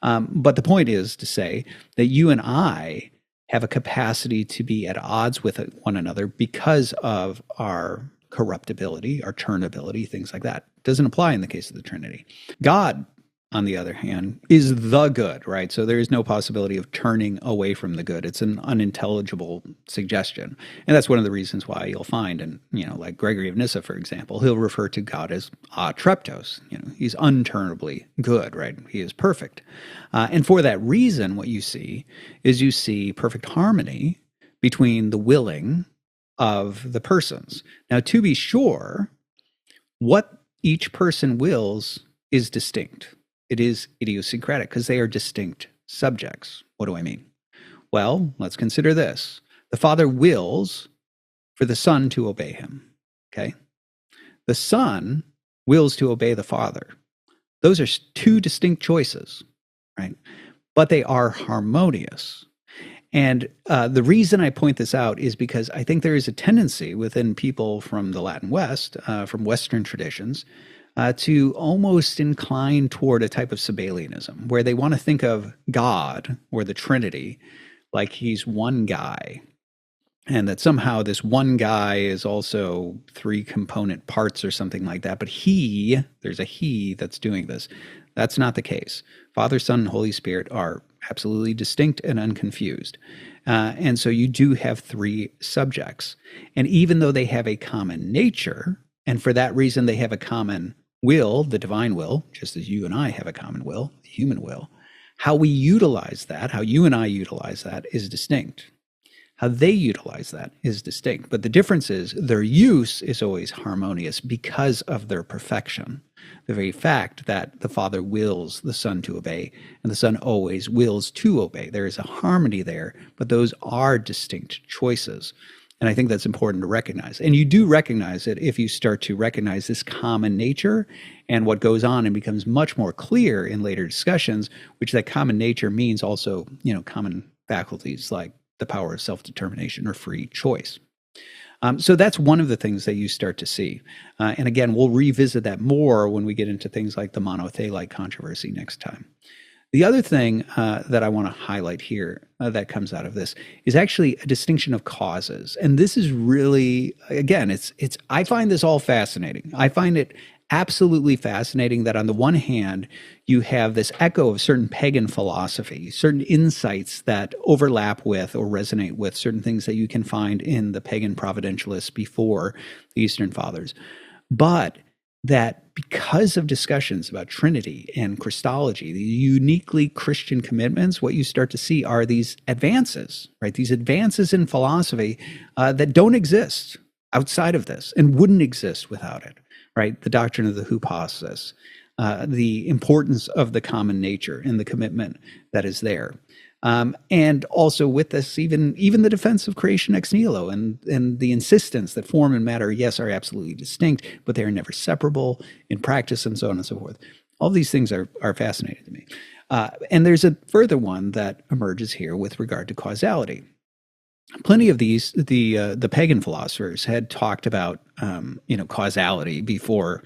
But the point is to say that you and I have a capacity to be at odds with one another because of our corruptibility, our turnability, things like that. Doesn't apply in the case of the Trinity. God, on the other hand, is the good, right? So there is no possibility of turning away from the good. It's an unintelligible suggestion. And that's one of the reasons why you'll find, and like Gregory of Nyssa, for example, he'll refer to God as atreptos. He's unturnably good, right? He is perfect. And for that reason, what you see is perfect harmony between the willing of the persons. Now, to be sure, what each person wills is distinct. It is idiosyncratic because they are distinct subjects. What do I mean? Well, let's consider this. The Father wills for the Son to obey him, okay? The Son wills to obey the Father. Those are two distinct choices, right? But they are harmonious. And the reason I point this out is because I think there is a tendency within people from the Latin West, from Western traditions, to almost incline toward a type of Sabellianism, where they want to think of God or the Trinity like he's one guy, and that somehow this one guy is also three component parts or something like that. But there's a he that's doing this. That's not the case. Father, Son, and Holy Spirit are absolutely distinct and unconfused. And so you do have three subjects. And even though they have a common nature, and for that reason they have a common will, the divine will, just as you and I have a common will, the human will, how we utilize that, how you and I utilize that is distinct. How they utilize that is distinct. But the difference is their use is always harmonious because of their perfection. The very fact that the Father wills the Son to obey, and the Son always wills to obey. There is a harmony there, but those are distinct choices. And I think that's important to recognize. And you do recognize it if you start to recognize this common nature and what goes on and becomes much more clear in later discussions, which that common nature means also, common faculties like the power of self-determination or free choice. So that's one of the things that you start to see. And again, we'll revisit that more when we get into things like the monothelite controversy next time. The other thing that I want to highlight here that comes out of this is actually a distinction of causes. And this is really, again, I find this all fascinating. I find it absolutely fascinating that on the one hand, you have this echo of certain pagan philosophy, certain insights that overlap with or resonate with certain things that you can find in the pagan providentialists before the Eastern Fathers. But that because of discussions about Trinity and Christology, the uniquely Christian commitments, what you start to see are these advances, right? These advances in philosophy that don't exist outside of this and wouldn't exist without it, right? The doctrine of the hypostasis, the importance of the common nature and the commitment that is there. And also with this, even the defense of creation ex nihilo and the insistence that form and matter, yes, are absolutely distinct, but they are never separable in practice and so on and so forth. All these things are fascinating to me. And there's a further one that emerges here with regard to causality. Plenty of these, the pagan philosophers had talked about, causality before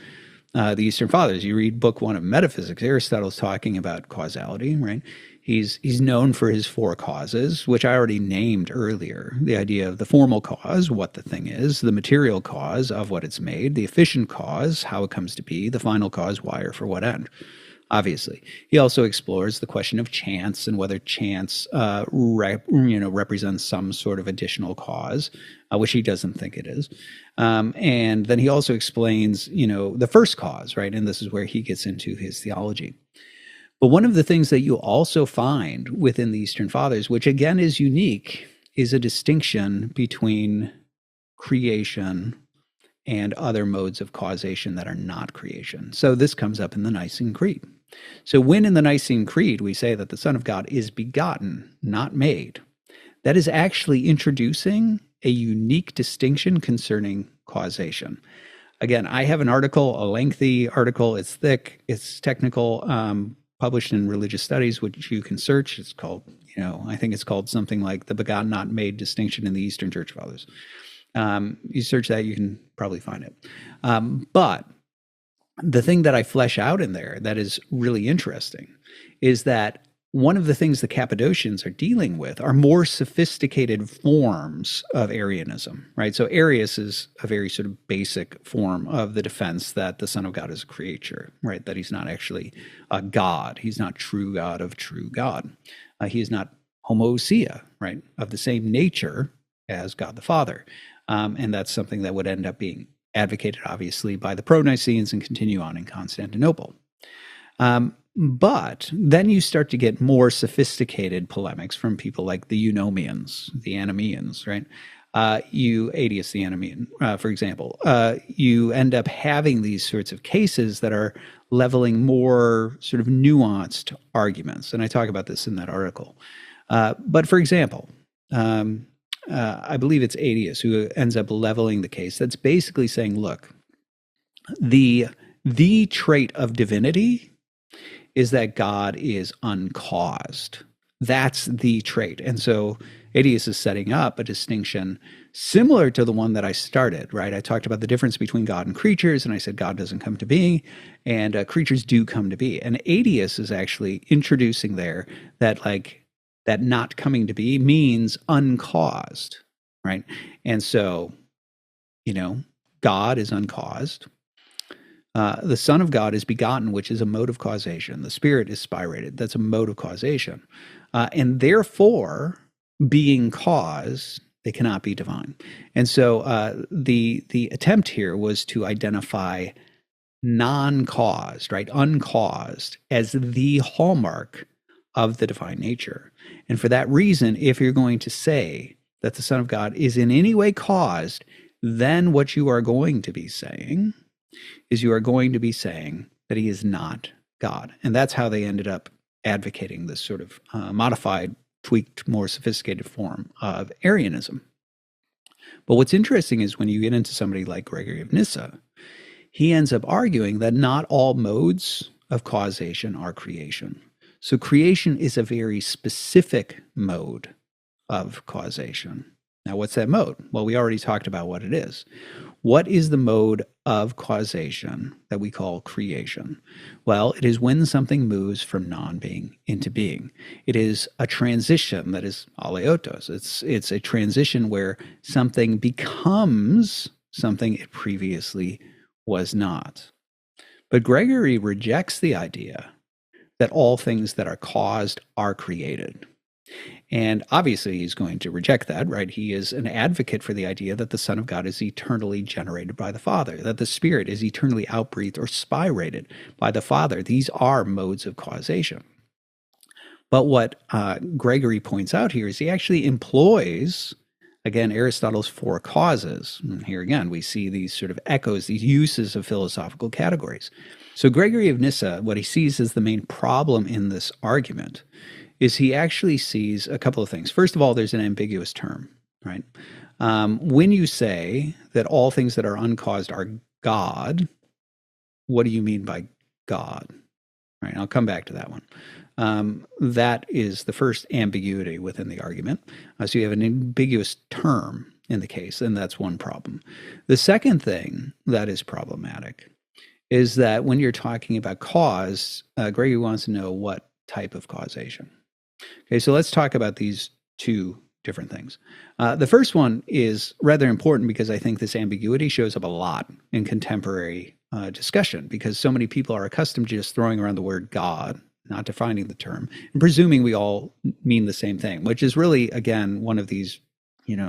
the Eastern Fathers. You read book 1 of Metaphysics, Aristotle's talking about causality, right? He's known for his 4 causes, which I already named earlier. The idea of the formal cause, what the thing is, the material cause of what it's made, the efficient cause, how it comes to be, the final cause, why or for what end. Obviously, he also explores the question of chance and whether chance, represents some sort of additional cause, which he doesn't think it is. And then he also explains, the first cause, right? And this is where he gets into his theology. But one of the things that you also find within the Eastern Fathers, which again is unique, is a distinction between creation and other modes of causation that are not creation. So this comes up in the Nicene Creed. So when in the Nicene Creed we say that the Son of God is begotten, not made, that is actually introducing a unique distinction concerning causation. Again, I have an article, a lengthy article. It's thick, it's technical, published in Religious Studies, which you can search. It's called, I think it's called something like the begotten, not made distinction in the Eastern Church Fathers. You search that, you can probably find it. But the thing that I flesh out in there that is really interesting is that one of the things the Cappadocians are dealing with are more sophisticated forms of Arianism, right? So Arius is a very sort of basic form of the defense that the Son of God is a creature, right? That he's not actually a God. He's not true God of true God. He is not homoousia, right? Of the same nature as God the Father. And that's something that would end up being advocated, obviously, by the pro-Nicenes and continue on in Constantinople. But then you start to get more sophisticated polemics from people like the Eunomians, the Anomeans, right? Adius the Anomean, for example. You end up having these sorts of cases that are leveling more sort of nuanced arguments. And I talk about this in that article. But for example, I believe it's Adius who ends up leveling the case that's basically saying, look, the trait of divinity is that God is uncaused. That's the trait. And so Adius is setting up a distinction similar to the one that I started, right? I talked about the difference between God and creatures, and I said God doesn't come to being, and creatures do come to be. And Adius is actually introducing there that that not coming to be means uncaused, right? And so, God is uncaused. The Son of God is begotten, which is a mode of causation. The Spirit is spirated. That's a mode of causation. And therefore, being caused, they cannot be divine. And so the attempt here was to identify non-caused, right, uncaused, as the hallmark of the divine nature. And for that reason, if you're going to say that the Son of God is in any way caused, then what you are going to be saying is you are going to be saying that he is not God. And that's how they ended up advocating this sort of modified, tweaked, more sophisticated form of Arianism. But what's interesting is when you get into somebody like Gregory of Nyssa, he ends up arguing that not all modes of causation are creation. So creation is a very specific mode of causation. Now, what's that mode? Well, we already talked about what it is. What is the mode of causation that we call creation? Well, it is when something moves from non-being into being. It is a transition that is aleotos. It's a transition where something becomes something it previously was not. But Gregory rejects the idea that all things that are caused are created. And obviously he's going to reject that, right? He is an advocate for the idea that the Son of God is eternally generated by the Father, that the Spirit is eternally outbreathed or spirated by the Father. These are modes of causation. But what Gregory points out here is he actually employs, again, Aristotle's 4 causes. And here again, we see these sort of echoes, these uses of philosophical categories. So Gregory of Nyssa, what he sees as the main problem in this argument is he actually sees a couple of things. First of all, there's an ambiguous term, right? When you say that all things that are uncaused are God, what do you mean by God? Right, I'll come back to that one. That is the first ambiguity within the argument. So you have an ambiguous term in the case, and that's one problem. The second thing that is problematic is that when you're talking about cause, Gregory wants to know what type of causation. Okay, so let's talk about these two different things. The first one is rather important because I think this ambiguity shows up a lot in contemporary discussion, because so many people are accustomed to just throwing around the word God, not defining the term, and presuming we all mean the same thing, which is really, again, one of these,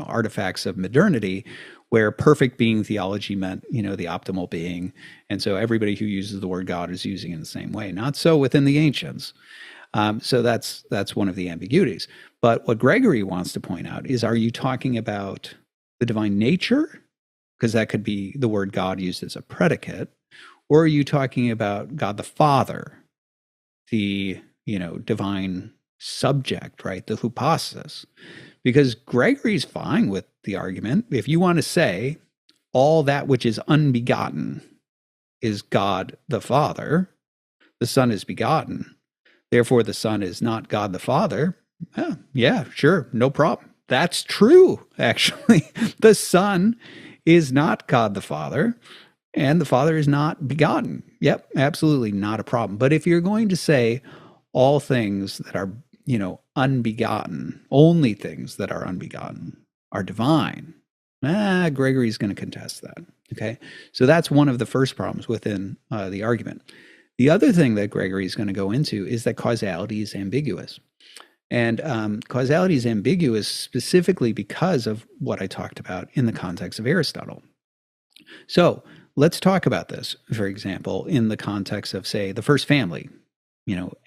artifacts of modernity, where perfect being theology meant, the optimal being. And so everybody who uses the word God is using it in the same way. Not so within the ancients. So that's one of the ambiguities. But what Gregory wants to point out is, are you talking about the divine nature? Because that could be the word God used as a predicate. Or are you talking about God the Father, the, divine subject, right? The hypostasis. Because Gregory's fine with the argument. If you want to say all that which is unbegotten is God the Father, the Son is begotten, therefore the Son is not God the Father, yeah, sure, no problem. That's true, actually. The Son is not God the Father, and the Father is not begotten. Yep, absolutely not a problem. But if you're going to say all things that are, unbegotten, only things that are unbegotten are divine, Gregory's going to contest that. Okay, so that's one of the first problems within the argument. The other thing that Gregory is going to go into is that causality is ambiguous. And causality is ambiguous specifically because of what I talked about in the context of Aristotle. So let's talk about this, for example, in the context of, say, the first family,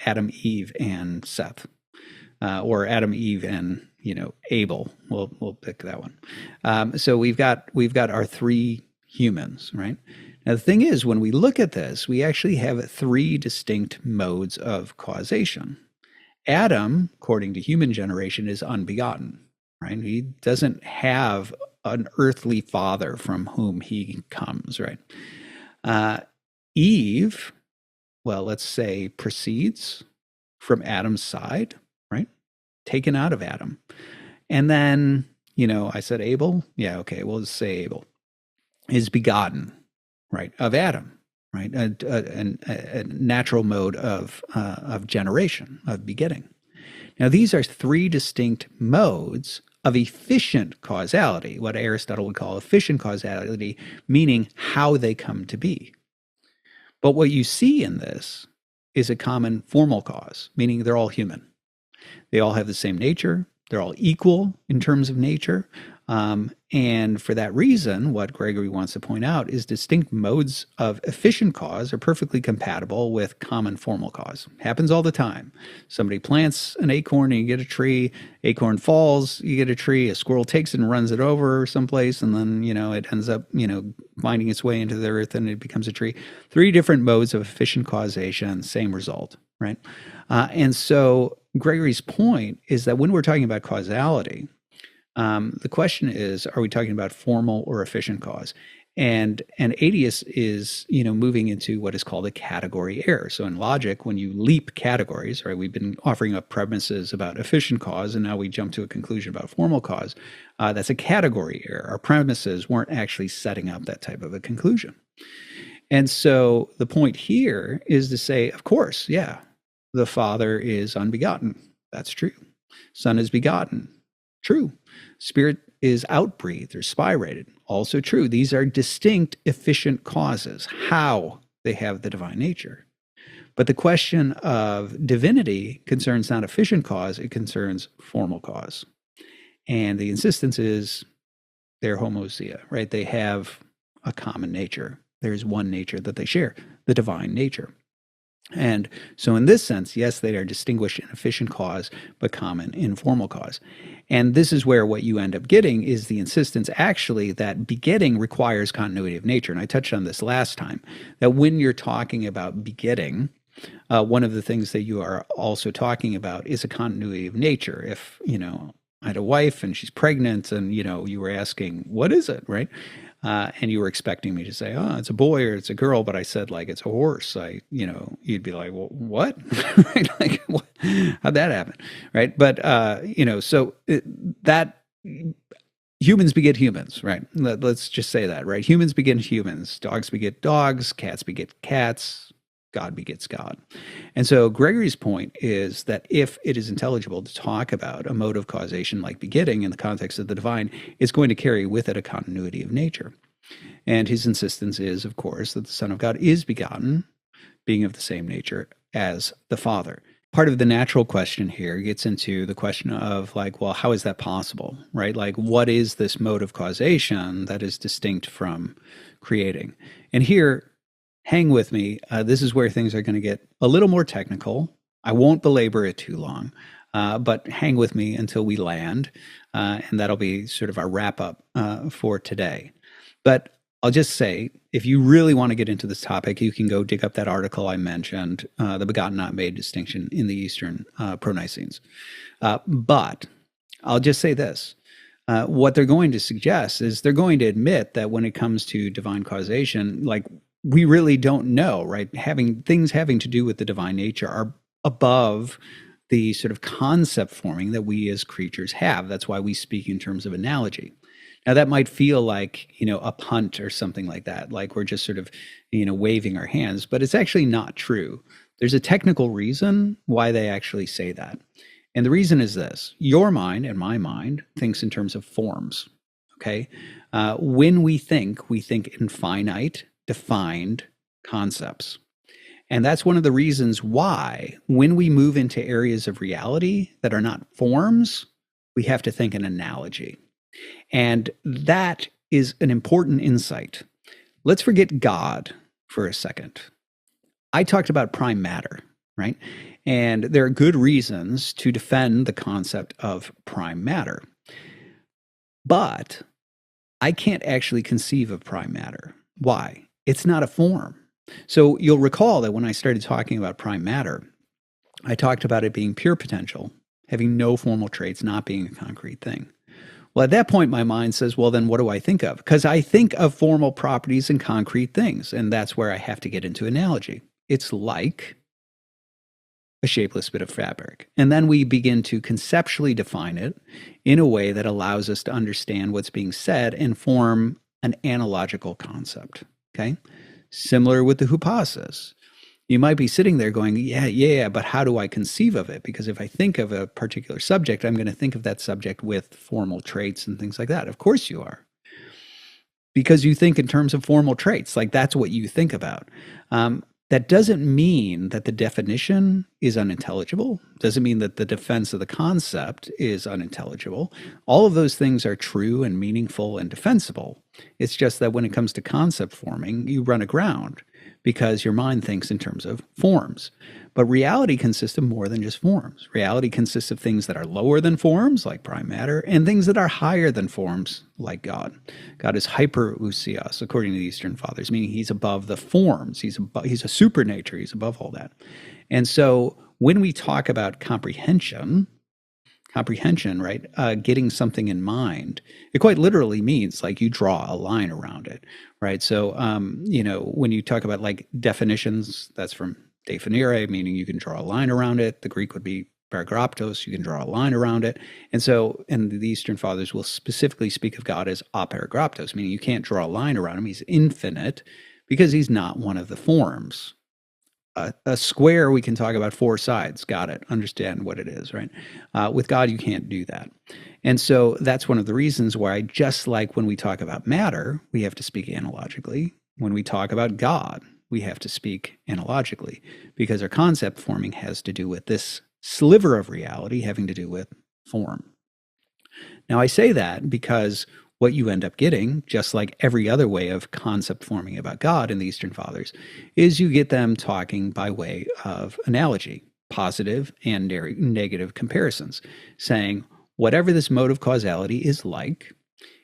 Adam, Eve, and Seth, or Adam, Eve, and, Abel. We'll pick that one. So we've got our three humans, right? Now, the thing is, when we look at this, we actually have three distinct modes of causation. Adam, according to human generation, is unbegotten, right? He doesn't have an earthly father from whom he comes, right? Eve, well, let's say, proceeds from Adam's side, right? Taken out of Adam. And then, I said Abel. Yeah, okay, we'll just say Abel is begotten, right, of Adam, right? A natural mode of generation, of begetting. Now, these are three distinct modes of efficient causality, what Aristotle would call efficient causality, meaning how they come to be. But what you see in this is a common formal cause, meaning they're all human. They all have the same nature. They're all equal in terms of nature. And for that reason, what Gregory wants to point out is distinct modes of efficient cause are perfectly compatible with common formal cause. Happens all the time. Somebody plants an acorn and you get a tree. Acorn falls, you get a tree. A squirrel takes it and runs it over someplace, and then, it ends up, finding its way into the earth and it becomes a tree. Three different modes of efficient causation, same result, right? And so Gregory's point is that when we're talking about causality, the question is, are we talking about formal or efficient cause? And Adius is, moving into what is called a category error. So in logic, when you leap categories, right, we've been offering up premises about efficient cause, and now we jump to a conclusion about formal cause. That's a category error. Our premises weren't actually setting up that type of a conclusion. And so the point here is to say, of course, yeah, the Father is unbegotten. That's true. Son is begotten. True. Spirit is outbreathed or spirated. Also true. These are distinct, efficient causes, how they have the divine nature. But the question of divinity concerns not efficient cause, it concerns formal cause. And the insistence is they're homoousia, right? They have a common nature. There's one nature that they share, the divine nature. And so in this sense, yes, they are distinguished in efficient cause, but common in formal cause. And this is where what you end up getting is the insistence actually that begetting requires continuity of nature. And I touched on this last time, that when you're talking about begetting, one of the things that you are also talking about is a continuity of nature. If, I had a wife and she's pregnant and, you were asking, what is it, right? And you were expecting me to say, oh, it's a boy or it's a girl, but I said, like, it's a horse. You'd be like, well, what? Right? Like, what? How'd that happen? Right. But, that humans beget humans, right? Let's just say that, right? Humans beget humans. Dogs beget dogs. Cats beget cats. God begets God. And so Gregory's point is that if it is intelligible to talk about a mode of causation like begetting in the context of the divine, it's going to carry with it a continuity of nature. And his insistence is, of course, that the Son of God is begotten, being of the same nature as the Father. Part of the natural question here gets into the question of, like, well, how is that possible, right? Like, what is this mode of causation that is distinct from creating? And here, hang with me. This is where things are going to get a little more technical. I won't belabor it too long, but hang with me until we land, and that'll be sort of our wrap up for today. But I'll just say, if you really want to get into this topic, you can go dig up that article I mentioned, the begotten not made distinction in the Eastern Pro-Nicenes. But I'll just say this. What they're going to suggest is they're going to admit that when it comes to divine causation, like, we really don't know, right? Things having to do with the divine nature are above the sort of concept forming that we as creatures have. That's why we speak in terms of analogy. Now, that might feel like, a punt or something like that, like we're just sort of, waving our hands, but it's actually not true. There's a technical reason why they actually say that. And the reason is this: your mind and my mind thinks in terms of forms, okay? When we think in finite, defined concepts. And that's one of the reasons why, when we move into areas of reality that are not forms, we have to think in analogy. And that is an important insight. Let's forget God for a second. I talked about prime matter, right? And there are good reasons to defend the concept of prime matter. But I can't actually conceive of prime matter. Why? It's not a form. So you'll recall that when I started talking about prime matter, I talked about it being pure potential, having no formal traits, not being a concrete thing. Well, at that point, my mind says, well, then what do I think of? Because I think of formal properties and concrete things, and that's where I have to get into analogy. It's like a shapeless bit of fabric. And then we begin to conceptually define it in a way that allows us to understand what's being said and form an analogical concept. Okay. Similar with the hypostasis. You might be sitting there going, yeah, but how do I conceive of it? Because if I think of a particular subject, I'm going to think of that subject with formal traits and things like that. Of course you are. Because you think in terms of formal traits, like that's what you think about. That doesn't mean that the definition is unintelligible. Doesn't mean that the defense of the concept is unintelligible. All of those things are true and meaningful and defensible. It's just that when it comes to concept forming, you run aground because your mind thinks in terms of forms. But reality consists of more than just forms. Reality consists of things that are lower than forms, like prime matter, and things that are higher than forms, like God. God is hyperousios, according to the Eastern Fathers, meaning he's above the forms. He's a supernature. He's above all that. And so when we talk about comprehension, right? Getting something in mind, it quite literally means like you draw a line around it, right? So, when you talk about like definitions, that's from definire, meaning you can draw a line around it. The Greek would be paragraptos, you can draw a line around it. And so, and the Eastern Fathers will specifically speak of God as aparagraptos, meaning you can't draw a line around him. He's infinite because he's not one of the forms. A square, we can talk about four sides. Got it. Understand what it is, right? With God, you can't do that. And so that's one of the reasons why, just like when we talk about matter, we have to speak analogically. When we talk about God, we have to speak analogically because our concept forming has to do with this sliver of reality having to do with form. Now, I say that because what you end up getting, just like every other way of concept forming about God in the Eastern Fathers, is you get them talking by way of analogy, positive and negative comparisons, saying whatever this mode of causality is like,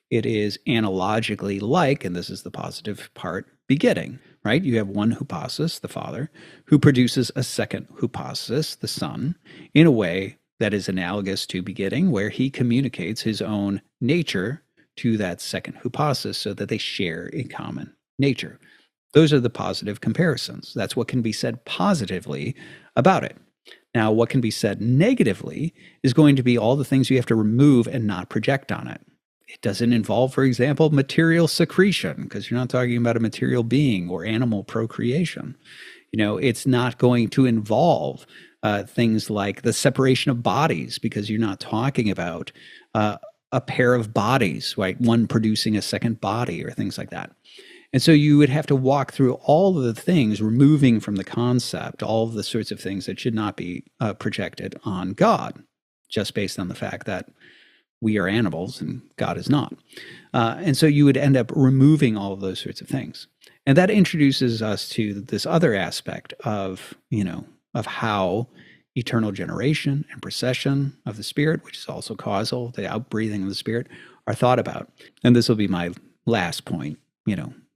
it is analogically like, and this is the positive part, begetting. right? You have one hypostasis, the Father, who produces a second hypostasis, the Son, in a way that is analogous to begetting, where he communicates his own nature to that second hypostasis so that they share a common nature. Those are the positive comparisons. That's what can be said positively about it. Now, what can be said negatively is going to be all the things you have to remove and not project on it. It doesn't involve, for example, material secretion, because you're not talking about a material being or animal procreation. It's not going to involve things like the separation of bodies, because you're not talking about a pair of bodies, right? One producing a second body or things like that. And so you would have to walk through all of the things, removing from the concept all of the sorts of things that should not be projected on God, just based on the fact that we are animals and God is not. And so you would end up removing all of those sorts of things. And that introduces us to this other aspect of how eternal generation and procession of the Spirit, which is also causal, the outbreathing of the Spirit, are thought about. And this will be my last point,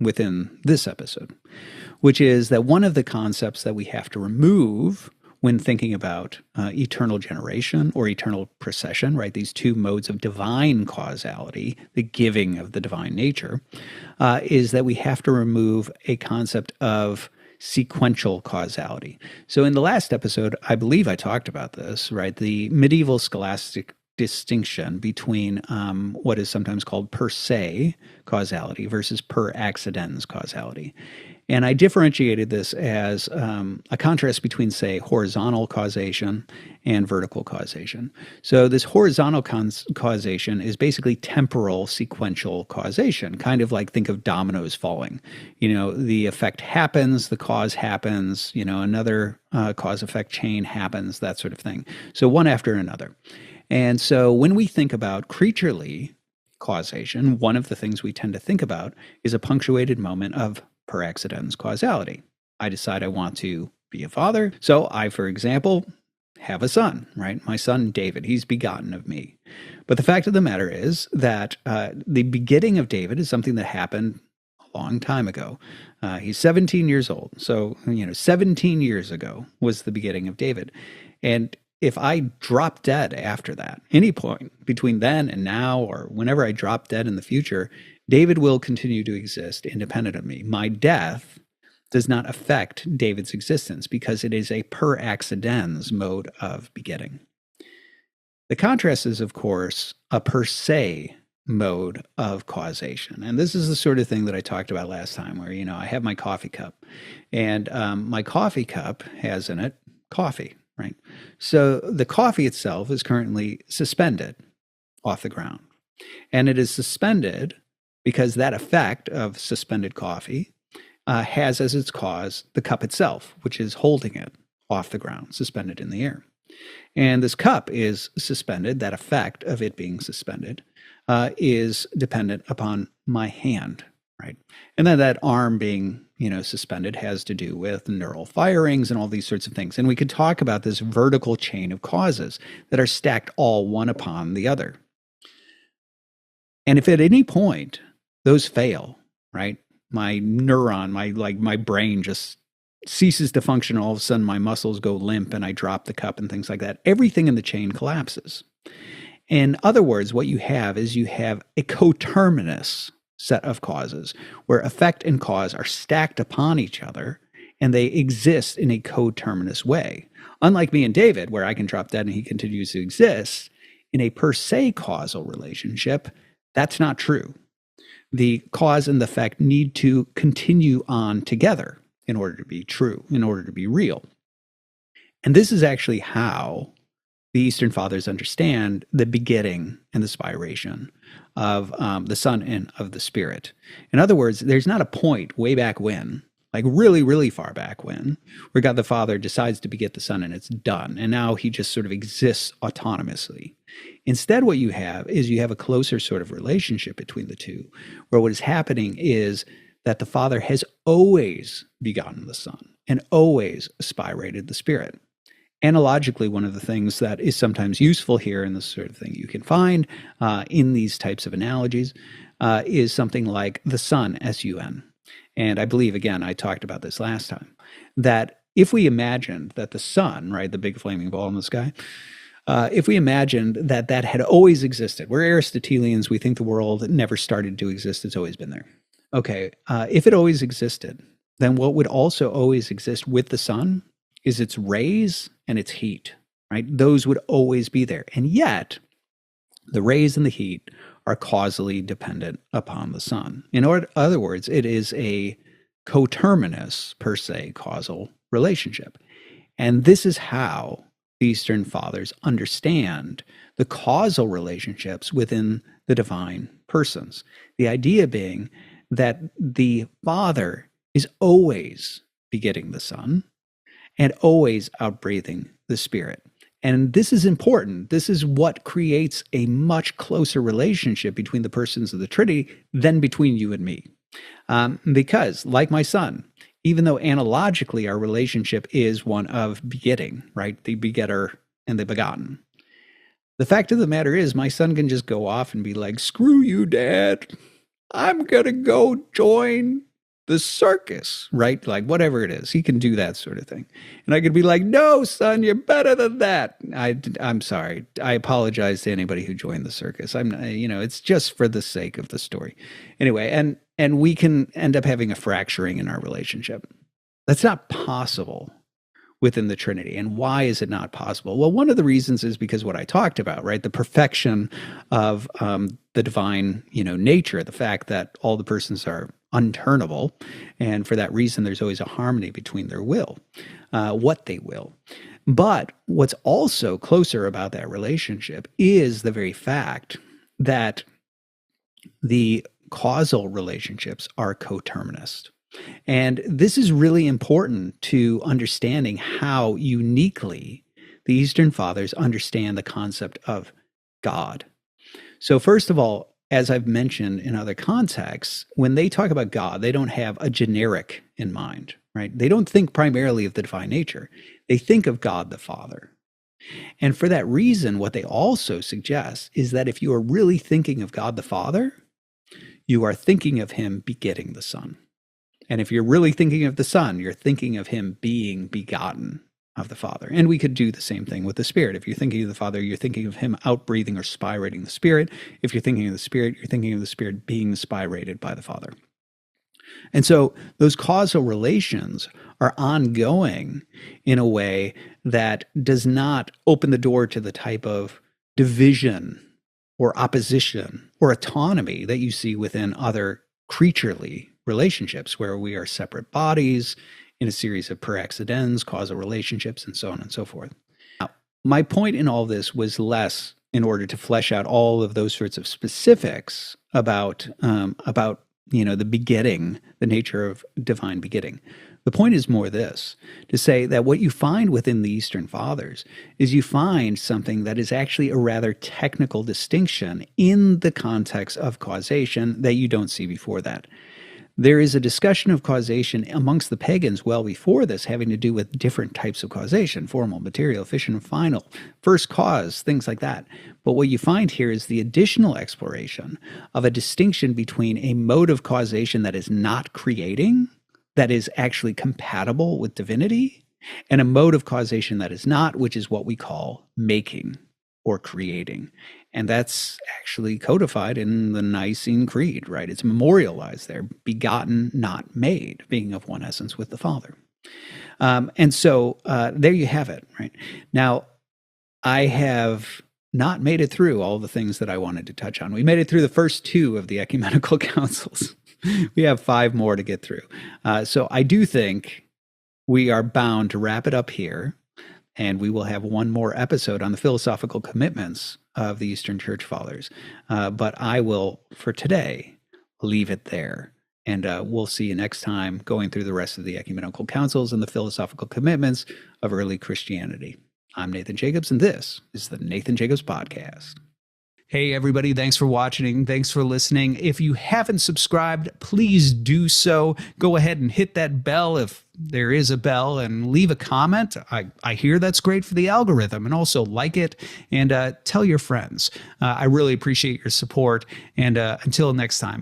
within this episode, which is that one of the concepts that we have to remove when thinking about eternal generation or eternal procession, right? These two modes of divine causality, the giving of the divine nature, is that we have to remove a concept of sequential causality. So in the last episode, I believe I talked about this, right? The medieval scholastic distinction between what is sometimes called per se causality versus per accidens causality. And I differentiated this as a contrast between, say, horizontal causation and vertical causation. So this horizontal causation is basically temporal sequential causation, kind of like think of dominoes falling. The effect happens, the cause happens, another cause-effect chain happens, that sort of thing. So one after another. And so when we think about creaturely causation, one of the things we tend to think about is a punctuated moment of per accidens causality. I decide I want to be a father. So I, for example, have a son, right? My son, David, he's begotten of me. But the fact of the matter is that the begetting of David is something that happened a long time ago. He's 17 years old. So, 17 years ago was the begetting of David. And if I drop dead after that, any point between then and now, or whenever I drop dead in the future, David will continue to exist independent of me. My death does not affect David's existence because it is a per accidens mode of begetting. The contrast is, of course, a per se mode of causation. And this is the sort of thing that I talked about last time where, I have my coffee cup and my coffee cup has in it coffee, right? So the coffee itself is currently suspended off the ground. And it is suspended because that effect of suspended coffee has as its cause the cup itself, which is holding it off the ground, suspended in the air. And this cup is suspended, that effect of it being suspended is dependent upon my hand, right? And then that arm being, suspended has to do with neural firings and all these sorts of things. And we could talk about this vertical chain of causes that are stacked all one upon the other. And if at any point those fail, right? My neuron, my brain just ceases to function. All of a sudden my muscles go limp and I drop the cup and things like that. Everything in the chain collapses. In other words, what you have is you have a coterminous set of causes where effect and cause are stacked upon each other and they exist in a coterminous way. Unlike me and David, where I can drop dead and he continues to exist, in a per se causal relationship, that's not true. The cause and the effect need to continue on together in order to be true, in order to be real. And this is actually how the Eastern Fathers understand the begetting and the spiration of the Son and of the Spirit. In other words, there's not a point way back when, like really, really far back when, where God the Father decides to beget the Son and it's done. And now he just sort of exists autonomously. Instead, what you have is you have a closer sort of relationship between the two, where what is happening is that the Father has always begotten the Son and always spirated the Spirit. Analogically, one of the things that is sometimes useful here, and this sort of thing you can find in these types of analogies, is something like the sun, S-U-N. And I believe, again, I talked about this last time, that if we imagined that the sun, right, the big flaming ball in the sky, if we imagined that that had always existed, we're Aristotelians, we think the world never started to exist, it's always been there. Okay, if it always existed, then what would also always exist with the sun is its rays and its heat, right? Those would always be there. And yet, the rays and the heat are causally dependent upon the sun. In other words, it is a coterminous, per se, causal relationship. And this is how the Eastern Fathers understand the causal relationships within the divine persons. The idea being that the Father is always begetting the Son and always outbreathing the Spirit. And this is important. This is what creates a much closer relationship between the persons of the Trinity than between you and me. Because, like my son, even though analogically our relationship is one of begetting, right? The begetter and the begotten. The fact of the matter is, my son can just go off and be like, screw you, Dad. I'm going to go join the circus, right? Like whatever it is, he can do that sort of thing. And I could be like, no, son, you're better than that. I'm sorry. I apologize to anybody who joined the circus. It's just for the sake of the story. Anyway, and we can end up having a fracturing in our relationship. That's not possible within the Trinity. And why is it not possible? Well, one of the reasons is because what I talked about, right? The perfection of the divine, nature, the fact that all the persons are unturnable. And for that reason, there's always a harmony between their will, what they will. But what's also closer about that relationship is the very fact that the causal relationships are coterminous. And this is really important to understanding how uniquely the Eastern Fathers understand the concept of God. So first of all, as I've mentioned in other contexts, when they talk about God, they don't have a generic in mind, right? They don't think primarily of the divine nature. They think of God the Father. And for that reason, what they also suggest is that if you are really thinking of God the Father, you are thinking of him begetting the Son. And if you're really thinking of the Son, you're thinking of him being begotten of the Father. And we could do the same thing with the Spirit. If you're thinking of the Father, you're thinking of him outbreathing or spirating the Spirit. If you're thinking of the Spirit, you're thinking of the Spirit being spirated by the Father. And so those causal relations are ongoing in a way that does not open the door to the type of division or opposition or autonomy that you see within other creaturely relationships, where we are separate bodies in a series of per accidens, causal relationships, and so on and so forth. Now, my point in all this was less in order to flesh out all of those sorts of specifics about the begetting, the nature of divine begetting. The point is more this, to say that what you find within the Eastern Fathers is you find something that is actually a rather technical distinction in the context of causation that you don't see before that. There is a discussion of causation amongst the pagans well before this, having to do with different types of causation, formal, material, efficient, and final, first cause, things like that. But what you find here is the additional exploration of a distinction between a mode of causation that is not creating, that is actually compatible with divinity, and a mode of causation that is not, which is what we call making or creating. And that's actually codified in the Nicene Creed, right? It's memorialized there, begotten, not made, being of one essence with the Father. And so there you have it, right? Now, I have not made it through all the things that I wanted to touch on. We made it through the first two of the Ecumenical Councils. We have 5 more to get through. So I do think we are bound to wrap it up here. And we will have one more episode on the philosophical commitments of the Eastern Church Fathers. But I will, for today, leave it there. And we'll see you next time going through the rest of the Ecumenical Councils and the philosophical commitments of early Christianity. I'm Nathan Jacobs, and this is the Nathan Jacobs Podcast. Hey, everybody. Thanks for watching. Thanks for listening. If you haven't subscribed, please do so. Go ahead and hit that bell if there is a bell, and leave a comment. I hear that's great for the algorithm, and also like it and tell your friends. I really appreciate your support. And until next time,